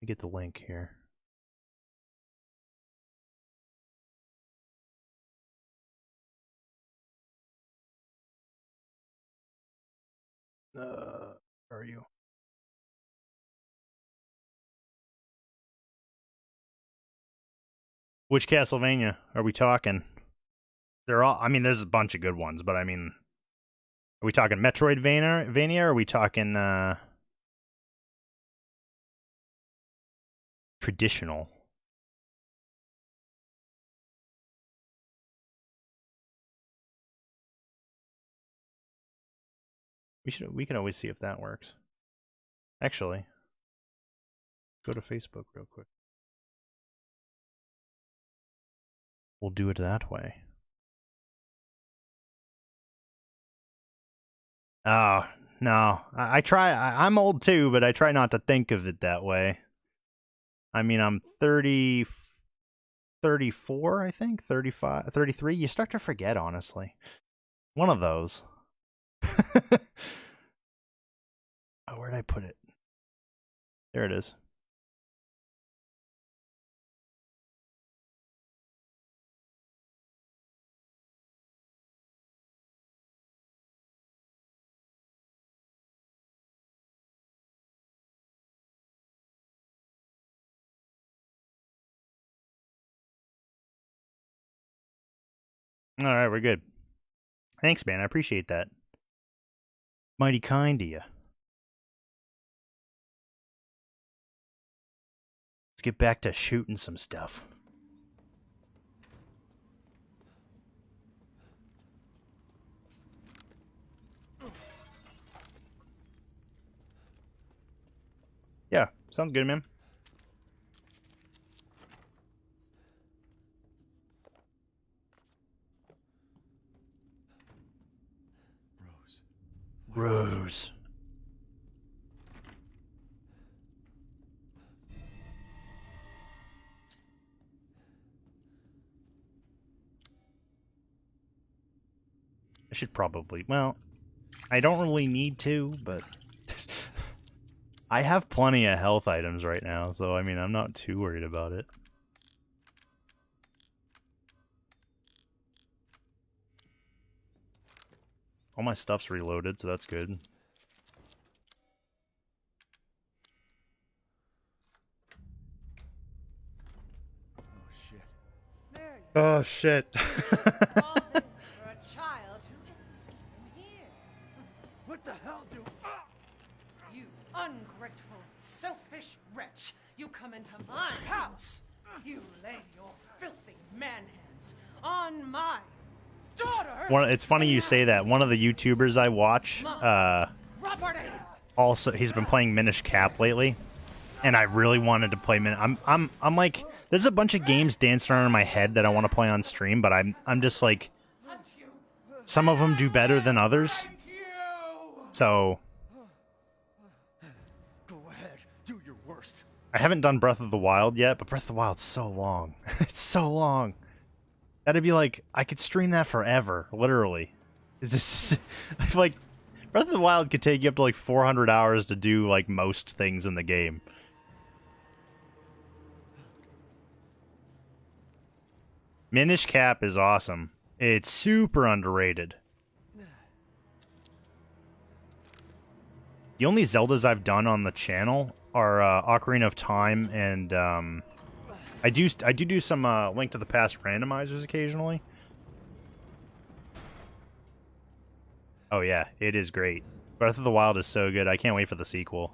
get the link here. Where are you? Which Castlevania are we talking? They're all, I mean, there's a bunch of good ones, but I mean, are we talking Metroidvania, or are we talking traditional? We can always see if that works. Actually, go to Facebook real quick. We'll do it that way. Oh, no. I try. I'm old too, but I try not to think of it that way. I mean, I'm 34, I think. 35, 33. You start to forget, honestly. One of those. Oh, where'd I put it? There it is. All right, we're good. Thanks, man. I appreciate that. Mighty kind of you. Let's get back to shooting some stuff. Yeah, sounds good, man. Rose. I should probably, well, I don't really need to, but I have plenty of health items right now, so I mean, I'm not too worried about it. All my stuff's reloaded, so that's good. Oh shit. All this for a child who isn't even here. What the hell do... You ungrateful, selfish wretch. You come into my house. You lay your filthy man hands on my daughter. It's funny you say that. One of the YouTubers I watch, also he's been playing Minish Cap lately, and I really wanted to play I'm like, there's a bunch of games dancing around in my head that I want to play on stream, but I'm just like, some of them do better than others. So Go ahead, do your worst. I haven't done Breath of the Wild yet, but Breath of the Wild's so long. It's so long. That'd be like, I could stream that forever, literally. It's just, I feel like Breath of the Wild could take you up to like 400 hours to do like most things in the game. Minish Cap is awesome. It's super underrated. The only Zeldas I've done on the channel are Ocarina of Time and I do some Link to the Past randomizers occasionally. Oh yeah, it is great. Breath of the Wild is so good. I can't wait for the sequel.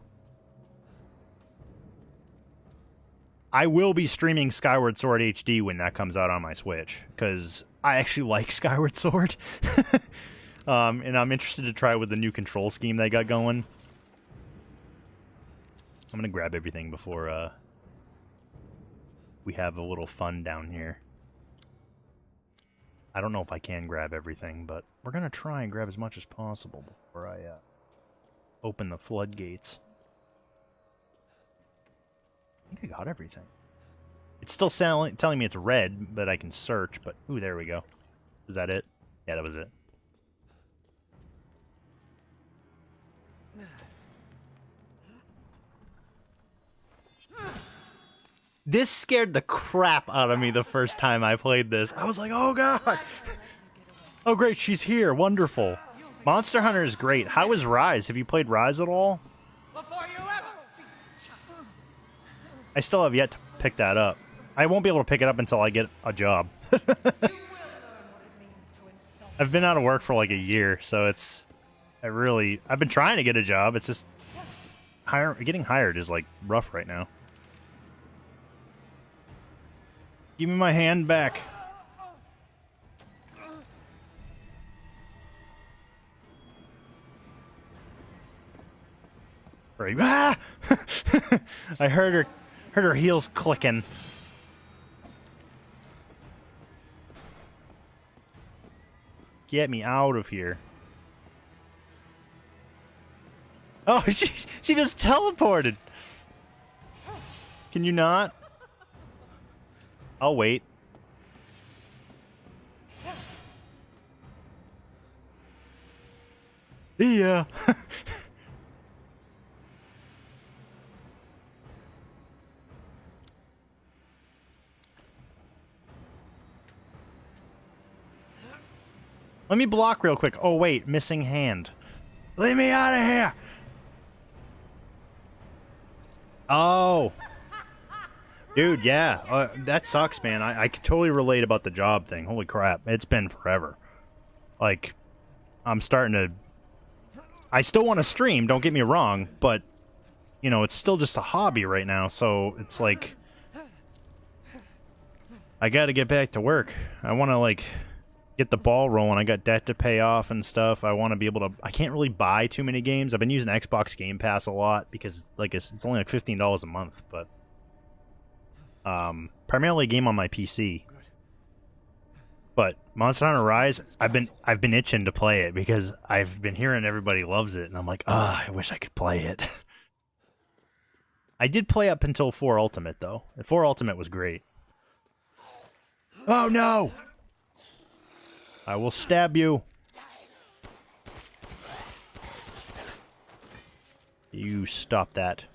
I will be streaming Skyward Sword HD when that comes out on my Switch, because I actually like Skyward Sword. And I'm interested to try with the new control scheme they got going. I'm gonna grab everything before we have a little fun down here. I don't know if I can grab everything, but we're gonna try and grab as much as possible before I open the floodgates. I think I got everything. It's still telling me it's red, but I can search, but... Ooh, there we go. Is that it? Yeah, that was it. This scared the crap out of me the first time I played this. I was like, oh god! Oh great, she's here. Wonderful. Monster Hunter is great. How is Rise? Have you played Rise at all? I still have yet to pick that up. I won't be able to pick it up until I get a job. I've been out of work for like a year, so I've been trying to get a job. It's just getting hired is like rough right now. Give me my hand back. Right. Ah! I heard her heels clicking. Get me out of here. Oh, she just teleported. Can you not? I'll wait. Yeah. Let me block real quick. Oh, wait. Missing hand. Leave me out of here! Oh. Dude, yeah. That sucks, man. I could totally relate about the job thing. Holy crap. It's been forever. Like, I'm starting to... I still want to stream, don't get me wrong, but, you know, it's still just a hobby right now, so it's like... I gotta get back to work. I want to, like... get the ball rolling. I got debt to pay off and stuff. I want to be able to... I can't really buy too many games. I've been using Xbox Game Pass a lot because like it's only like $15 a month, but primarily a game on my PC. But Monster Hunter Rise, I've been itching to play it because I've been hearing everybody loves it, and I'm like, I wish I could play it. I did play up until 4 Ultimate though. 4 Ultimate was great. Oh no! I will stab you. You stop that.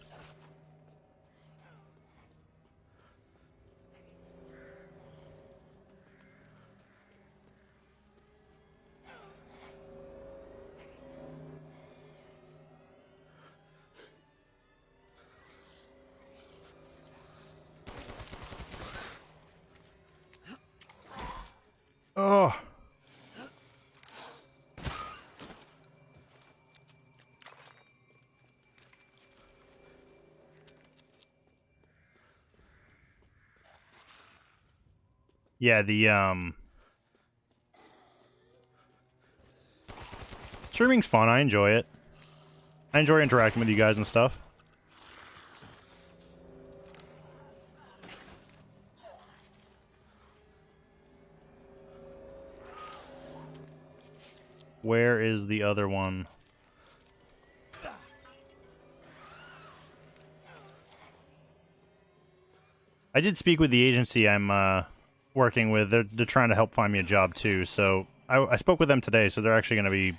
Oh. Yeah, the streaming's fun. I enjoy it. I enjoy interacting with you guys and stuff. Where is the other one? I did speak with the agency I'm working with. They're trying to help find me a job too. So I spoke with them today. So they're actually going to be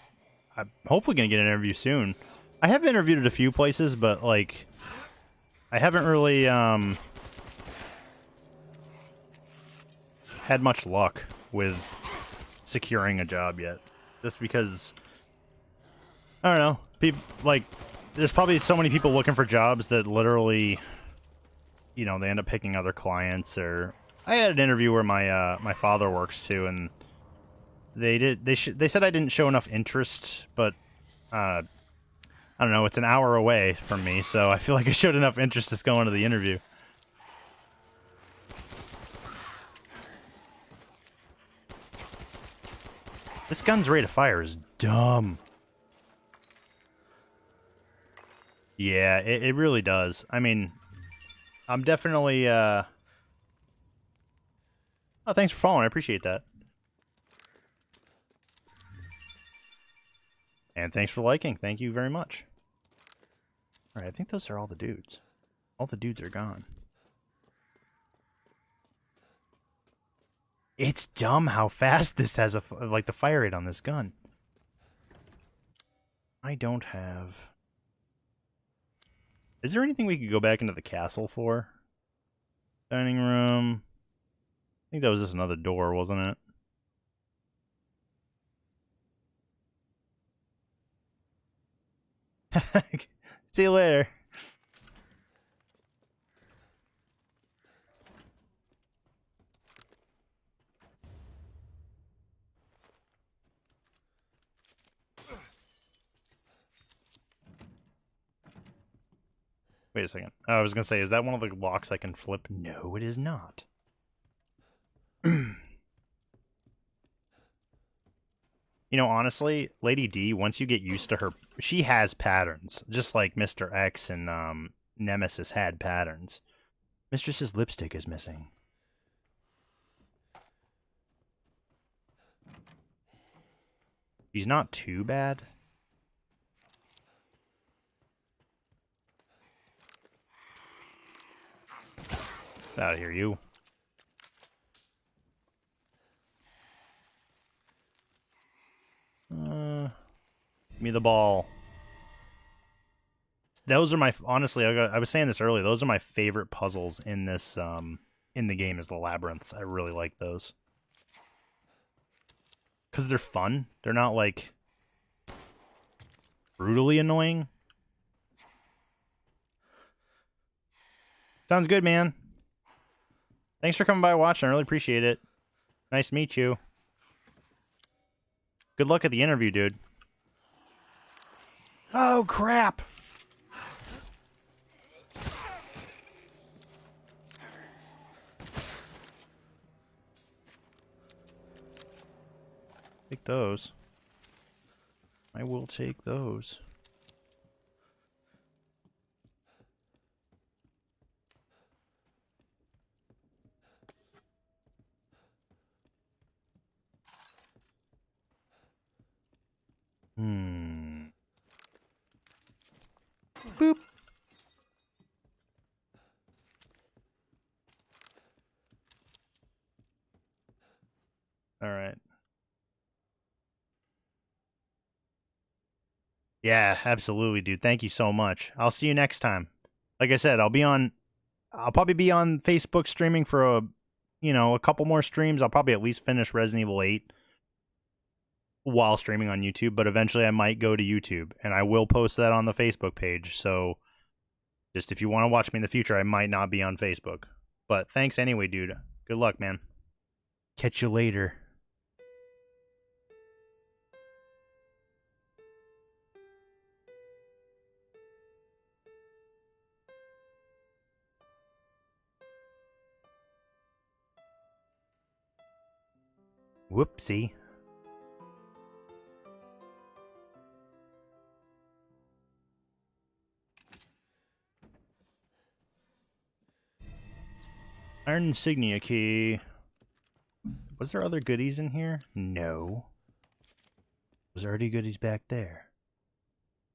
hopefully going to get an interview soon. I have interviewed at a few places, but like I haven't really had much luck with securing a job yet. Just because I don't know, people like there's probably so many people looking for jobs that literally, you know, they end up picking other clients. Or I had an interview where my father works too, and they said I didn't show enough interest, but I don't know, it's an hour away from me, so I feel like I showed enough interest to go into the interview. This gun's rate of fire is dumb. Yeah, it really does. I mean, I'm definitely, Oh, thanks for following. I appreciate that. And thanks for liking. Thank you very much. Alright, I think those are all the dudes. All the dudes are gone. It's dumb how fast this has like the fire rate on this gun. I don't have... Is there anything we could go back into the castle for? Dining room. I think that was just another door, wasn't it? See you later. Wait a second. Oh, I was going to say, is that one of the locks I can flip? No, it is not. You know, honestly, Lady D, once you get used to her, she has patterns. Just like Mr. X and Nemesis had patterns. Mistress's lipstick is missing. She's not too bad. Get out of here, you. Give me the ball. Those are my... Honestly, I was saying this earlier. Those are my favorite puzzles in this, in the game, is the labyrinths. I really like those. Because they're fun. They're not, like, brutally annoying. Sounds good, man. Thanks for coming by watching. I really appreciate it. Nice to meet you. Good luck at the interview, dude. Oh, crap! Take those. I will take those. Boop. All right. Yeah, absolutely, dude. Thank you so much. I'll see you next time. Like I said, I'll probably be on Facebook streaming for a couple more streams. I'll probably at least finish Resident Evil 8 while streaming on YouTube, but eventually I might go to YouTube, and I will post that on the Facebook page. So just if you want to watch me in the future, I might not be on Facebook. But thanks anyway, dude. Good luck, man. Catch you later. Whoopsie. Iron insignia key. Was there other goodies in here? No. Was there already goodies back there?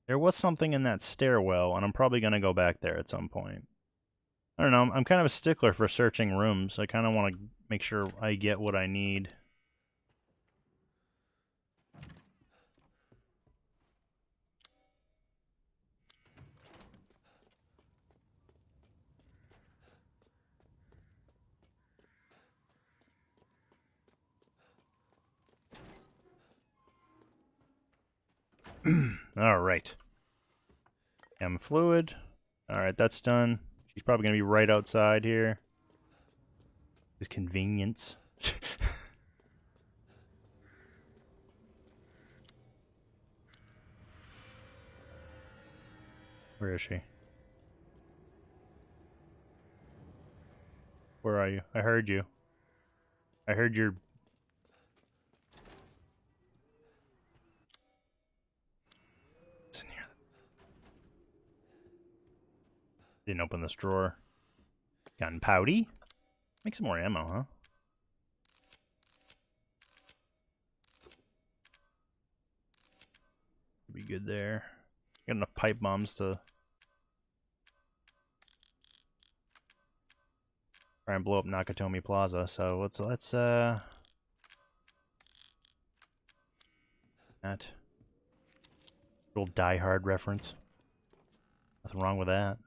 There was something in that stairwell, and I'm probably going to go back there at some point. I don't know, I'm kind of a stickler for searching rooms. I kind of want to make sure I get what I need. Alright. M fluid. Alright, that's done. She's probably going to be right outside here. This convenience. Where is she? Where are you? I heard you. I heard your... What's in here? Didn't open this drawer. Gunpowder? Make some more ammo, huh? Be good there. Got enough pipe bombs to try and blow up Nakatomi Plaza, so let's that little Die Hard reference. Nothing wrong with that.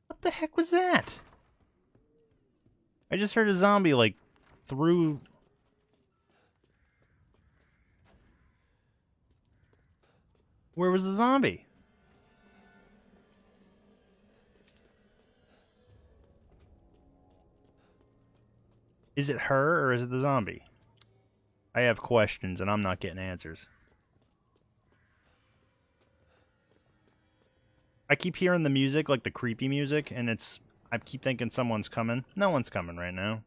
What the heck was that? I just heard a zombie like through. Where was the zombie? Is it her or is it the zombie? I have questions and I'm not getting answers. I keep hearing the music, like the creepy music, and I keep thinking someone's coming. No one's coming right now.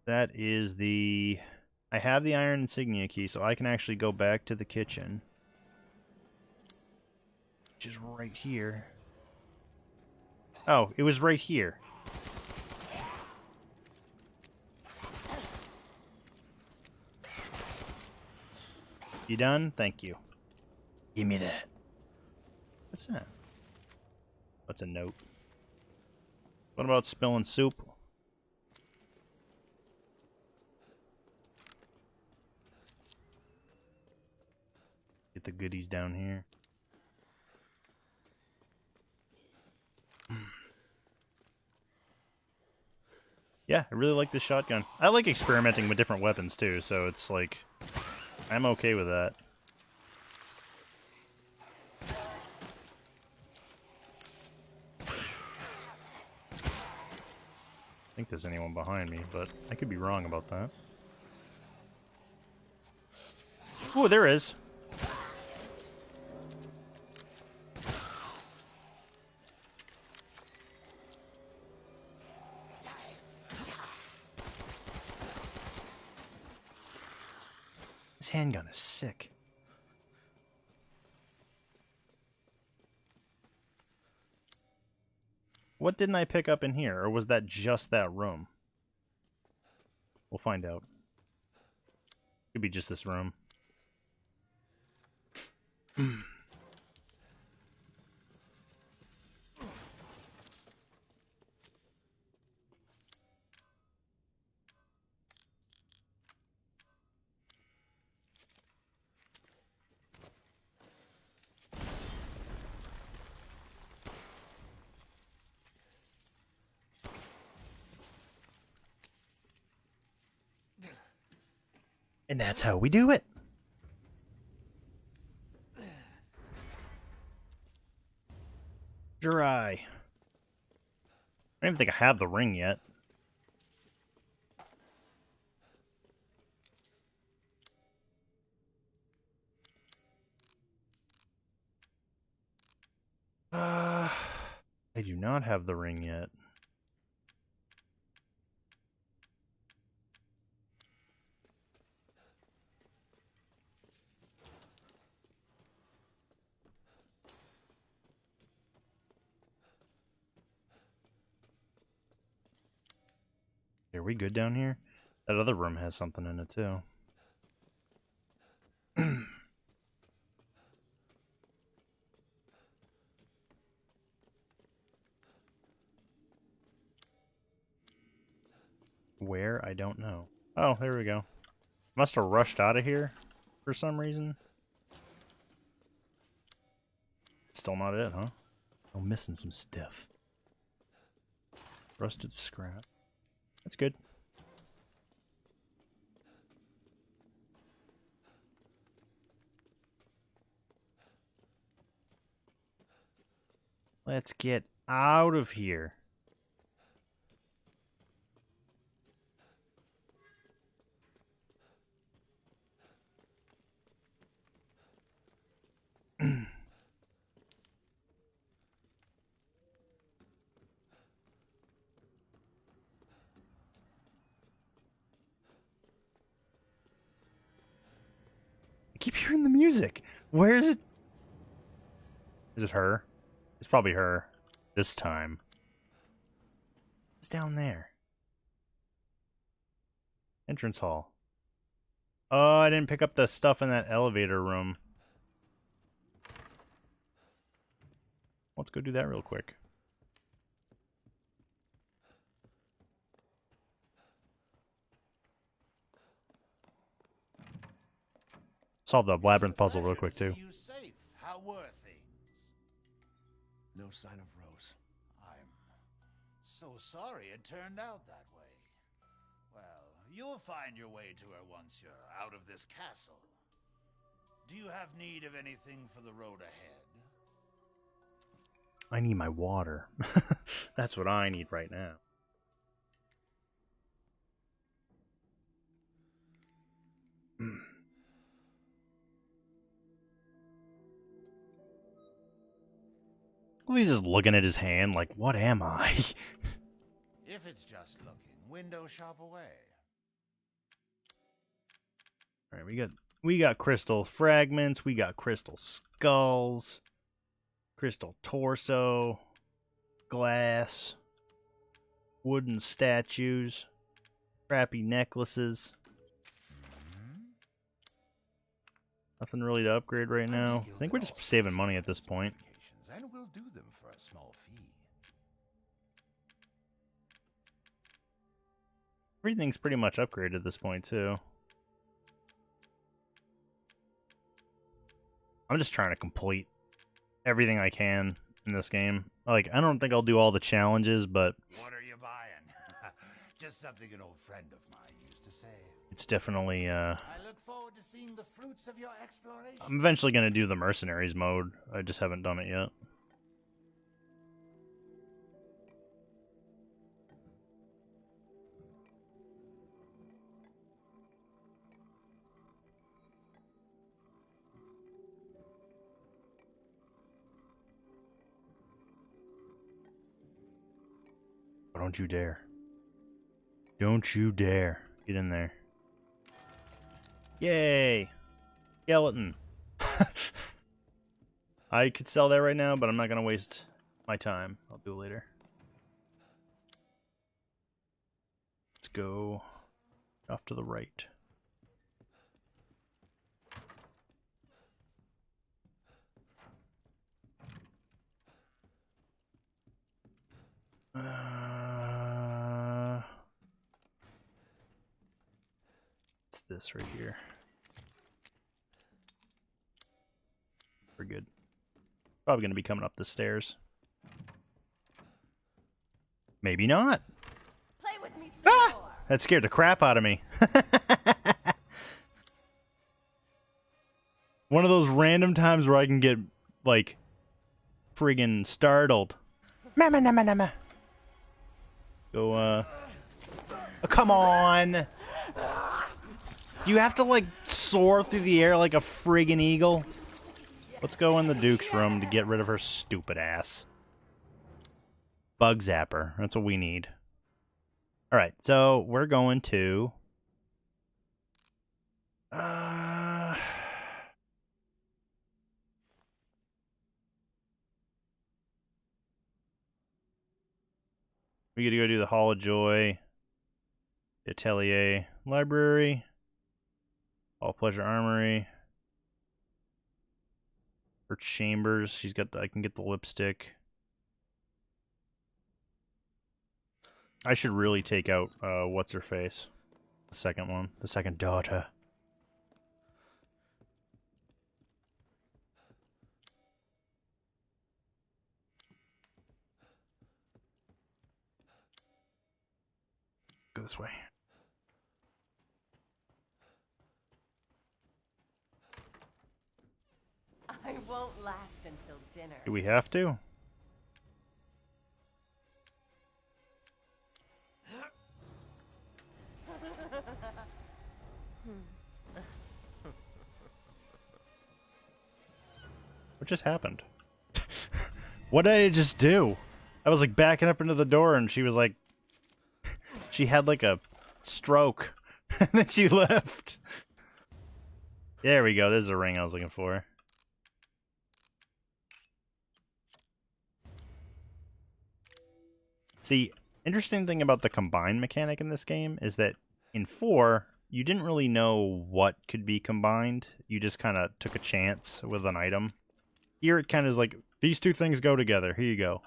That is the... I have the iron insignia key, so I can actually go back to the kitchen. Which is right here. Oh, it was right here. You done? Thank you. Give me that. What's that? What's a note? What about spilling soup? Get the goodies down here. Yeah, I really like this shotgun. I like experimenting with different weapons too, so it's like... I'm okay with that. I think there's anyone behind me, but I could be wrong about that. Oh, there is. This handgun is sick. What didn't I pick up in here, or was that just that room? We'll find out. Could be just this room. And that's how we do it. Dry. I don't even think I have the ring yet. I do not have the ring yet. Are we good down here? That other room has something in it too. Where? I don't know. Oh, there we go. Must have rushed out of here for some reason. Still not it, huh? Oh, missing some stuff. Rusted scrap. That's good. Let's get out of here. I keep hearing the music. Where is it? Is it her? It's probably her. This time. It's down there. Entrance hall. Oh, I didn't pick up the stuff in that elevator room. Let's go do that real quick. Solve the labyrinth puzzle real quick too. You safe. How were things? No sign of Rose. I'm so sorry it turned out that way. Well, you'll find your way to her once you're out of this castle. Do you have need of anything for the road ahead? I need my water. That's what I need right now. He's just looking at his hand like, what am I? If it's just looking, window shop away. Alright, we got crystal fragments, we got crystal skulls, crystal torso, glass, wooden statues, crappy necklaces. Nothing really to upgrade right now. I think we're just saving money at this point. And we'll do them for a small fee. Everything's pretty much upgraded at this point too. I'm just trying to complete everything I can in this game. Like, I don't think I'll do all the challenges, but What are you buying? Just something an old friend of mine used to say. it's definitely I look forward to seeing the fruits of your exploration. I'm eventually going to do the mercenaries mode. I just haven't done it yet. Don't you dare. Don't you dare. Get in there. Yay! Skeleton. I could sell that right now, but I'm not going to waste my time. I'll do it later. Let's go off to the right. It's this right here. We're good. Probably going to be coming up the stairs. Maybe not. Play with me some more. That scared the crap out of me. One of those random times where I can get, like, friggin' startled. Mama, nama, nama. Go, oh, come on! Do you have to, like, soar through the air like a friggin' eagle? Let's go in the Duke's room to get rid of her stupid ass. Bug zapper. That's what we need. Alright, so we're going to... we gotta go do the Hall of Joy. Atelier Library. All Pleasure Armory. Her chambers. She's got I can get the lipstick. I should really take out what's her face? The second one. The second daughter. Go this way. I won't last until dinner. Do we have to? What just happened? What did I just do? I was like backing up into the door and she was like... She had like a stroke. And then she left. There we go. There's the ring I was looking for. See, interesting thing about the combine mechanic in this game is that in 4, you didn't really know what could be combined. You just kind of took a chance with an item. Here it kind of is like, these two things go together. Here you go.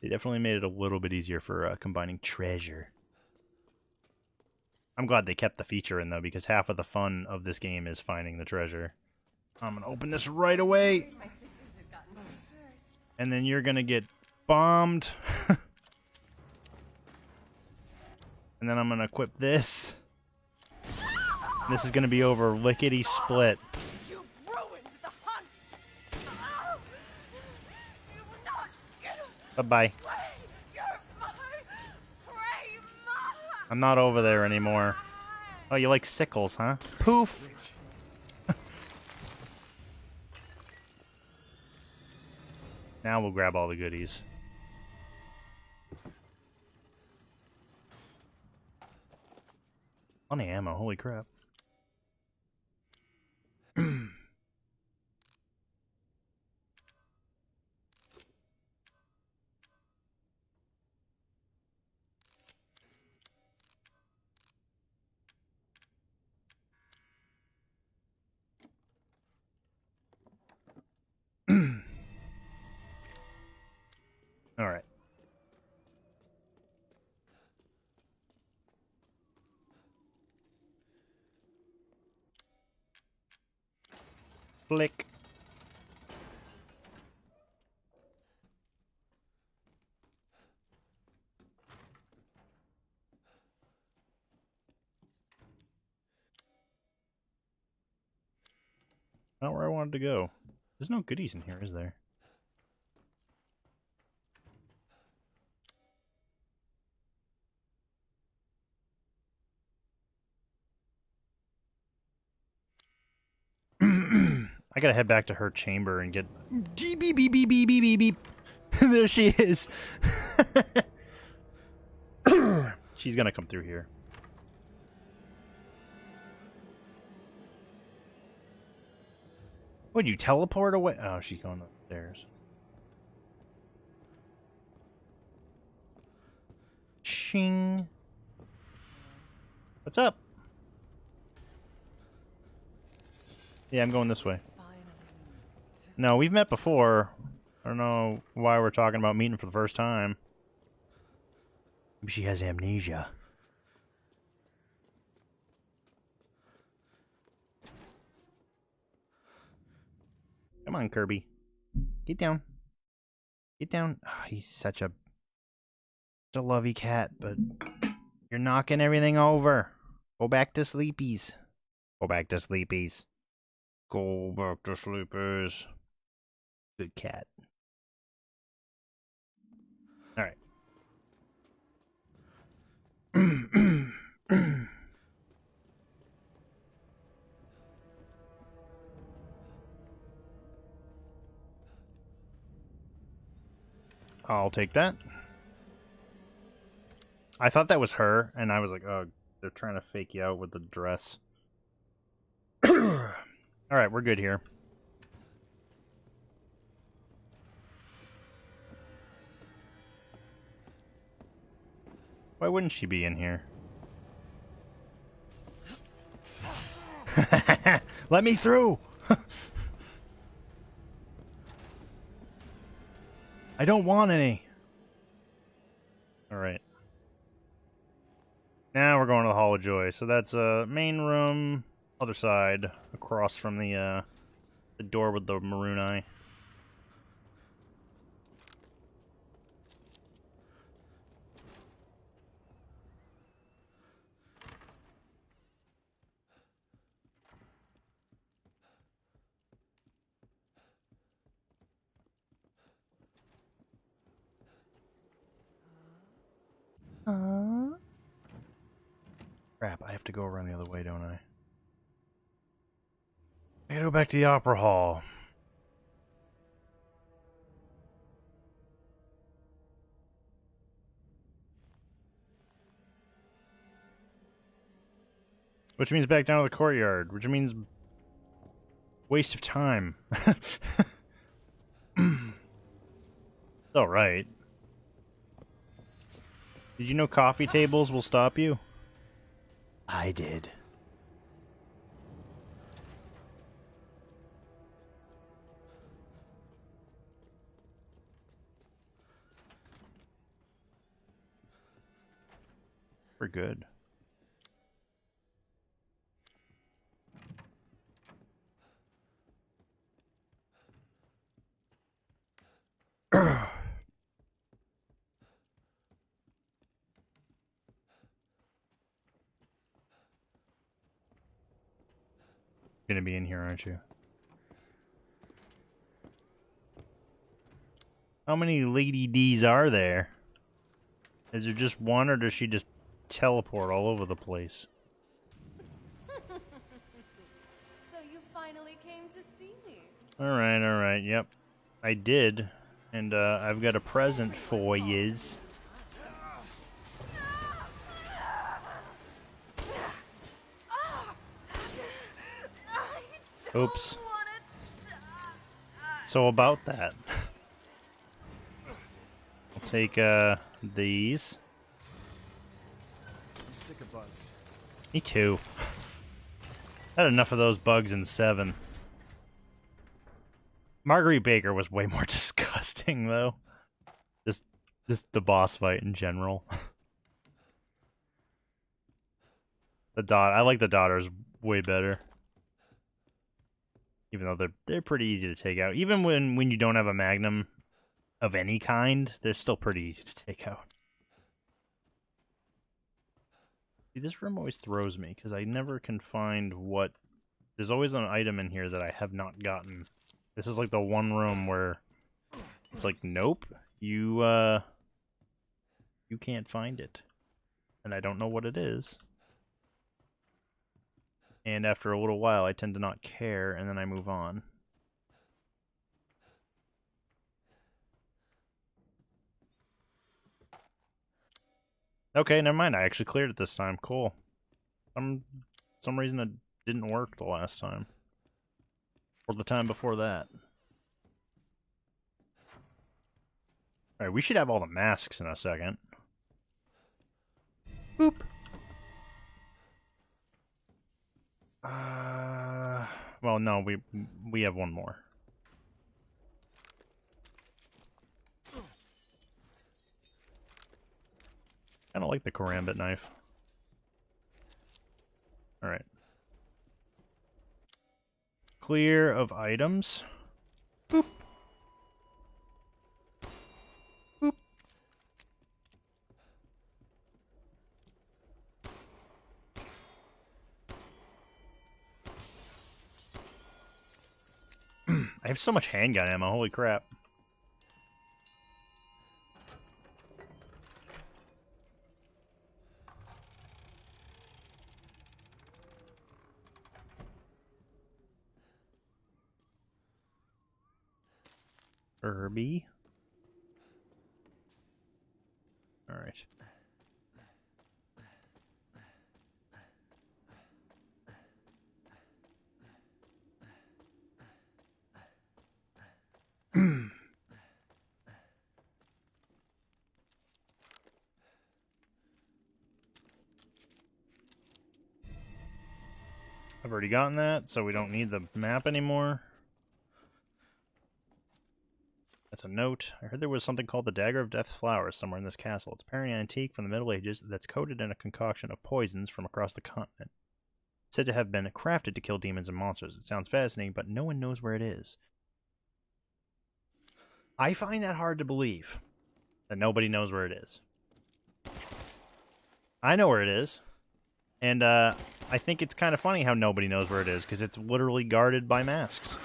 They definitely made it a little bit easier for combining treasure. I'm glad they kept the feature in, though, because half of the fun of this game is finding the treasure. I'm going to open this right away. And then you're going to get bombed. And then I'm going to equip this. This is going to be over lickety-split. You've ruined the hunt. You will not get Bye-bye. I'm not over there anymore. Oh, you like sickles, huh? Poof! Now we'll grab all the goodies. Plenty of ammo, holy crap. All right. Flick. Not where I wanted to go. There's no goodies in here, is there? I gotta head back to her chamber and get... Beep, beep, beep, beep, beep, beep, beep. There she is. She's gonna come through here. Would you teleport away? Oh, she's going upstairs. Ching. What's up? Yeah, I'm going this way. No, we've met before. I don't know why we're talking about meeting for the first time. Maybe she has amnesia. Come on, Kirby. Get down. Get down. Oh, he's such a lovey cat, but you're knocking everything over. Go back to sleepies. Go back to sleepies. Go back to sleepies. Good cat. Alright. I'll take that. I thought that was her, and I was like, oh, they're trying to fake you out with the dress. Alright, we're good here. Why wouldn't she be in here? Let me through! I don't want any. Alright. Now we're going to the Hall of Joy. So that's main room, other side, across from the door with the maroon eye. Crap, I have to go around the other way, don't I? I gotta go back to the Opera Hall. Which means back down to the courtyard, which means waste of time. It's alright. Did you know coffee tables will stop you? I did. We're good. Gonna be in here, aren't you? How many Lady D's are there? Is there just one, or does she just teleport all over the place? So you finally came to see me. Alright, yep. I did. And I've got a present for yous. Oops. So about that. I'll take these. I'm sick of bugs. Me too. Had enough of those bugs in 7. Marguerite Baker was way more disgusting though. The boss fight in general. I like the daughters way better. Even though they're pretty easy to take out. Even when you don't have a magnum of any kind, they're still pretty easy to take out. See, this room always throws me, because I never can find what... There's always an item in here that I have not gotten. This is like the one room where it's like, nope, you can't find it. And I don't know what it is. And after a little while, I tend to not care, and then I move on. Okay, never mind. I actually cleared it this time. Cool. Some reason it didn't work the last time. Or the time before that. Alright, we should have all the masks in a second. Boop. Well, no, we have one more. I don't like the karambit knife. Alright. Clear of items. Boop. Boop. I have so much handgun ammo, holy crap. Herbie. All right. I've already gotten that, so we don't need the map anymore. That's a note. I heard there was something called the Dagger of Death's Flower somewhere in this castle. It's apparently an antique from the Middle Ages that's coated in a concoction of poisons from across the continent. It's said to have been crafted to kill demons and monsters. It sounds fascinating, but no one knows where it is. I find that hard to believe, that nobody knows where it is. I know where it is, and I think it's kind of funny how nobody knows where it is, because it's literally guarded by masks.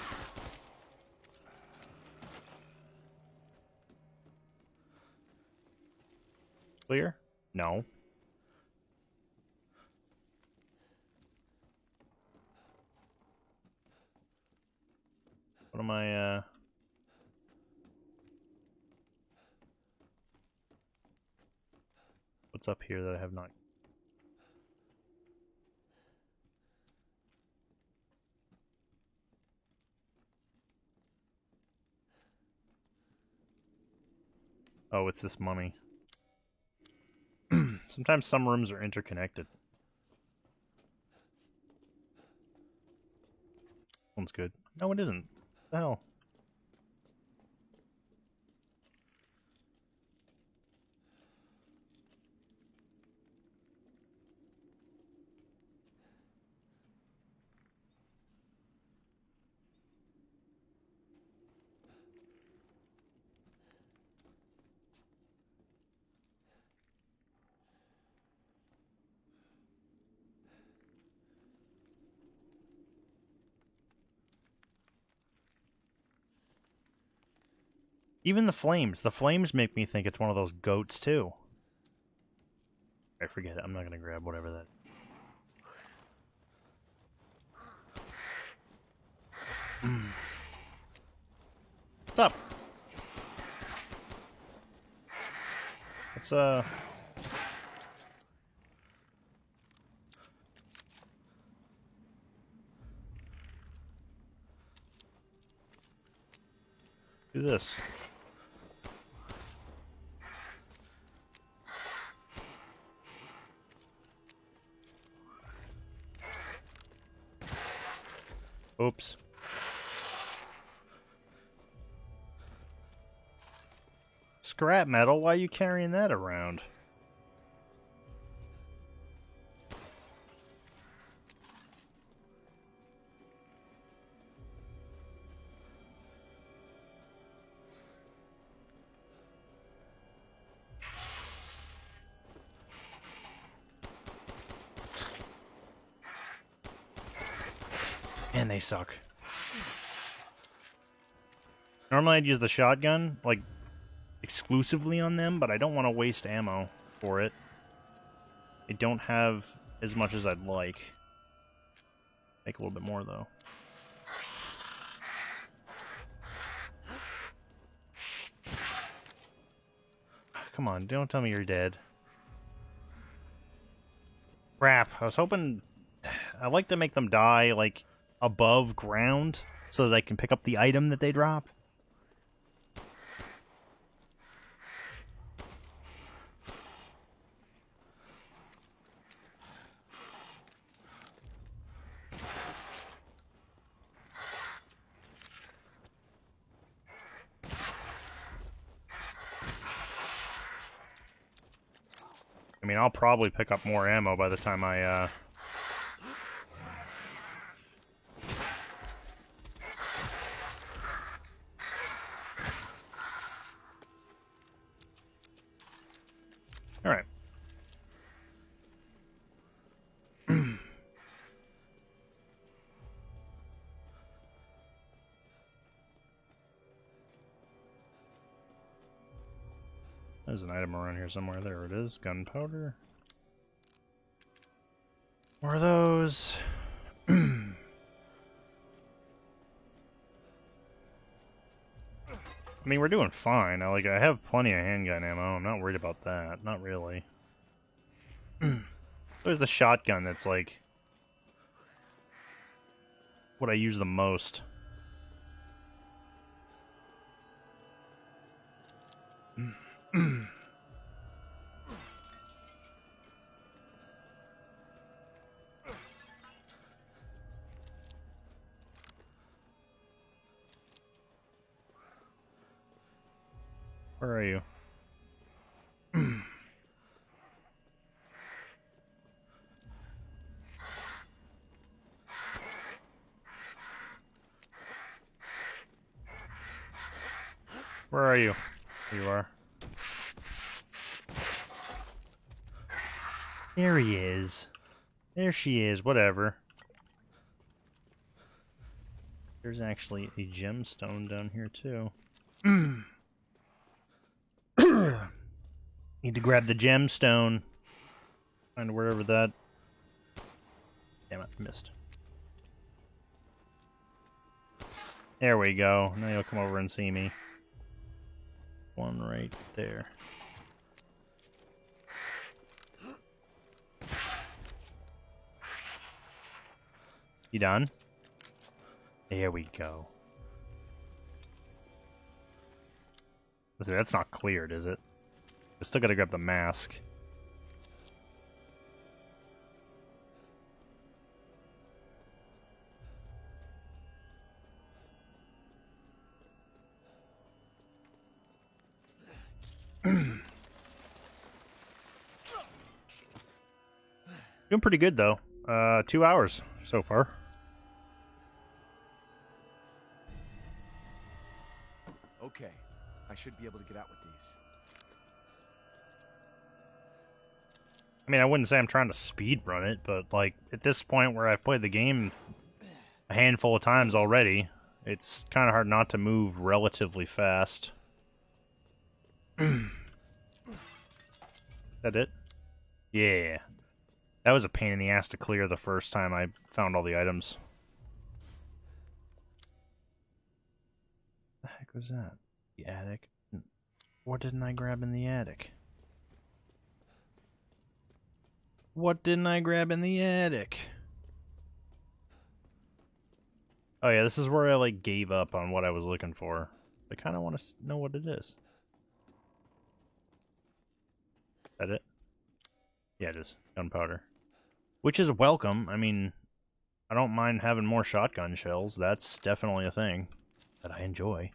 Clear? No. What am I, what's up here that I have not... Oh, it's this mummy. Sometimes some rooms are interconnected. One's good. No, it isn't. What the hell? Even the flames make me think it's one of those goats too. I forget it, I'm not gonna grab whatever that. What's up? Let's do this. Oops. Scrap metal? Why are you carrying that around? Man, they suck. Normally I'd use the shotgun, like, exclusively on them, but I don't want to waste ammo for it. I don't have as much as I'd like. Make a little bit more, though. Come on, don't tell me you're dead. Crap, I was hoping... I like to make them die, like, above ground, so that I can pick up the item that they drop. I mean, I'll probably pick up more ammo by the time I, Alright. There's an item around here somewhere. There it is. Gunpowder. More of those. I mean, we're doing fine. I have plenty of handgun ammo. I'm not worried about that. Not really. There's the shotgun that's like what I use the most. Where are you? Where are you? There you are. There he is. There she is, whatever. There's actually a gemstone down here, too. Need to grab the gemstone. Find wherever that... Damn it, missed. There we go. Now you'll come over and see me. One right there. You done? There we go. See, that's not cleared, is it? I still gotta grab the mask. Doing pretty good though. 2 hours so far. Okay, I should be able to get out with these. I mean, I wouldn't say I'm trying to speed run it, but like at this point where I've played the game a handful of times already, it's kind of hard not to move relatively fast. That it? Yeah. That was a pain in the ass to clear the first time I found all the items. What the heck was that? The attic? What didn't I grab in the attic? What didn't I grab in the attic? Oh yeah, this is where I like gave up on what I was looking for. I kind of want to know what it is. Is that it? Yeah, it is. Gunpowder. Which is welcome. I mean, I don't mind having more shotgun shells. That's definitely a thing that I enjoy.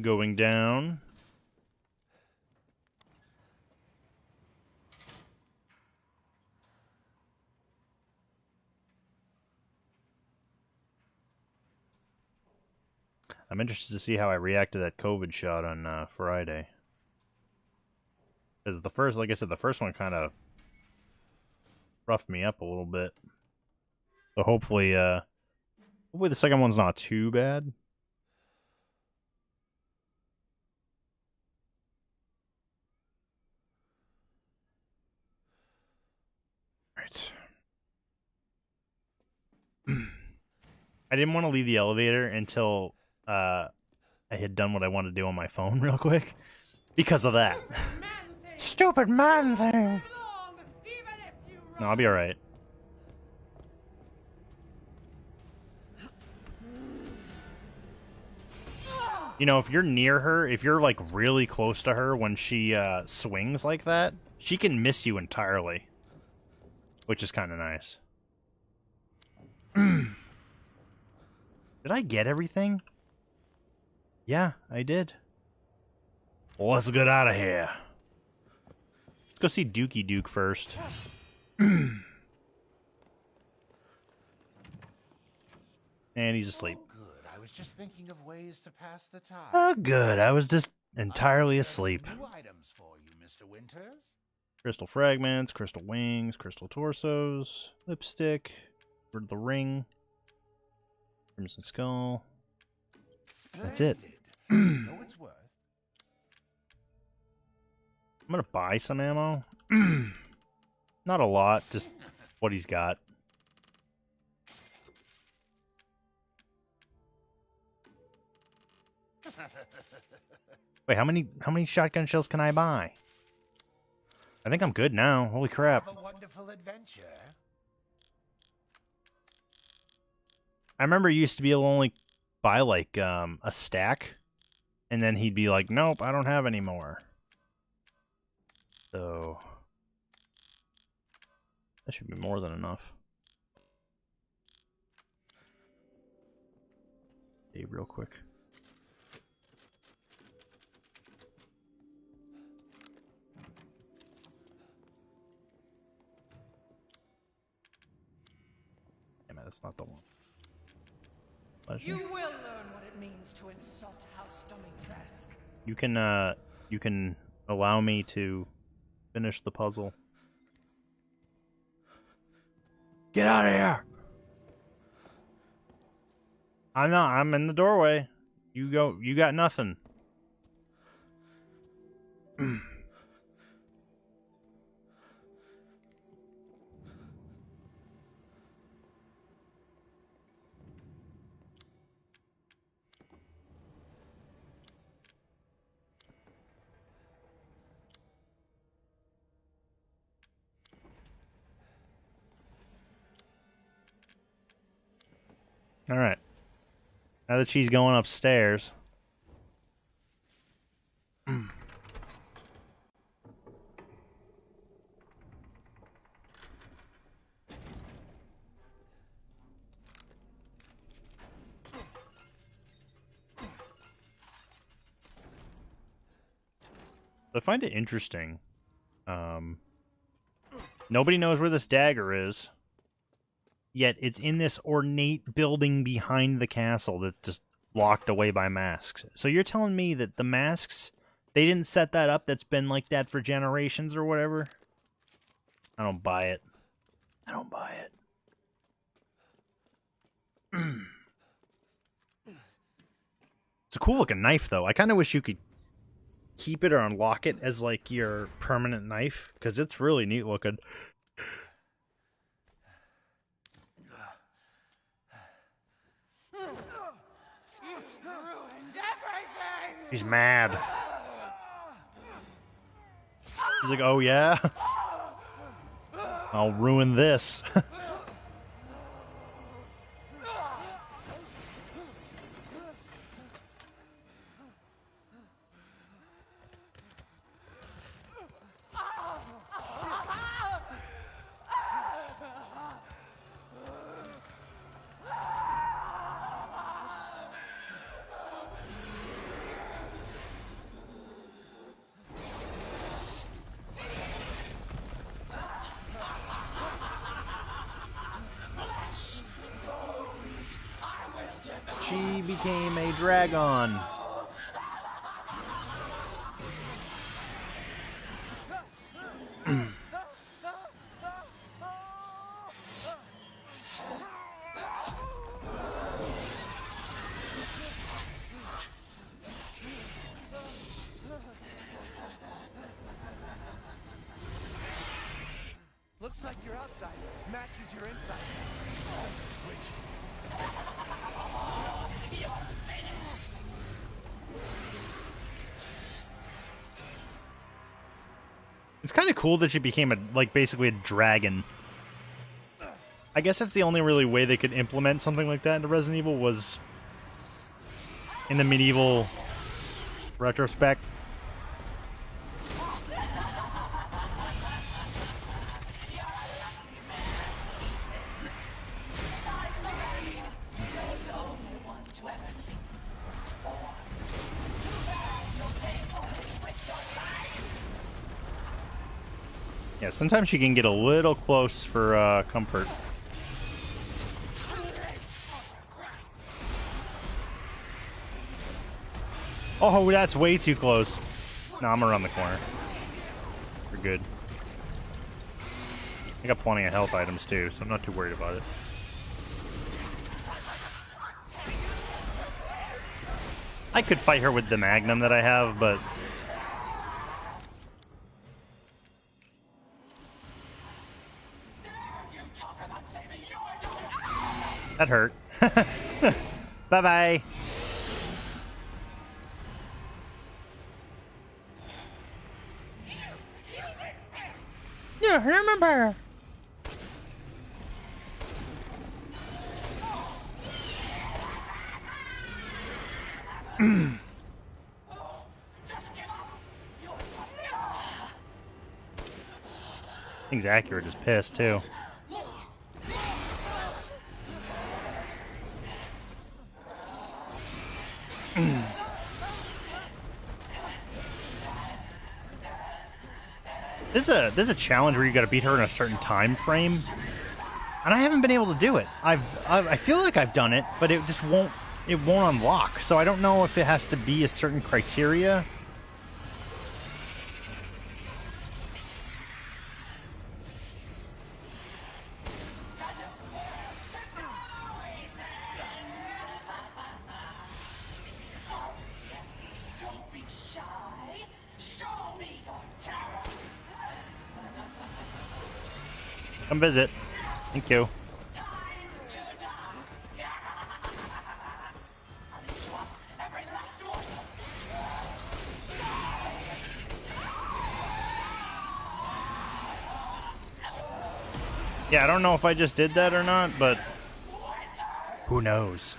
Going down. I'm interested to see how I react to that COVID shot on Friday. Because the first, like I said, the first one kind of roughed me up a little bit. So hopefully the second one's not too bad. Right. I didn't want to leave the elevator until I had done what I wanted to do on my phone real quick. Because of that. Stupid man thing! No, I'll be alright. You know, if you're near her, if you're like really close to her when she swings like that, she can miss you entirely. Which is kind of nice. Did I get everything? Yeah, I did. Well, let's get out of here. Let's go see Dookie Duke first. And he's asleep. Oh, good. I was just thinking of ways to pass the time. Oh, good. I was just entirely asleep. New items for you, Mr. Winters. Crystal fragments, crystal wings, crystal torsos, lipstick, Word of the Ring, Crimson Skull. That's it. Know it's worth. I'm gonna buy some ammo. Not a lot, just what he's got. Wait, how many shotgun shells can I buy? I think I'm good now. Holy crap. Have a wonderful adventure. I remember you used to be able to only buy like a stack, and then he'd be like, nope, I don't have any more. So That should be more than enough. Save real quick. Damn it, that's not the one. You will learn what it means to insult House Dimitrescu. You can allow me to finish the puzzle. Get out of here! I'm not. I'm in the doorway. You go. You got nothing. All right. Now that she's going upstairs. I find it interesting. Nobody knows where this dagger is. Yet it's in this ornate building behind the castle that's just locked away by masks. So you're telling me that the masks, they didn't set that up, that's been like that for generations or whatever? I don't buy it. I don't buy it. It's a cool looking knife though. I kind of wish you could keep it or unlock it as like your permanent knife, because it's really neat looking. He's mad. He's like, oh yeah? I'll ruin this. She became a dragon. Looks like your outside matches your inside. Which It's kind of cool that she became basically a dragon. I guess that's the only really way they could implement something like that into Resident Evil was in the medieval retrospect. Yeah, sometimes she can get a little close for comfort. Oh, that's way too close. No, I'm around the corner. We're good. I got plenty of health items too, so I'm not too worried about it. I could fight her with the Magnum that I have, but that hurt. Bye-bye. Yeah, remember. Thing's accurate as piss, too. This is a challenge where you got to beat her in a certain time frame, and I haven't been able to do it. I feel like I've done it, but it just won't unlock. So I don't know if it has to be a certain criteria. Come visit. Thank you. Yeah, I don't know if I just did that or not, but who knows?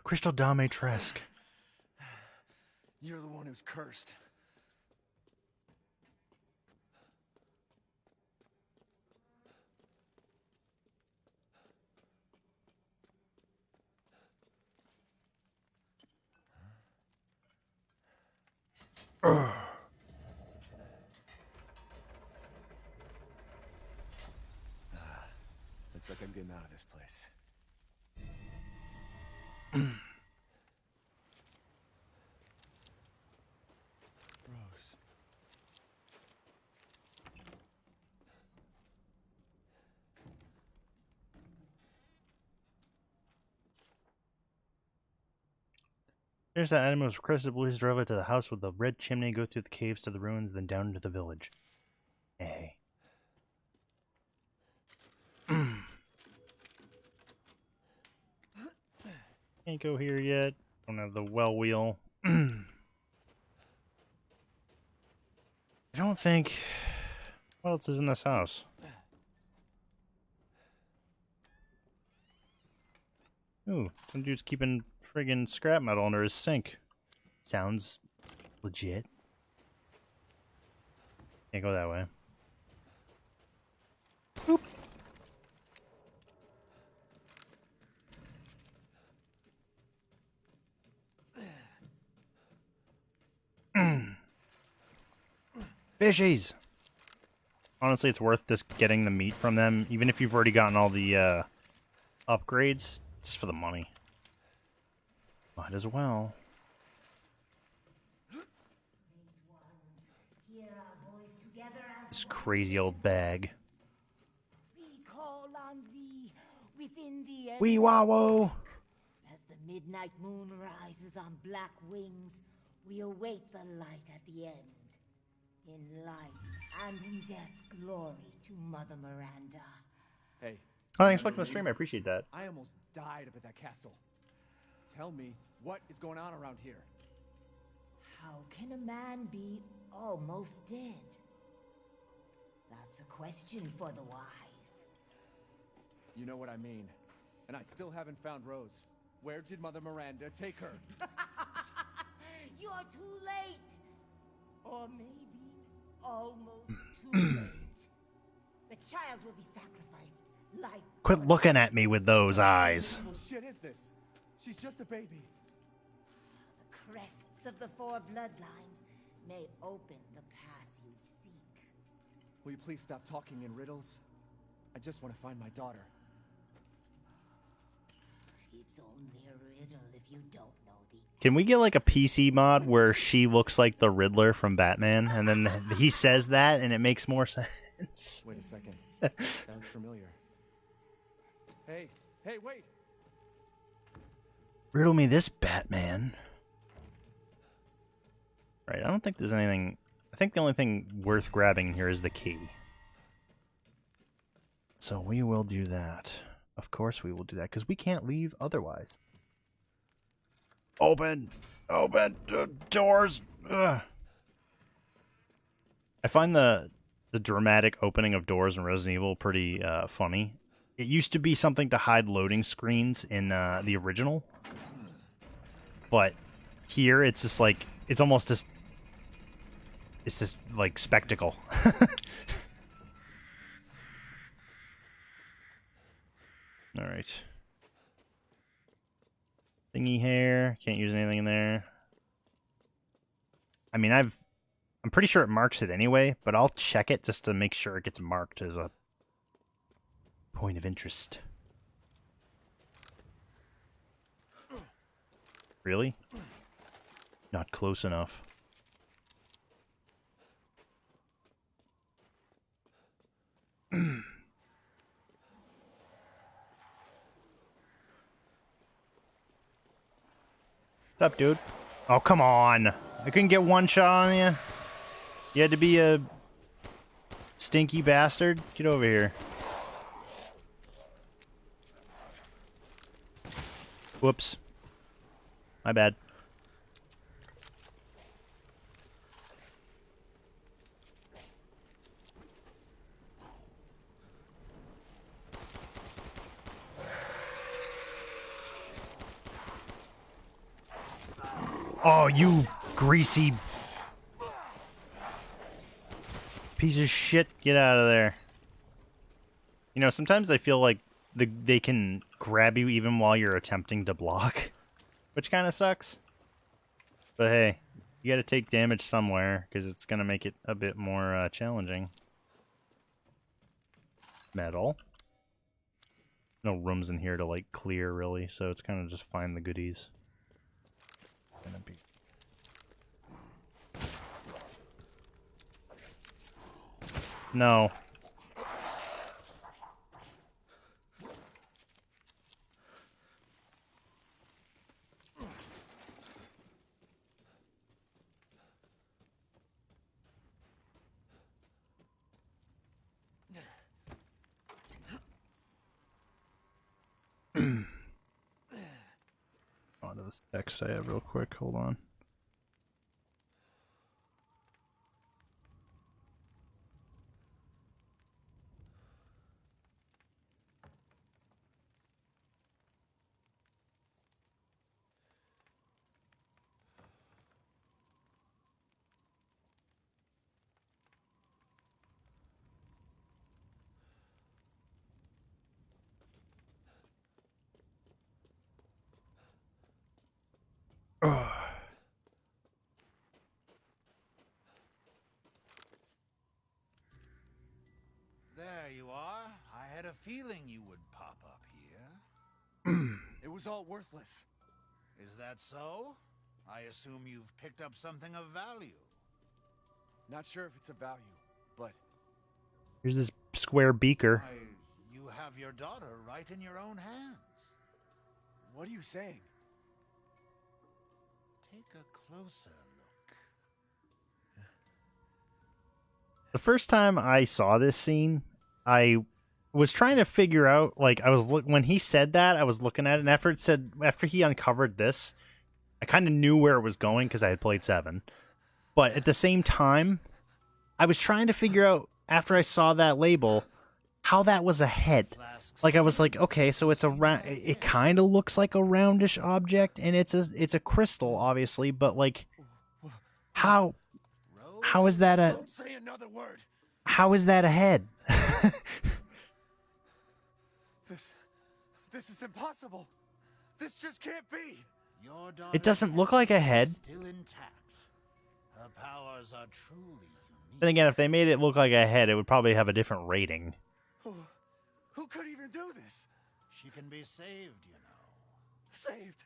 Crystal Dame Tresk. You're the one who's cursed. Looks like I'm getting out of this place. Rose. There's that item was requested. Blues drove it to the house with the red chimney, go through the caves to the ruins, then down into the village. Hey. Can't go here yet. Don't have the well wheel. I don't think... What else is in this house? Ooh, some dude's keeping friggin' scrap metal under his sink. Sounds legit. Can't go that way. Boop. Fishies! Honestly, it's worth just getting the meat from them, even if you've already gotten all the upgrades, just for the money. Might as well. This crazy old bag. We call on thee within the end. Wee wah whoa! As the midnight moon rises on black wings, we await the light at the end. In life and in death, glory to Mother Miranda. Hey. Oh, thanks for looking at the stream. I appreciate that. I almost died up at that castle. Tell me, what is going on around here? How can a man be almost dead? That's a question for the wise. You know what I mean. And I still haven't found Rose. Where did Mother Miranda take her? You're too late. Or maybe almost too late. The child will be sacrificed. Life. Quit looking at me with those eyes. What shit is this? She's just a baby. The crests of the four bloodlines may open the path you seek. Will you please stop talking in riddles? I just want to find my daughter. It's only a riddle if you don't know the... Can we get like a PC mod where she looks like the Riddler from Batman, and then he says that and it makes more sense? Wait a second. Sounds familiar. Hey, wait! Riddle me this, Batman. Right, I don't think there's anything... I think the only thing worth grabbing here is the key. So we will do that. Of course we will do that, because we can't leave otherwise. Open! Open! Doors! Ugh. I find the dramatic opening of doors in Resident Evil pretty funny. It used to be something to hide loading screens in the original. But here it's just like, it's almost just... It's just like spectacle. Alright. Thingy hair. Can't use anything in there. I mean, I'm pretty sure it marks it anyway, but I'll check it just to make sure it gets marked as a point of interest. Really? Not close enough. What's up, dude? Oh, come on. I couldn't get one shot on you. You had to be a stinky bastard. Get over here. Whoops. My bad. Oh, you greasy piece of shit. Get out of there. You know, sometimes I feel like they can grab you even while you're attempting to block, which kind of sucks. But hey, you gotta take damage somewhere, because it's gonna make it a bit more challenging. Metal. No rooms in here to, like, clear, really, so it's kind of just find the goodies. Gonna be. No. Onto this text I have real quick, hold on. There you are. I had a feeling you would pop up here. It was all worthless. Is that so? I assume you've picked up something of value. Not sure if it's a value, but... Here's this square beaker. You have your daughter right in your own hands. What are you saying? Take a closer look. The first time I saw this scene, I was trying to figure out, like, when he said that, I was looking at it, and after he uncovered this, I kind of knew where it was going because I had played 7. But at the same time, I was trying to figure out, after I saw that label, how that was a head. Like, I was like, okay, so it's it kind of looks like a roundish object, and it's a crystal, obviously, but, like, how is that a... Don't say another word. How is that a head? This is impossible. This just can't be. Your It doesn't look like a head. Still intact. Her powers are truly unique. Then again, if they made it look like a head, it would probably have a different rating. Who could even do this? She can be saved, you know. Saved?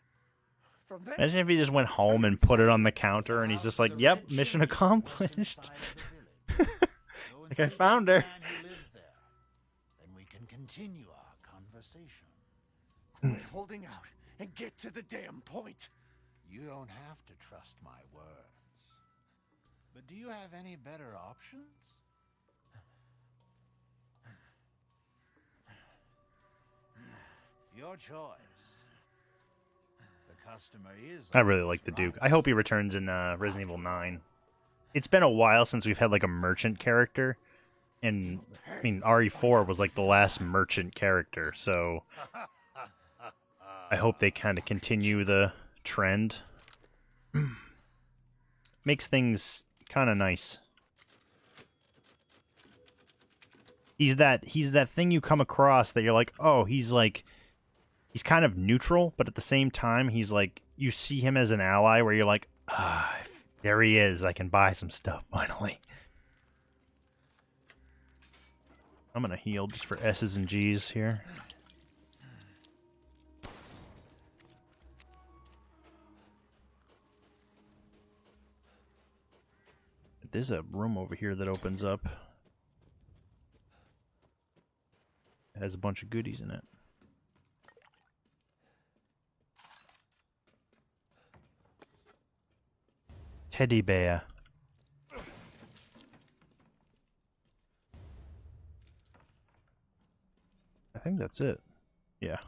From this? Imagine if he just went home and put it on the counter and he's just like, yep, mission accomplished. Like, I found her. Quit holding out and get to the damn point. You don't have to trust my words. But do you have any better options? Your choice. The customer is... I really like the Duke. I hope he returns in Resident Evil 9. It's been a while since we've had like a merchant character. And, I mean, RE4 was like the last merchant character, so I hope they kind of continue the trend. Makes things kind of nice. He's that thing you come across that you're like, oh, he's kind of neutral, but at the same time, he's like, you see him as an ally where you're like, ah, there he is. I can buy some stuff finally. I'm gonna heal just for S's and G's here. There's a room over here that opens up. It has a bunch of goodies in it. Teddy bear. I think that's it. Yeah.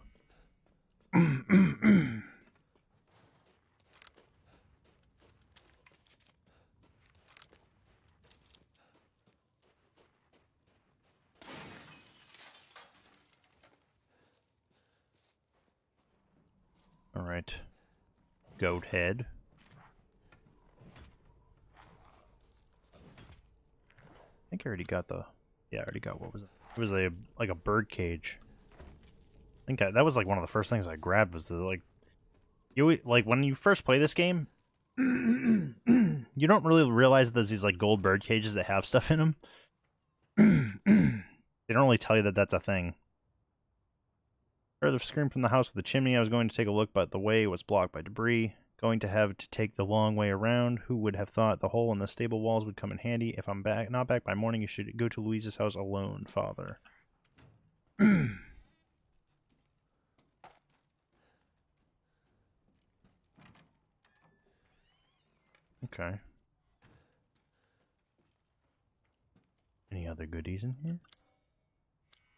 All right. Goat head. I think I already got the... Yeah, I already got... What was it? It was like a bird cage. I think that was like one of the first things I grabbed was the like... Like when you first play this game, you don't really realize that there's these like gold bird cages that have stuff in them. They don't really tell you that that's a thing. Heard a scream from the house with the chimney. I was going to take a look, but the way was blocked by debris. Going to have to take the long way around. Who would have thought the hole in the stable walls would come in handy? If I'm not back by morning, you should go to Louise's house alone, Father. Okay. Any other goodies in here?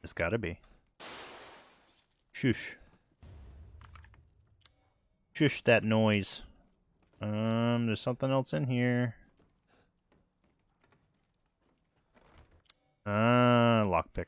There's gotta be. Shush. Shush that noise. There's something else in here. Lockpick.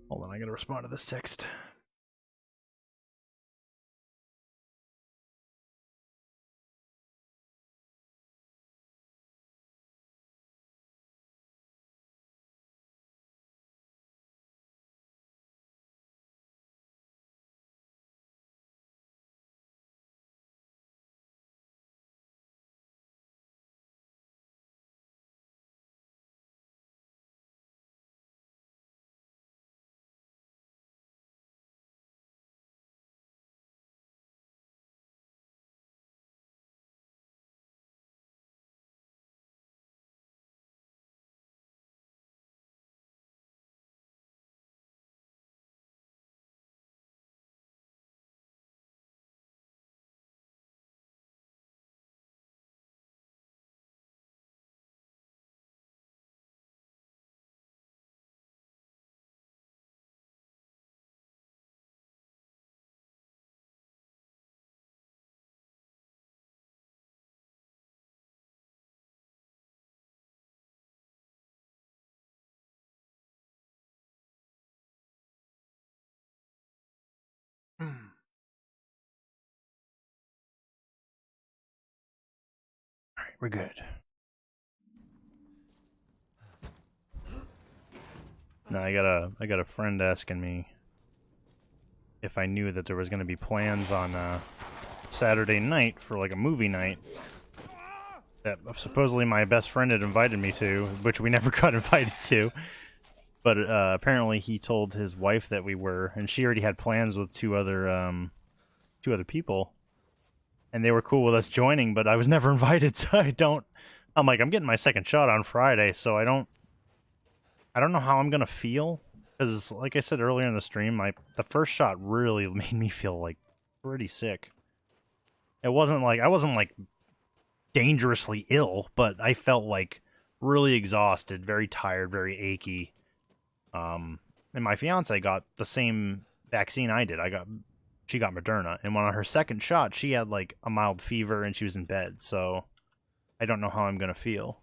Hold on, I gotta respond to this text. we're good. Now I got a friend asking me if I knew that there was going to be plans on Saturday night for like a movie night that supposedly my best friend had invited me to, which we never got invited to. But apparently he told his wife that we were, and she already had plans with two other people, and they were cool with us joining. But I was never invited, so I'm like, I'm getting my second shot on Friday, so I don't know how I'm gonna feel, because like I said earlier in the stream, the first shot really made me feel like pretty sick. I wasn't like dangerously ill, but I felt like really exhausted, very tired, very achy. And my fiance got the same vaccine I did. She got Moderna, and on her second shot, she had like a mild fever and she was in bed. So I don't know how I'm gonna feel.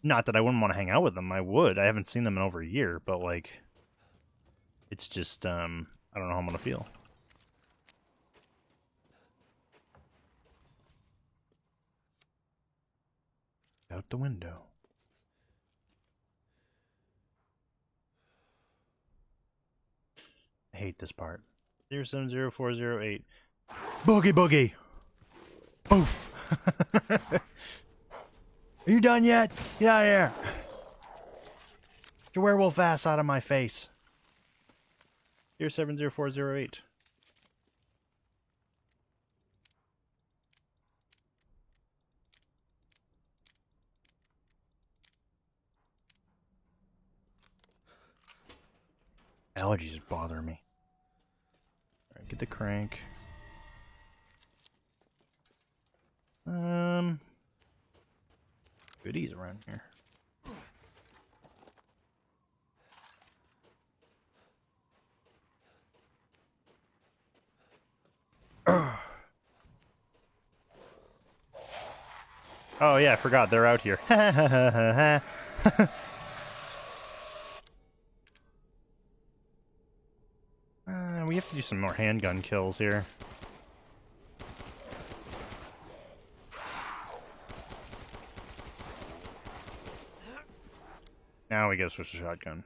Not that I wouldn't want to hang out with them. I would. I haven't seen them in over a year, but like, it's just I don't know how I'm gonna feel. Out the window. I hate this part. 070408. Boogie boogie! Poof! Are you done yet? Get out of here! Get your werewolf ass out of my face. 070408. Allergies are bothering me. Alright, get the crank. Goodies around here. Oh yeah, I forgot they're out here. We have to do some more handgun kills here. Now we gotta switch to shotgun.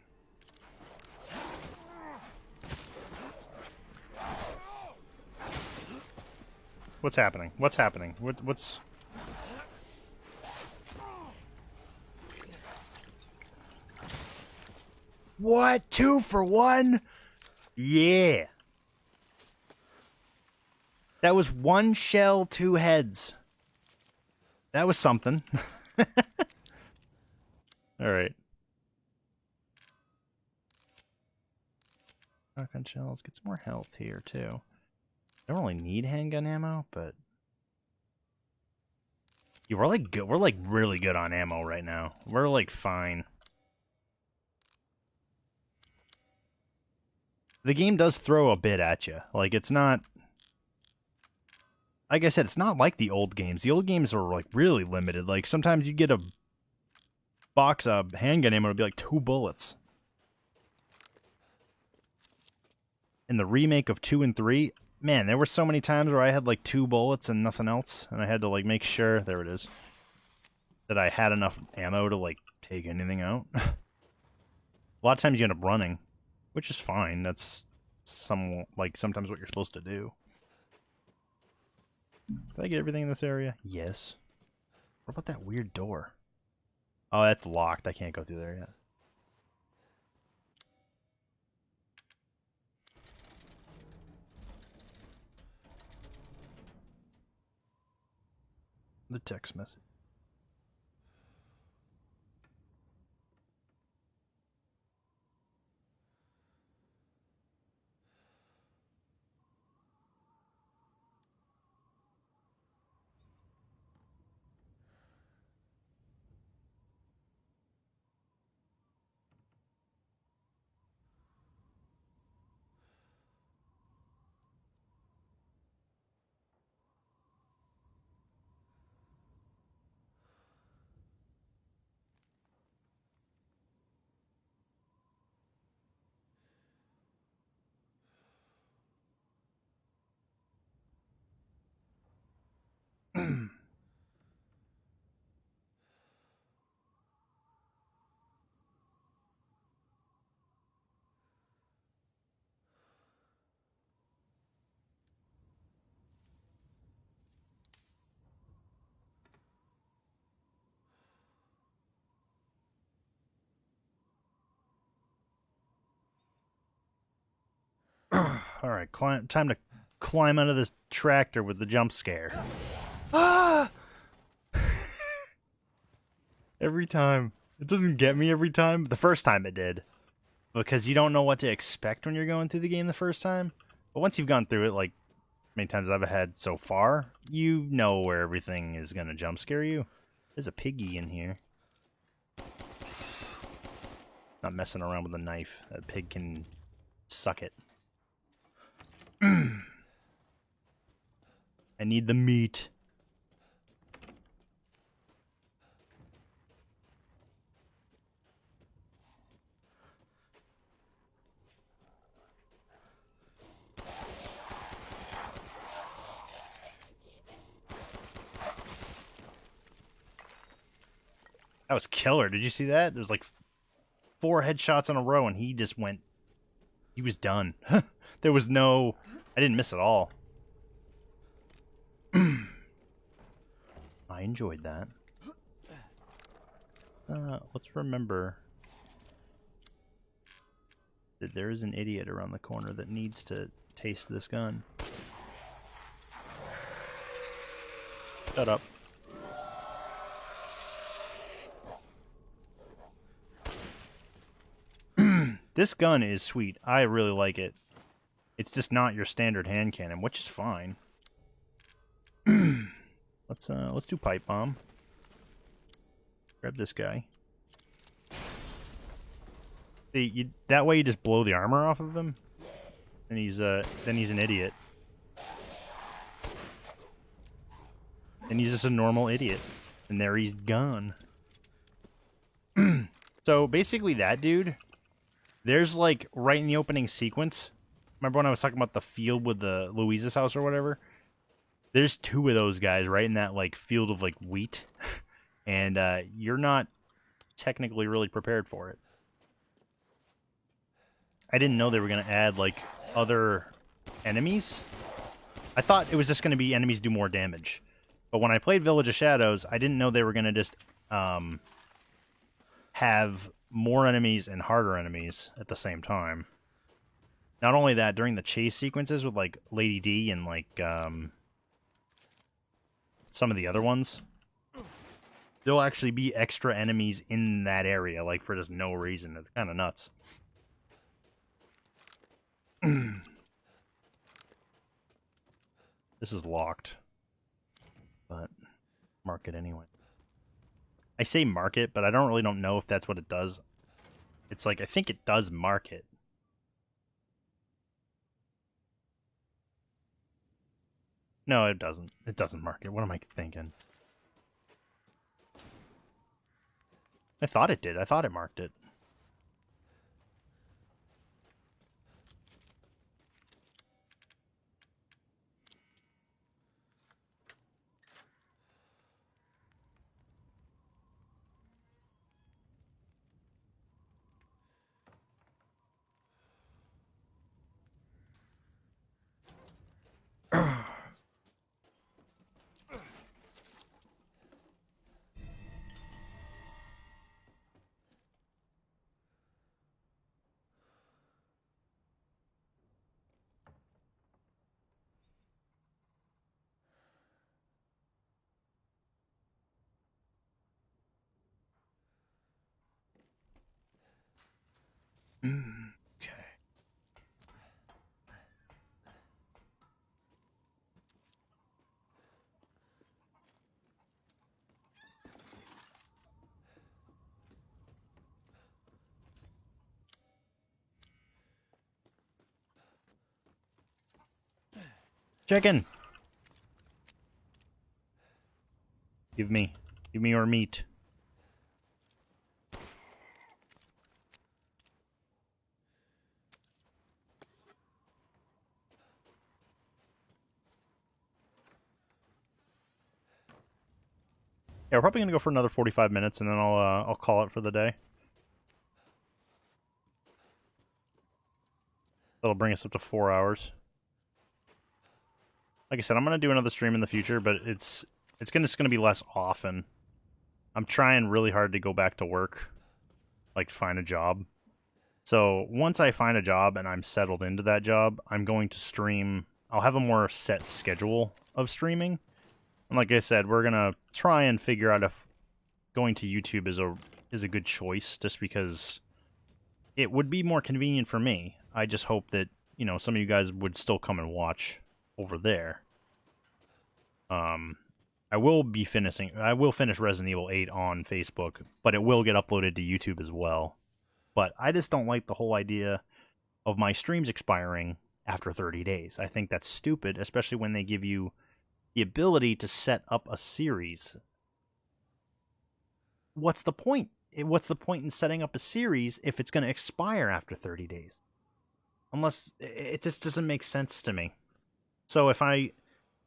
What's happening? What's happening? What's... What? 2 for 1? Yeah. That was 1 shell, 2 heads. That was something. Alright. Shotgun shells. Get some more health here, too. I don't really need handgun ammo, but... Yeah, we're like good. We're like really good on ammo right now. We're like fine. The game does throw a bit at you. Like, it's not... Like I said, it's not like the old games. The old games were, like, really limited. Like, sometimes you get a box of handgun ammo, it'll be like 2 bullets. In the remake of 2 and 3, man, there were so many times where I had, like, 2 bullets and nothing else. And I had to, like, make sure... There it is. That I had enough ammo to, like, take anything out. A lot of times you end up running. Which is fine. That's sometimes what you're supposed to do. Did I get everything in this area? Yes. What about that weird door? Oh, that's locked. I can't go through there yet. The text message. Alright, time to climb out of this tractor with the jump scare. Ah! Every time. It doesn't get me every time. The first time it did. Because you don't know what to expect when you're going through the game the first time. But once you've gone through it, like, many times I've had so far, you know where everything is going to jump scare you. There's a piggy in here. Not messing around with a knife. That pig can suck it. I need the meat. That was killer. Did you see that? There was like 4 headshots in a row and he just went... He was done. There was no... I didn't miss at all. I enjoyed that. Let's remember that there is an idiot around the corner that needs to taste this gun. Shut up. This gun is sweet. I really like it. It's just not your standard hand cannon, which is fine. Let's do pipe bomb. Grab this guy. See, that way you just blow the armor off of him, and he's an idiot. And he's just a normal idiot, and there he's gone. So basically, that dude. There's, like, right in the opening sequence, remember when I was talking about the field with the Louisa's house or whatever? There's 2 of those guys right in that, like, field of, like, wheat. And you're not technically really prepared for it. I didn't know they were going to add, like, other enemies. I thought it was just going to be enemies do more damage. But when I played Village of Shadows, I didn't know they were going to just have more enemies and harder enemies at the same time. Not only that, during the chase sequences with, like, Lady D and, like, some of the other ones, there'll actually be extra enemies in that area, like, for just no reason. It's kind of nuts. This is locked. But, mark it anyway. I say mark it, but I don't know if that's what it does. It's like, I think it does mark it. No, it doesn't. It doesn't mark it. What am I thinking? I thought it did. I thought it marked it. Okay. Chicken. Give me your meat. Yeah, we're probably gonna go for another 45 minutes, and then I'll call it for the day. That'll bring us up to 4 hours. Like I said, I'm gonna do another stream in the future, but it's just gonna be less often. I'm trying really hard to go back to work, like find a job, So once I find a job and I'm settled into that job, I'm going to stream. I'll have a more set schedule of streaming. And like I said, we're gonna try and figure out if going to YouTube is a good choice, just because it would be more convenient for me. I just hope that, you know, some of you guys would still come and watch over there. I will finish Resident Evil 8 on Facebook, but it will get uploaded to YouTube as well. But I just don't like the whole idea of my streams expiring after 30 days. I think that's stupid, especially when they give you the ability to set up a series. What's the point? What's the point in setting up a series if it's going to expire after 30 days? Unless, it just doesn't make sense to me. So if I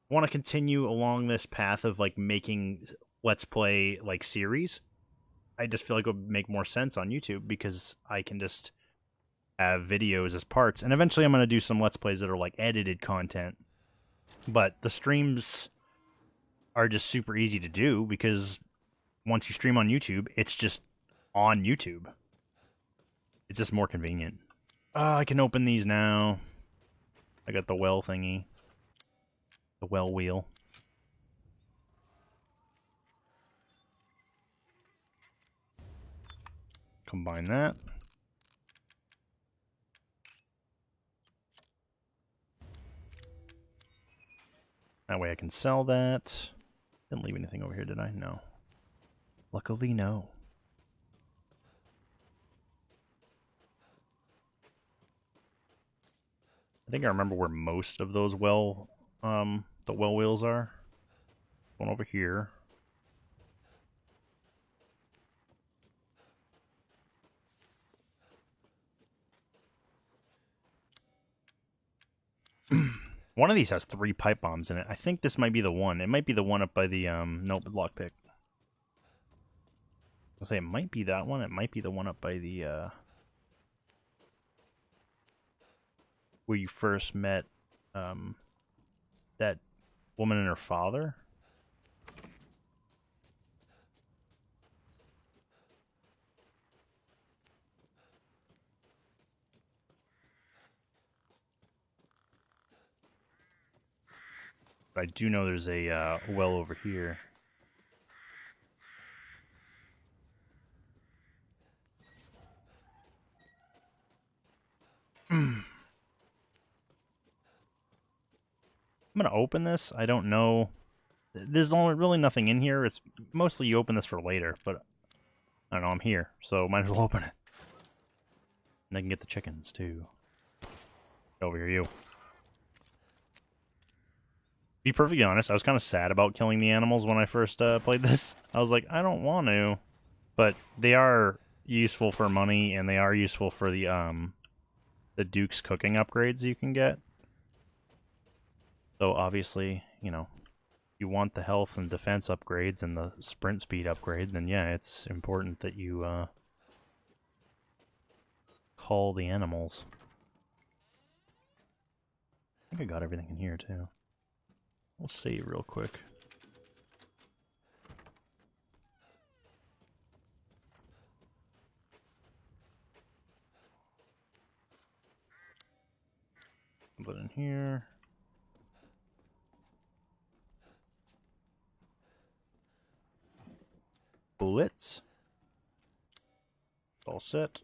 want to continue along this path of like making Let's Play like series, I just feel like it would make more sense on YouTube, because I can just have videos as parts. And eventually I'm going to do some Let's Plays that are like edited content. But the streams are just super easy to do, because once you stream on YouTube, it's just on YouTube. It's just more convenient. I can open these now. I got the well thingy. The well wheel. Combine that. That way I can sell that. Didn't leave anything over here, did I? No. Luckily, no. I think I remember where most of those the well wheels are. One over here. One of these has 3 pipe bombs in it. I think this might be the one. It might be the one up by the, nope, lockpick. I'll say it might be that one. It might be the one up by the, where you first met, that woman and her father. But I do know there's a well over here. I'm gonna open this. I don't know. There's really nothing in here. It's mostly you open this for later, but I don't know, I'm here, so might as well open it. And I can get the chickens too. Over here, you. Be perfectly honest, I was kind of sad about killing the animals when I first played this. I was like, I don't want to, but they are useful for money, and they are useful for the Duke's cooking upgrades you can get. So obviously, you know, you want the health and defense upgrades and the sprint speed upgrade, then yeah, it's important that you call the animals. I think I got everything in here too. We'll save real quick. Put it in here. Bullets. All set.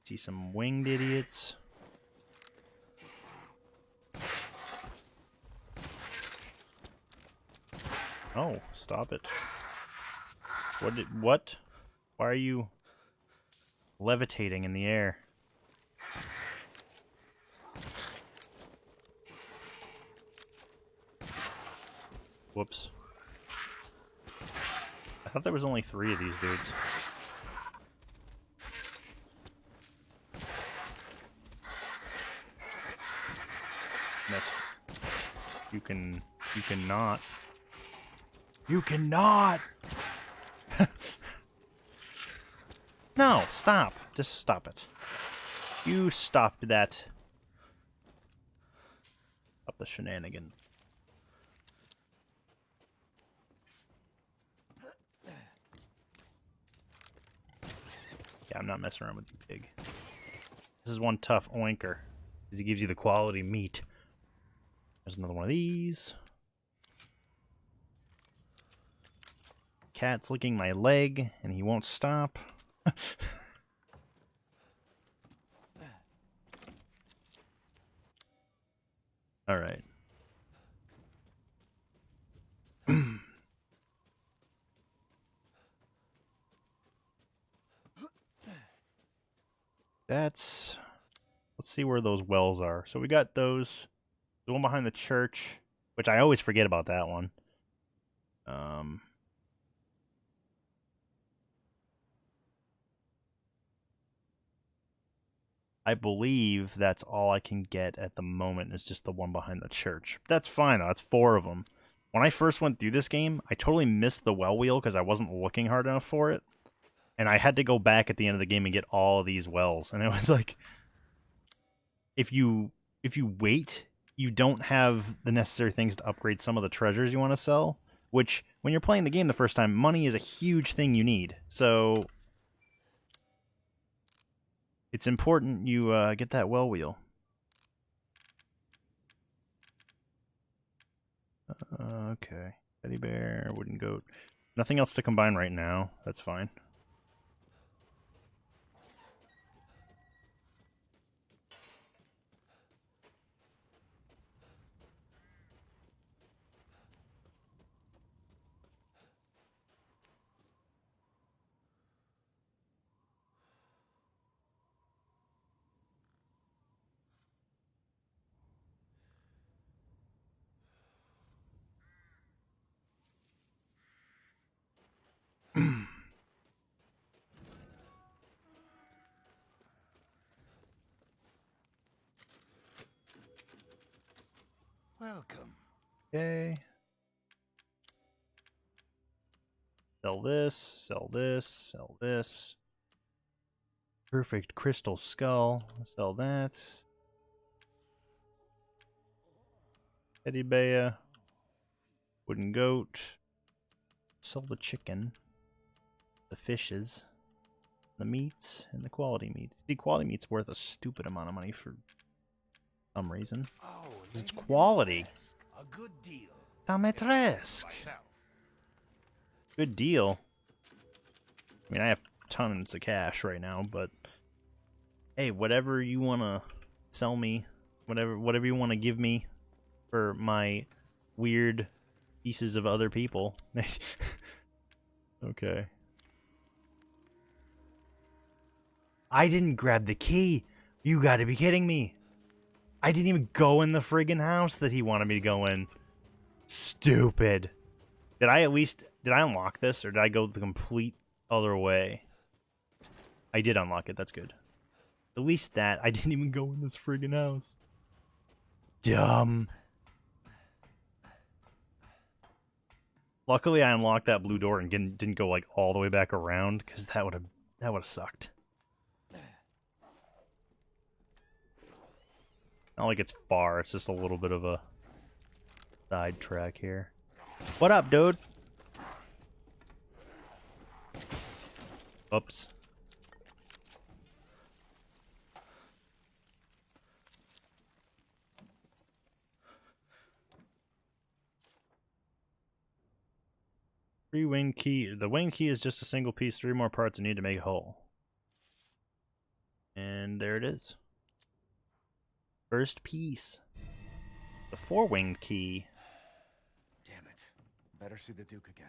See some winged idiots. Oh, stop it. What? Why are you levitating in the air? Whoops. I thought there was only 3 of these dudes. You cannot. You cannot! No, stop. Just stop it. You stop that. Stop the shenanigan. Yeah, I'm not messing around with you, pig. This is one tough oinker, because he gives you the quality meat. There's another one of these. Cat's licking my leg, and he won't stop. Alright. Let's see where those wells are. So we got those. The one behind the church, which I always forget about that one. I believe that's all I can get at the moment is just the one behind the church. That's fine, though. That's 4 of them. When I first went through this game, I totally missed the well wheel because I wasn't looking hard enough for it. And I had to go back at the end of the game and get all of these wells. And it was like, if you wait, you don't have the necessary things to upgrade some of the treasures you want to sell. Which, when you're playing the game the first time, money is a huge thing you need. So it's important you get that well wheel. Okay. Teddy bear, wooden goat. Nothing else to combine right now. That's fine. Welcome. Okay. Sell this, sell this, sell this. Perfect crystal skull. Sell that. Teddy bear. Wooden goat. Sell the chicken. The fishes. The meats. And the quality meat. See, quality meat's worth a stupid amount of money for some reason. Oh, It's quality. a good deal. Ta maîtresse. Myself. Good deal. I mean, I have tons of cash right now, but hey, whatever you want to sell me, whatever you want to give me for my weird pieces of other people. Okay. I didn't grab the key. You gotta be kidding me. I didn't even go in the friggin' house that he wanted me to go in. Stupid. Did I unlock this, or did I go the complete other way? I did unlock it, that's good. At least that, I didn't even go in this friggin' house. Dumb. Luckily, I unlocked that blue door and didn't go like all the way back around, because that would have sucked. Not like it's far, it's just a little bit of a side track here. What up, dude? Oops. Three wing key. The wing key is just a single piece, 3 more parts I need to make a whole. And there it is. First piece. The 4-winged key. Damn it. Better see the Duke again.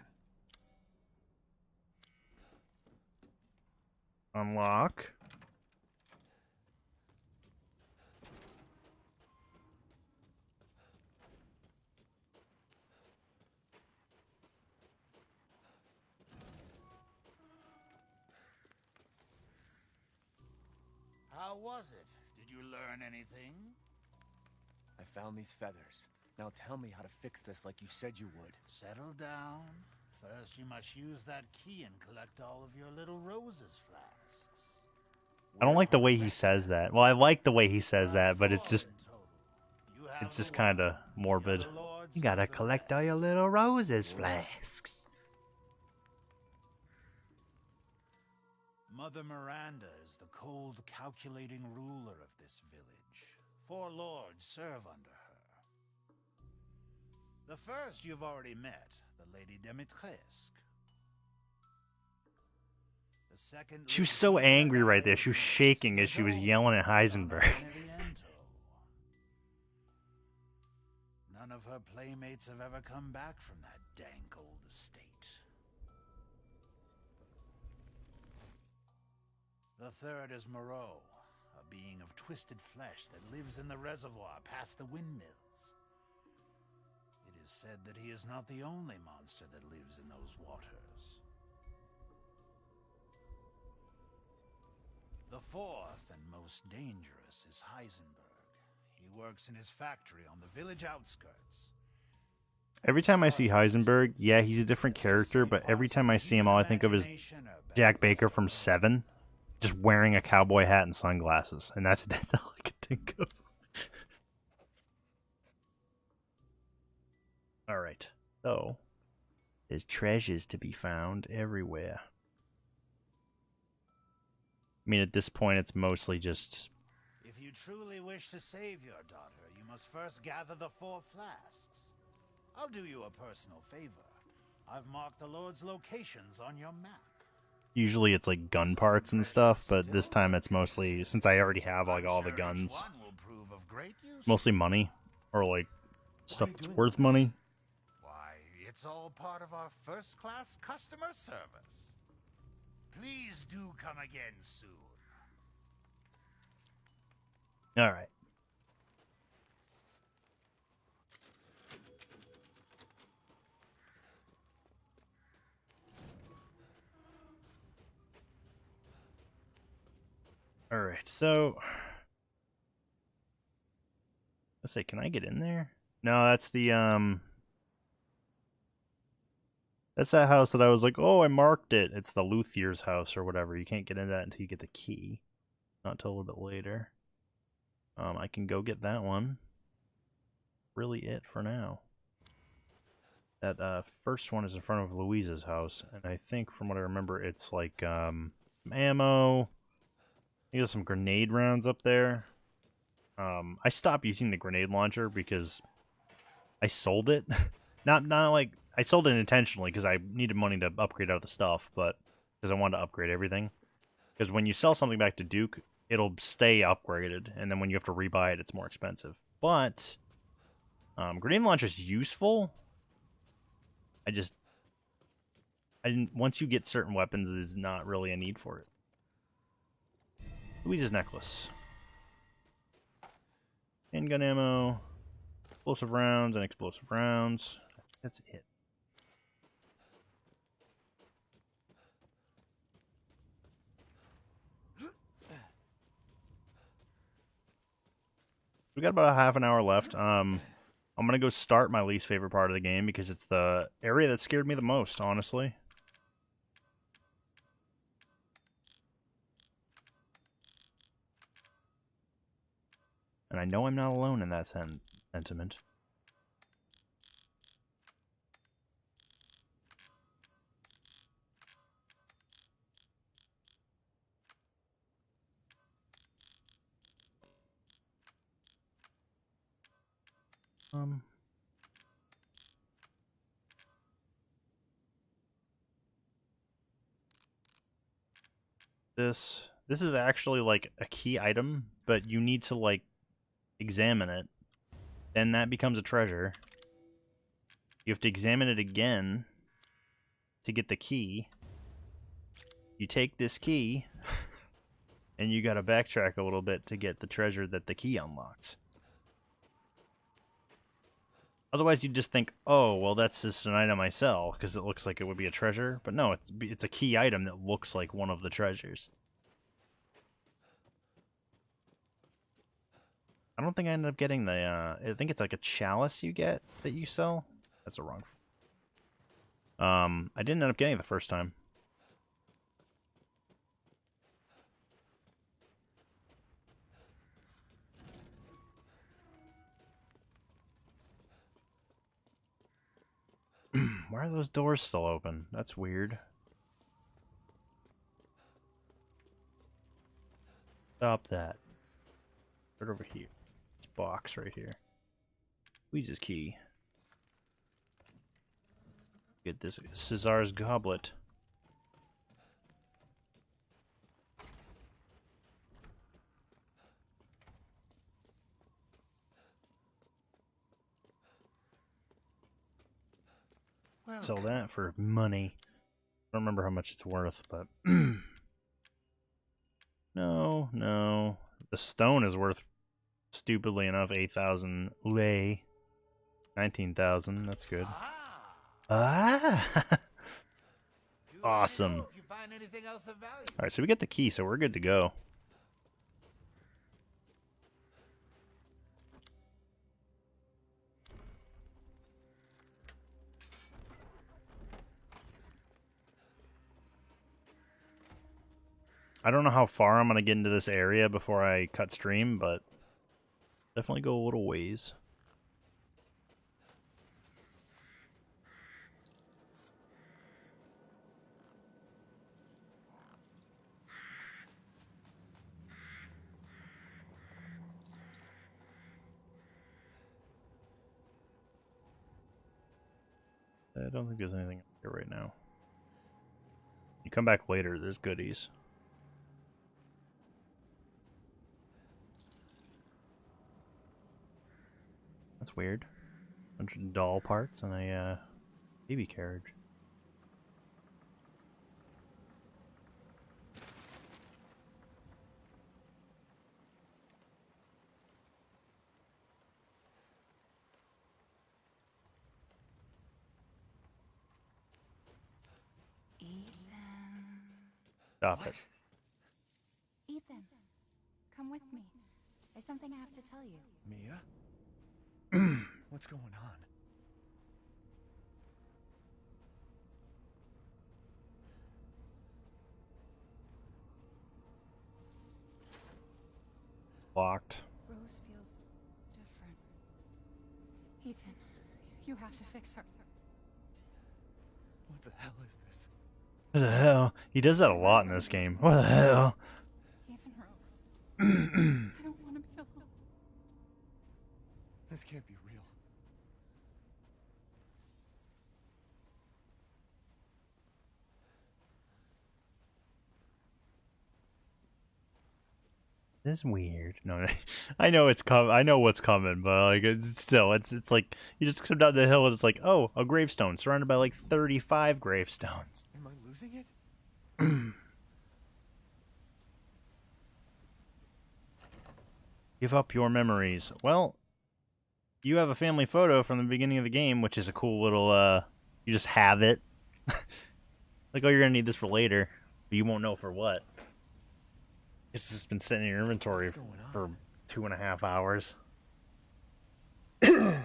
Unlock. How was it? Did you learn anything? I found these feathers. Now tell me how to fix this like you said you would. Settle down. First, you must use that key and collect all of your little roses flasks. I don't like the way he says that. Well, I like the way he says that, but it's just kind of morbid. You gotta collect all your little roses flasks. Mother Miranda is the cold, calculating ruler of this village. 4 lords serve under her. The first you've already met, the Lady Dimitrescu. The second... She was so angry right there. She was shaking as she was yelling at Heisenberg. None of her playmates have ever come back from that dank old estate. The third is Moreau, a being of twisted flesh that lives in the reservoir past the windmills. It is said that he is not the only monster that lives in those waters. The fourth and most dangerous is Heisenberg. He works in his factory on the village outskirts. Every time I see Heisenberg, yeah, he's a different character, but every time I see him, all I think of is Jack Baker from Seven, just wearing a cowboy hat and sunglasses, and that's all I can think of. All right, so there's treasures to be found everywhere. I mean, at this point, it's mostly just... If you truly wish to save your daughter, you must first gather the 4 flasks. I'll do you a personal favor. I've marked the Lord's locations on your map. Usually it's like gun parts and stuff, but this time it's mostly, since I already have like all the guns, mostly money, or like stuff that's worth money. Why, it's all part of our first-class customer service. Please do come again soon. All right. All right, so let's say, can I get in there? No, that's the that's that house that I was like, oh, I marked it. It's the Luthier's house or whatever. You can't get into that until you get the key. Not until a little bit later. I can go get that one. Really it for now. That first one is in front of Louise's house, and I think from what I remember, it's like some ammo. There's some grenade rounds up there. I stopped using the grenade launcher because I sold it. not like I sold it intentionally because I needed money to upgrade other stuff, but because I wanted to upgrade everything. Because when you sell something back to Duke, it'll stay upgraded, and then when you have to rebuy it, it's more expensive. But grenade launcher is useful. I didn't. Once you get certain weapons, there's not really a need for it. Louise's necklace. Handgun ammo, explosive rounds, and explosive rounds. That's it. We got about a half an hour left. I'm gonna go start my least favorite part of the game because it's the area that scared me the most, honestly. And I know I'm not alone in that sentiment. This is actually like a key item, but you need to like examine it. Then that becomes a treasure. You have to examine it again to get the key. You take this key and you gotta backtrack a little bit to get the treasure that the key unlocks. Otherwise, you just think, oh, well, that's just an item I sell because it looks like it would be a treasure. But no, it's a key item that looks like one of the treasures. I don't think I ended up getting the, I think it's like a chalice you get that you sell. That's a wrong. I didn't end up getting it the first time. Why are those doors still open? That's weird. Stop that. Right over here. This box right here. Squeeze key. Get this Caesar's goblet. Well, Sell that for money. I don't remember how much it's worth, but no. The stone is worth, stupidly enough, 8,000 lei. 19,000. That's good. Ah. Awesome. if you find anything else of value. All right, so we get the key, so we're good to go. I don't know how far I'm going to get into this area before I cut stream, but definitely go a little ways. I don't think there's anything here right now. You come back later, there's goodies. That's weird. Bunch of doll parts and a baby carriage. Stop it. Ethan, come with me. There's something I have to tell you. Mia? What's going on? Locked. Rose feels different. Ethan, you have to fix her. What the hell is this? What the hell? He does that a lot in this game. What the hell? Even Rose. I don't want to be alone. This can't be real. This is weird. No, I know it's I know what's coming, but like it's like you just come down the hill and it's like, oh, a gravestone surrounded by like 35 gravestones. Am I losing it? Give up your memories. Well, you have a family photo from the beginning of the game, which is a cool little you just have it. Like, oh, you're gonna need this for later, but you won't know for what. It's just been sitting in your inventory for 2.5 hours. I'm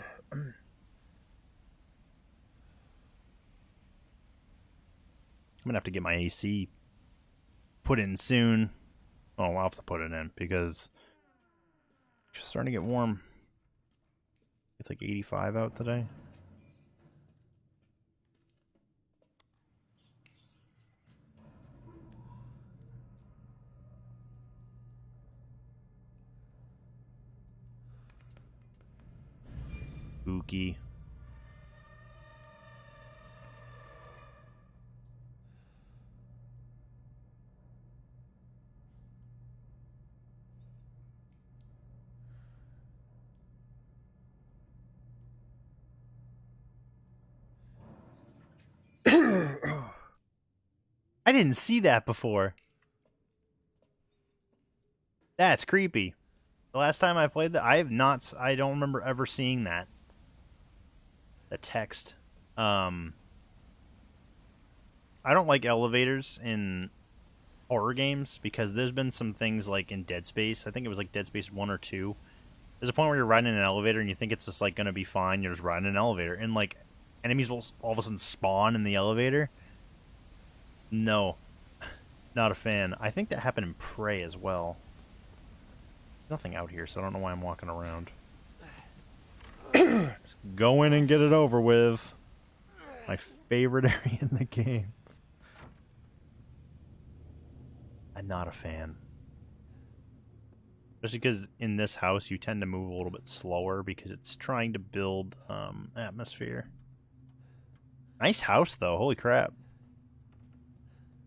gonna have to get my AC put in soon. Oh, I'll have to put it in because it's starting to get warm. It's like 85 out today. Spooky. I didn't see that before. That's creepy. The last time I played that, I don't remember ever seeing that. The text. I don't like elevators in horror games because there's been some things like in Dead Space. I think it was like Dead Space 1 or 2. There's a point where you're riding in an elevator and you think it's just like gonna be fine. You're just riding an elevator and like enemies will all of a sudden spawn in the elevator. No, not a fan. I think that happened in Prey as well. Nothing out here, so I don't know why I'm walking around. Just go in and get it over with. My favorite area in the game. I'm not a fan. Especially because in this house you tend to move a little bit slower because it's trying to build atmosphere. Nice house though, holy crap.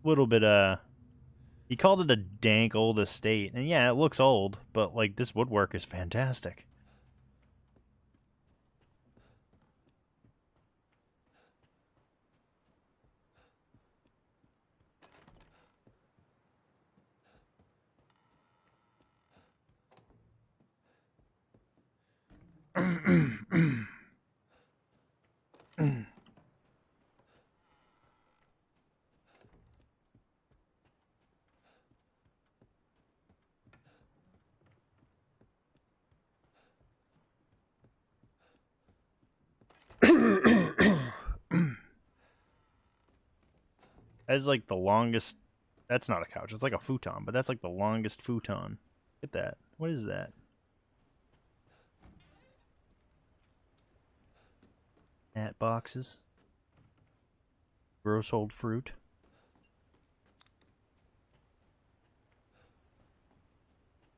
Little bit he called it a dank old estate, and yeah, it looks old, but like this woodwork is fantastic. That's like the longest. That's not a couch. It's like a futon, but that's like the longest futon. Look at that. What is that? Hat boxes. Gross old fruit.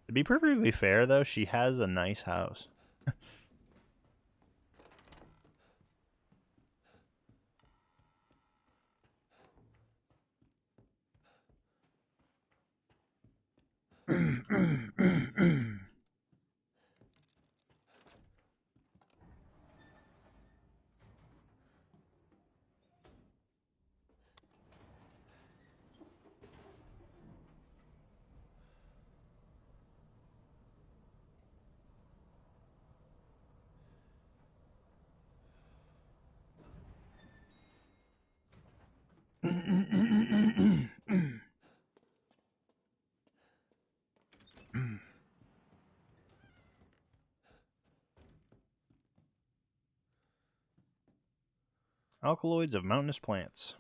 To be perfectly fair, though, she has a nice house. Alkaloids of mountainous plants.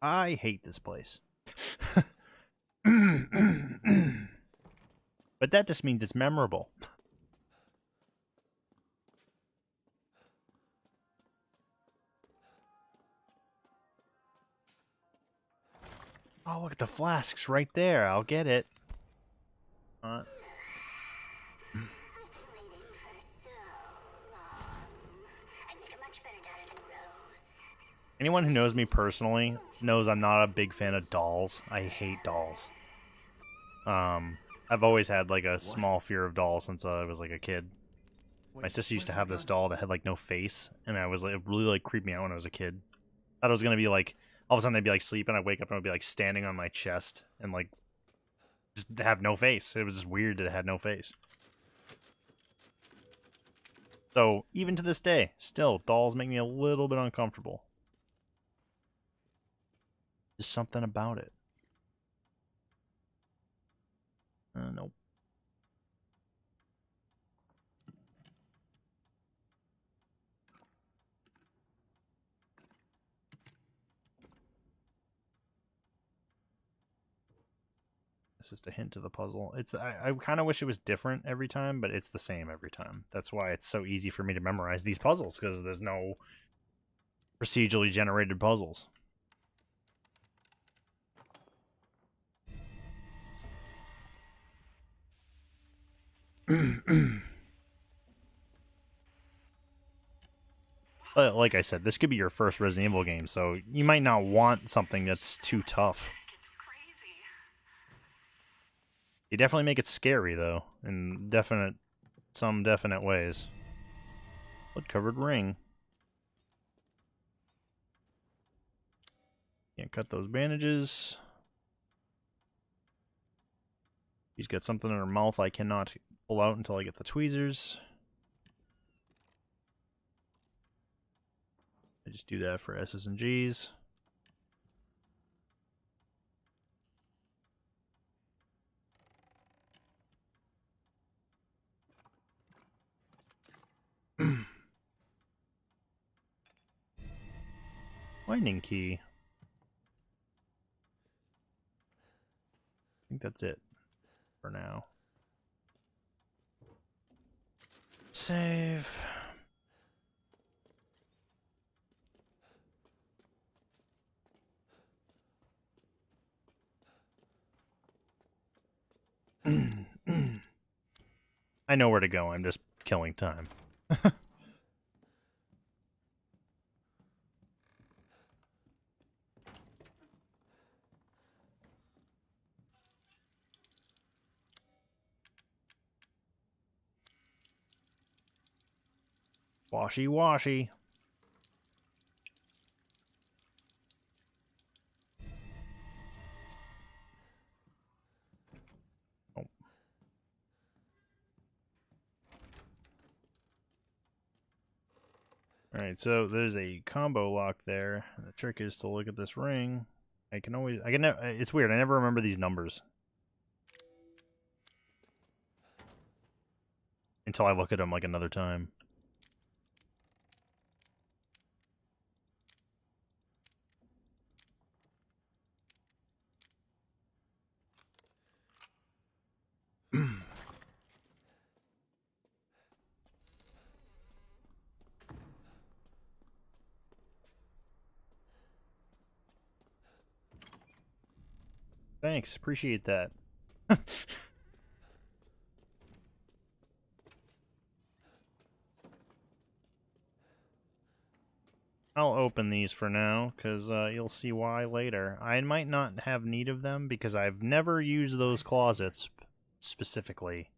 I hate this place. But that just means it's memorable. Oh, look at the flasks right there. I'll get it. I've been waiting for so long. I'd make a much better daughter than Rose. Anyone who knows me personally knows I'm not a big fan of dolls. I hate dolls. I've always had like a small fear of dolls since I was like a kid. My sister used to have this doll that had like no face, and I was like, it really like creeped me out when I was a kid. Thought it was gonna be like, all of a sudden I'd be like sleeping, I'd wake up and I'd be like standing on my chest and like just have no face. It was just weird that it had no face. So even to this day, still dolls make me a little bit uncomfortable. There's something about it. Nope. It's just a hint to the puzzle. I kind of wish it was different every time, but it's the same every time. That's why it's so easy for me to memorize these puzzles, because there's no procedurally generated puzzles. But like I said, this could be your first Resident Evil game, so you might not want something that's too tough. You definitely make it scary, though, in some definite ways. Blood-covered ring. Can't cut those bandages. She's got something in her mouth I cannot pull out until I get the tweezers. I just do that for S's and G's. Lightning key. I think that's it for now. Save. I know where to go. I'm just killing time. Washy washy. Oh. Alright, so there's a combo lock there. The trick is to look at this ring. It's weird, I never remember these numbers. Until I look at them like another time. Thanks, appreciate that. I'll open these for now, because you'll see why later. I might not have need of them, because I've never used those closets specifically.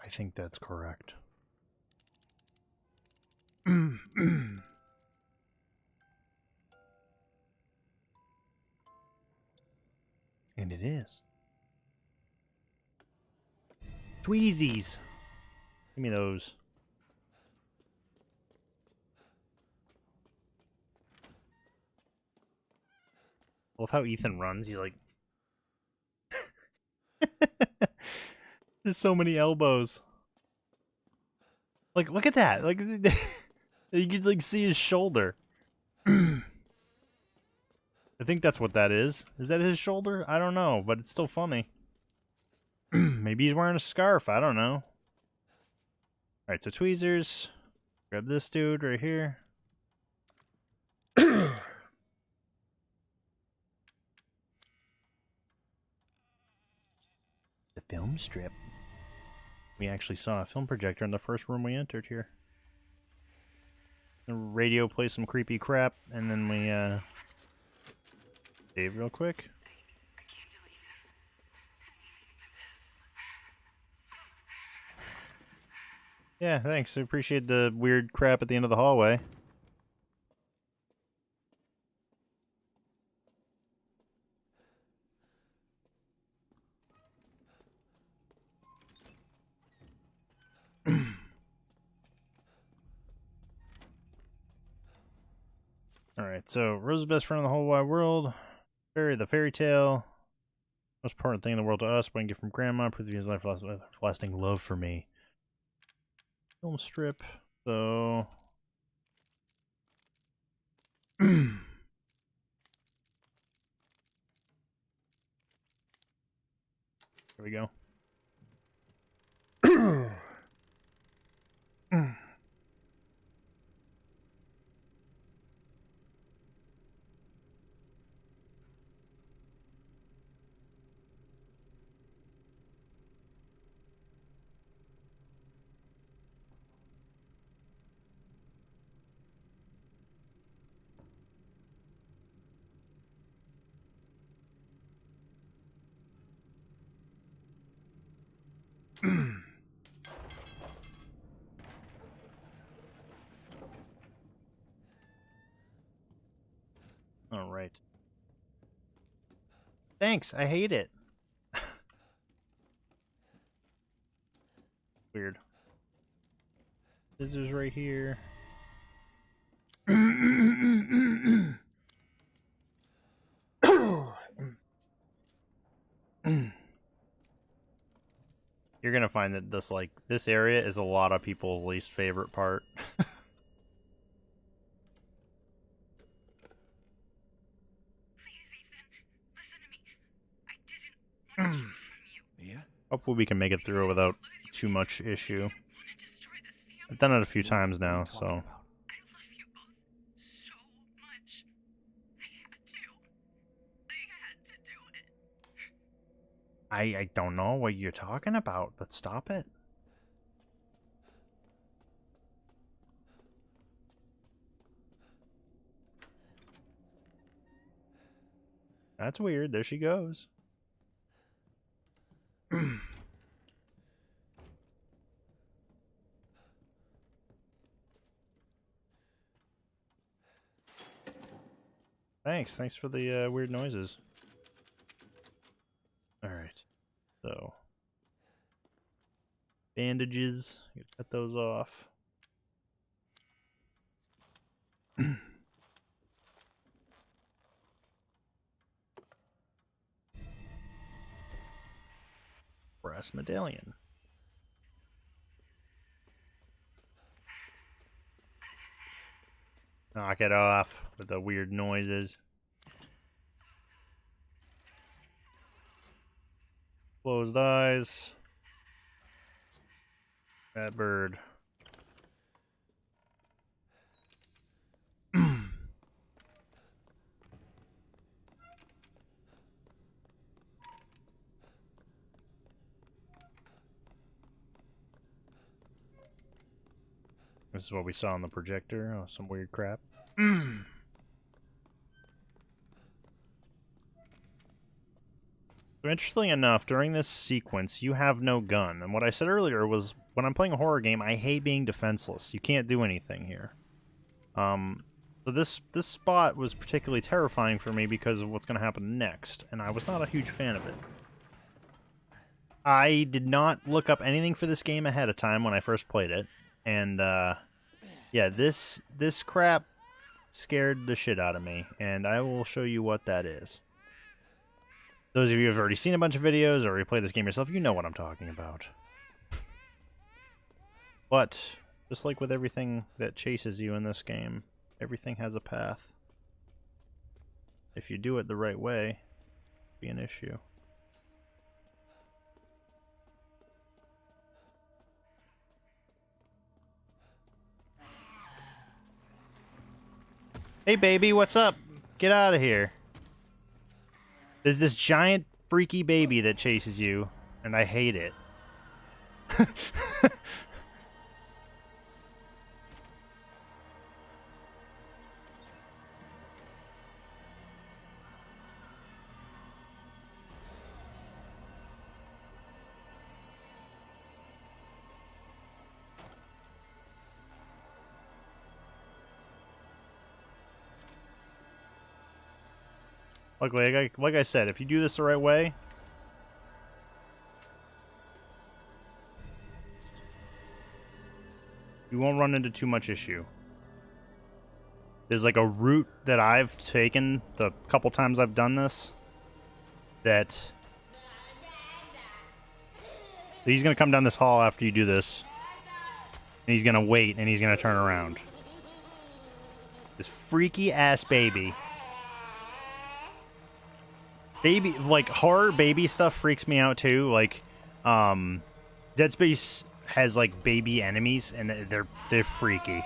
I think that's correct. And it is. Tweezies. Give me those. I love how Ethan runs. He's like... There's so many elbows. Like, look at that. Like, you could, like, see his shoulder. I think that's what that is. Is that his shoulder? I don't know, but it's still funny. Maybe he's wearing a scarf. I don't know. Alright, so tweezers. Grab this dude right here. The film strip. We actually saw a film projector in the first room we entered here. The radio plays some creepy crap, and then we save real quick. Yeah, thanks. I appreciate the weird crap at the end of the hallway. Alright, so Rose's best friend in the whole wide world. The fairy tale. Most important thing in the world to us. One gift from Grandma. Prove his life lasting love for me. Film strip. So. There we go. All right. Thanks. I hate it. Weird. Scissors right here. You're gonna find that this area is a lot of people's least favorite part. Hopefully we can make it through without too much issue. I've done it a few times now, so... I don't know what you're talking about, but stop it. That's weird. There she goes. Thanks for the weird noises. Alright, so bandages, you cut those off. Brass medallion. Knock it off with the weird noises. Closed eyes. That bird. This is what we saw on the projector. Oh, some weird crap. So interestingly enough, during this sequence, you have no gun. And what I said earlier was, when I'm playing a horror game, I hate being defenseless. You can't do anything here. So this spot was particularly terrifying for me because of what's going to happen next, and I was not a huge fan of it. I did not look up anything for this game ahead of time when I first played it, and yeah, this crap scared the shit out of me, and I will show you what that is. Those of you who have already seen a bunch of videos or you play this game yourself, you know what I'm talking about. But, just like with everything that chases you in this game, everything has a path. If you do it the right way, it'll be an issue. Hey baby, what's up? Get out of here. There's this giant freaky baby that chases you, and I hate it. Luckily, like I said, if you do this the right way, you won't run into too much issue. There's like a route that I've taken the couple times I've done this that he's going to come down this hall after you do this, and he's going to wait, and he's going to turn around. This freaky ass baby. Baby, like, horror baby stuff freaks me out too. Like, Dead Space has like baby enemies, and they're freaky.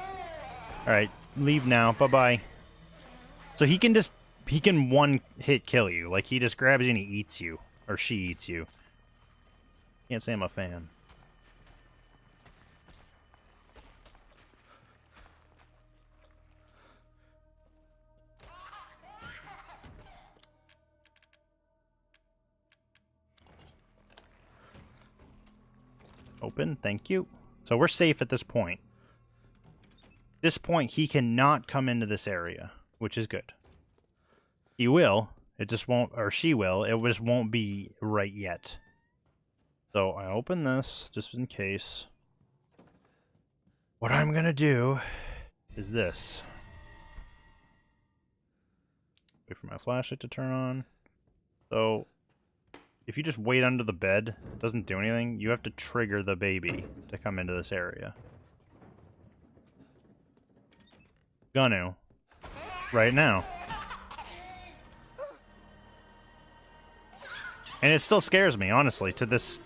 All right, leave now. Bye bye. So he can one hit kill you. Like, he just grabs you and he eats you, or she eats you. Can't say I'm a fan. Open, thank you. So we're safe at this point. At this point, he cannot come into this area, which is good. He will, it just won't, or she will, it just won't be right yet. So I open this, just in case. What I'm gonna do is this. Wait for my flashlight to turn on. So if you just wait under the bed, it doesn't do anything, you have to trigger the baby to come into this area. Gonna. Right now. And it still scares me, honestly, to this,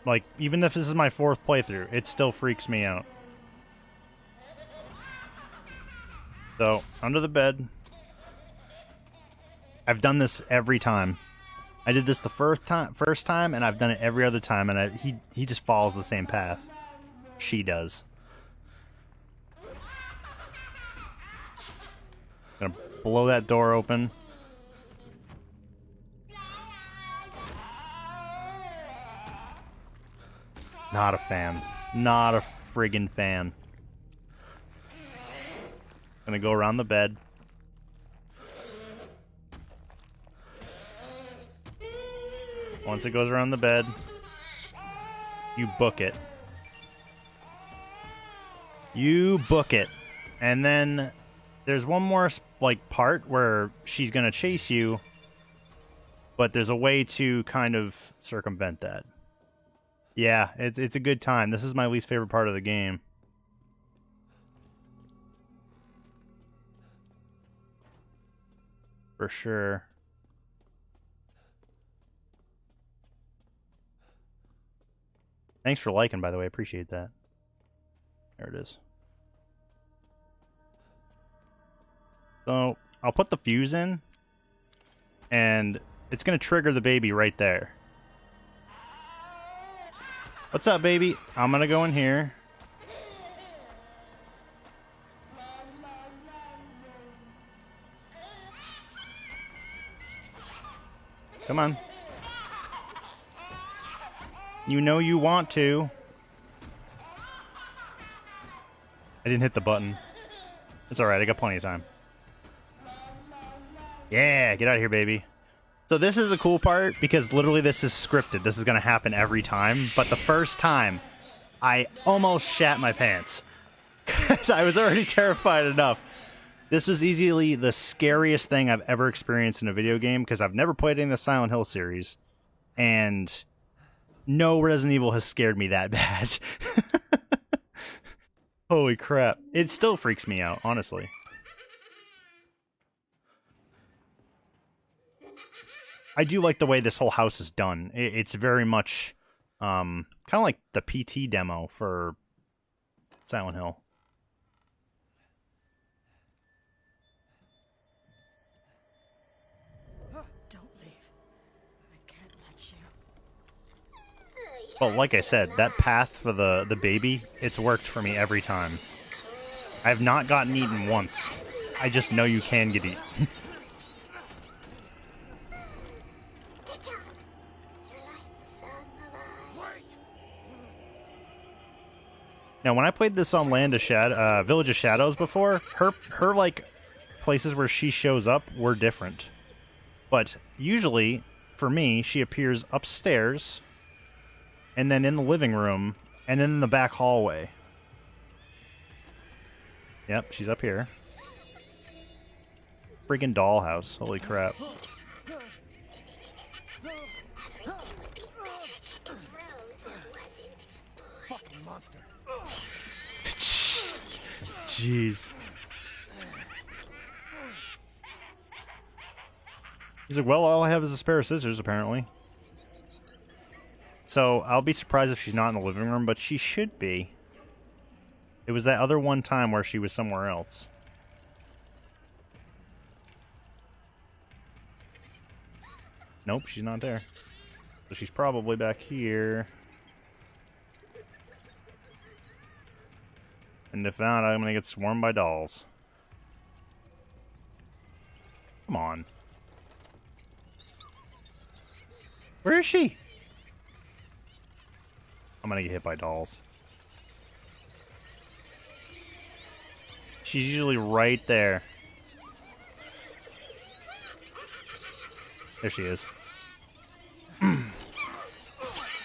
like, even if this is my 4th playthrough, it still freaks me out. So, under the bed. I've done this every time. I did this the first time, and I've done it every other time, and he just follows the same path. She does. Gonna blow that door open. Not a fan. Not a friggin' fan. Gonna go around the bed. Once it goes around the bed, you book it. You book it. And then there's one more like part where she's gonna chase you, but there's a way to kind of circumvent that. Yeah, it's a good time. This is my least favorite part of the game. For sure. Thanks for liking, by the way. Appreciate that. There it is. So, I'll put the fuse in, and it's going to trigger the baby right there. What's up, baby? I'm going to go in here. Come on. You know you want to. I didn't hit the button. It's alright, I got plenty of time. Yeah, get out of here, baby. So this is a cool part, because literally this is scripted. This is going to happen every time. But the first time, I almost shat my pants. Because I was already terrified enough. This was easily the scariest thing I've ever experienced in a video game, because I've never played any of the Silent Hill series. And no Resident Evil has scared me that bad. Holy crap. It still freaks me out, honestly. I do like the way this whole house is done. It's very much kind of like the PT demo for Silent Hill. Don't leave. I can't let you. Well, like I said, that path for the baby, it's worked for me every time. I have not gotten eaten once. I just know you can get eaten. Now, when I played this on Village of Shadows before, her like places where she shows up were different. But usually, for me, she appears upstairs, and then in the living room, and then in the back hallway. Yep, she's up here. Freaking dollhouse. Holy crap. Fucking monster. Jeez. He's like, well, all I have is a spare of scissors, apparently. So, I'll be surprised if she's not in the living room, but she should be. It was that other one time where she was somewhere else. Nope, she's not there. So she's probably back here. And if not, I'm gonna get swarmed by dolls. Come on. Where is she? I'm gonna get hit by dolls. She's usually right there. There she is.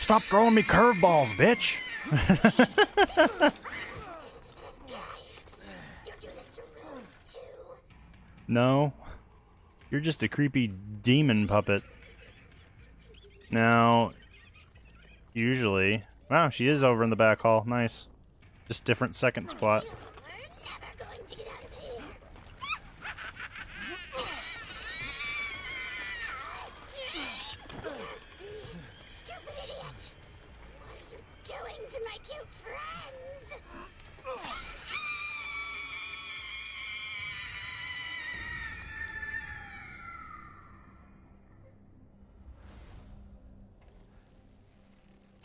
Stop throwing me curveballs, bitch! No. You're just a creepy demon puppet. Now, usually... Wow, she is over in the back hall. Nice. Just different second spot.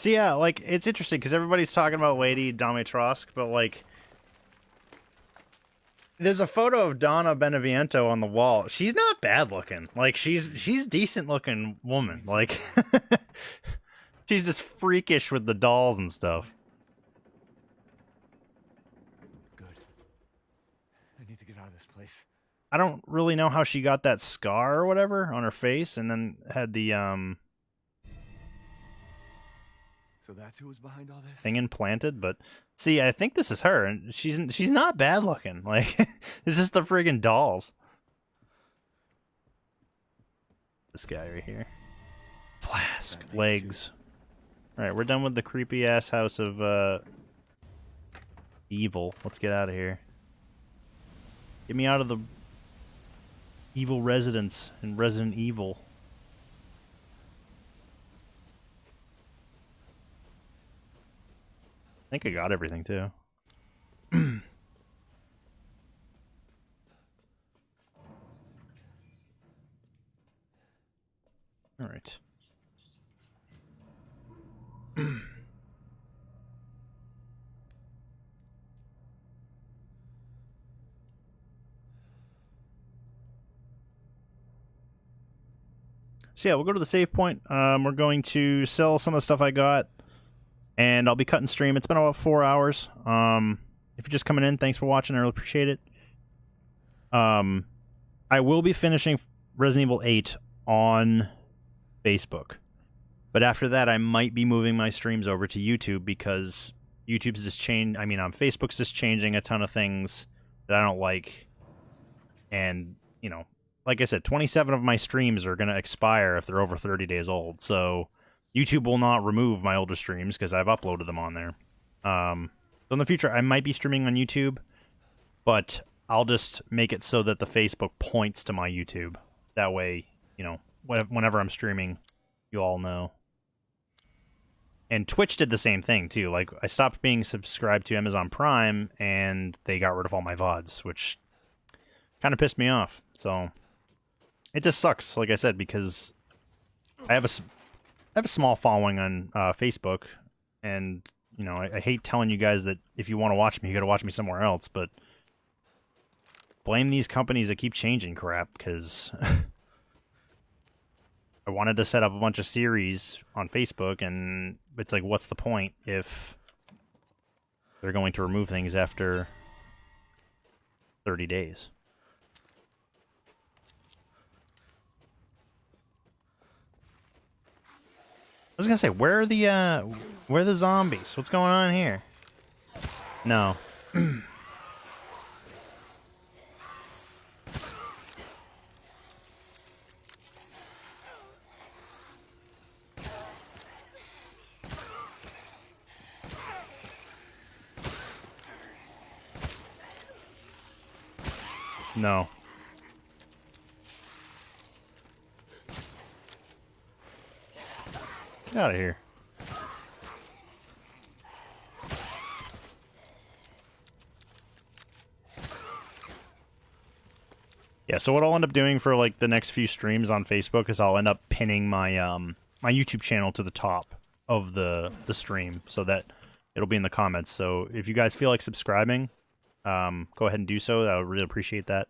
So yeah, like, it's interesting because everybody's talking about Lady Dimitrescu, but like, there's a photo of Donna Beneviento on the wall. She's not bad looking. Like, she's decent looking woman. Like, she's just freakish with the dolls and stuff. Good. I need to get out of this place. I don't really know how she got that scar or whatever on her face, and then had the So that's who was behind all this? thing implanted. But see, I think this is her, and she's not bad looking. Like, it's just the friggin' dolls. This guy right here. Flask, legs. All right, we're done with the creepy ass house of evil. Let's get out of here. Get me out of the evil residence in Resident Evil. I think I got everything too. All right. So yeah, we'll go to the save point. We're going to sell some of the stuff I got, and I'll be cutting stream. It's been about 4 hours. If you're just coming in, thanks for watching. I really appreciate it. I will be finishing Resident Evil 8 on Facebook, but after that, I might be moving my streams over to YouTube because YouTube's just changed. I mean, Facebook's just changing a ton of things that I don't like, and you know. Like I said, 27 of my streams are going to expire if they're over 30 days old, so YouTube will not remove my older streams because I've uploaded them on there. So in the future, I might be streaming on YouTube, but I'll just make it so that the Facebook points to my YouTube. That way, you know, whenever I'm streaming, you all know. And Twitch did the same thing, too. Like, I stopped being subscribed to Amazon Prime, and they got rid of all my VODs, which kind of pissed me off, so... It just sucks, like I said, because I have a small following on Facebook, and you know I hate telling you guys that if you want to watch me, you got to watch me somewhere else. But blame these companies that keep changing crap, because I wanted to set up a bunch of series on Facebook, and it's like, what's the point if they're going to remove things after 30 days? I was gonna say, where are the zombies? What's going on here? No. No. Get out of here. Yeah, so what I'll end up doing for like the next few streams on Facebook is I'll end up pinning my my YouTube channel to the top of the stream so that it'll be in the comments. So if you guys feel like subscribing, go ahead and do so. I would really appreciate that.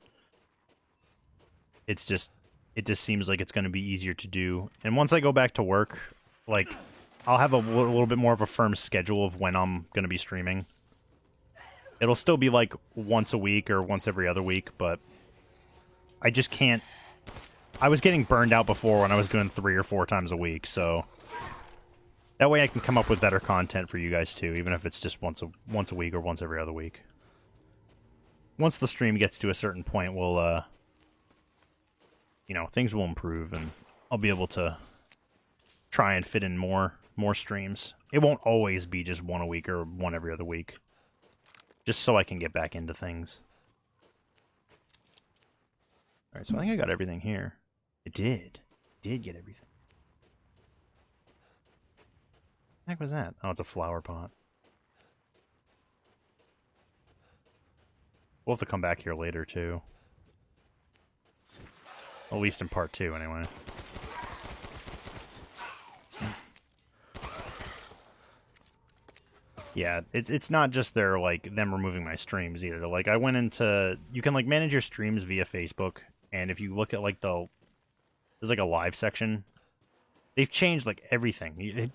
It just seems like it's going to be easier to do. And once I go back to work, like, I'll have a little bit more of a firm schedule of when I'm going to be streaming. It'll still be like once a week or once every other week, but I just can't. I was getting burned out before when I was doing 3 or 4 times a week, so that way I can come up with better content for you guys too, even if it's just once a week or once every other week. Once the stream gets to a certain point, we'll you know, things will improve and I'll be able to try and fit in more streams. It won't always be just one a week or one every other week. Just so I can get back into things. Alright, so I think I got everything here. It did. Did get everything. What the heck was that? Oh, it's a flower pot. We'll have to come back here later, too. At least in part 2, anyway. Yeah, it's not just their like them removing my streams either. Like I went into you can like manage your streams via Facebook, and if you look at like there's like a live section. They've changed like everything.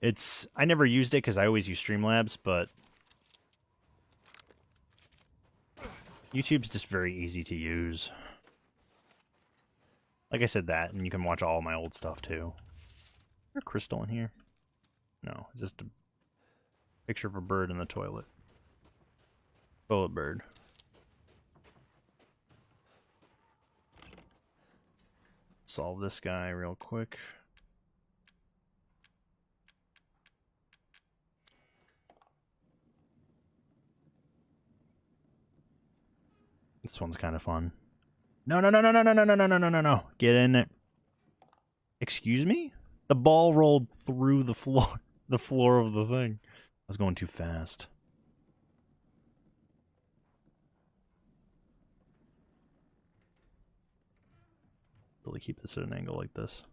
It's I never used it because I always use Streamlabs, but YouTube's just very easy to use. Like I said that, and you can watch all my old stuff too. Is there a crystal in here? No, it's just a picture of a bird in the toilet. Toilet bird. Solve this guy real quick. This one's kind of fun. No, no, no, no, no, no, no, no, no, no, no, no. Get in it. Excuse me? The ball rolled through the floor of the thing. I was going too fast. Really keep this at an angle like this.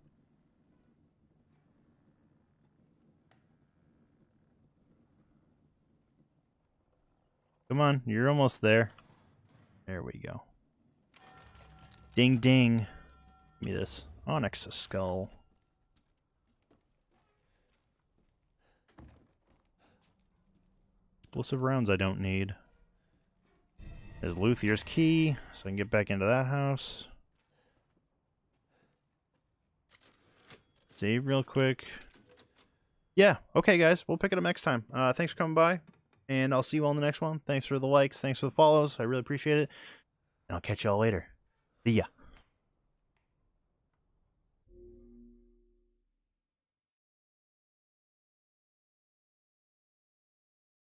Come on, you're almost there. There we go. Ding ding. Give me this. Onyx skull. Explosive rounds I don't need. There's Luthier's key, so I can get back into that house. Save real quick. Yeah, okay guys, we'll pick it up next time. Thanks for coming by, and I'll see you all in the next one. Thanks for the likes, thanks for the follows, I really appreciate it. And I'll catch y'all later. See ya.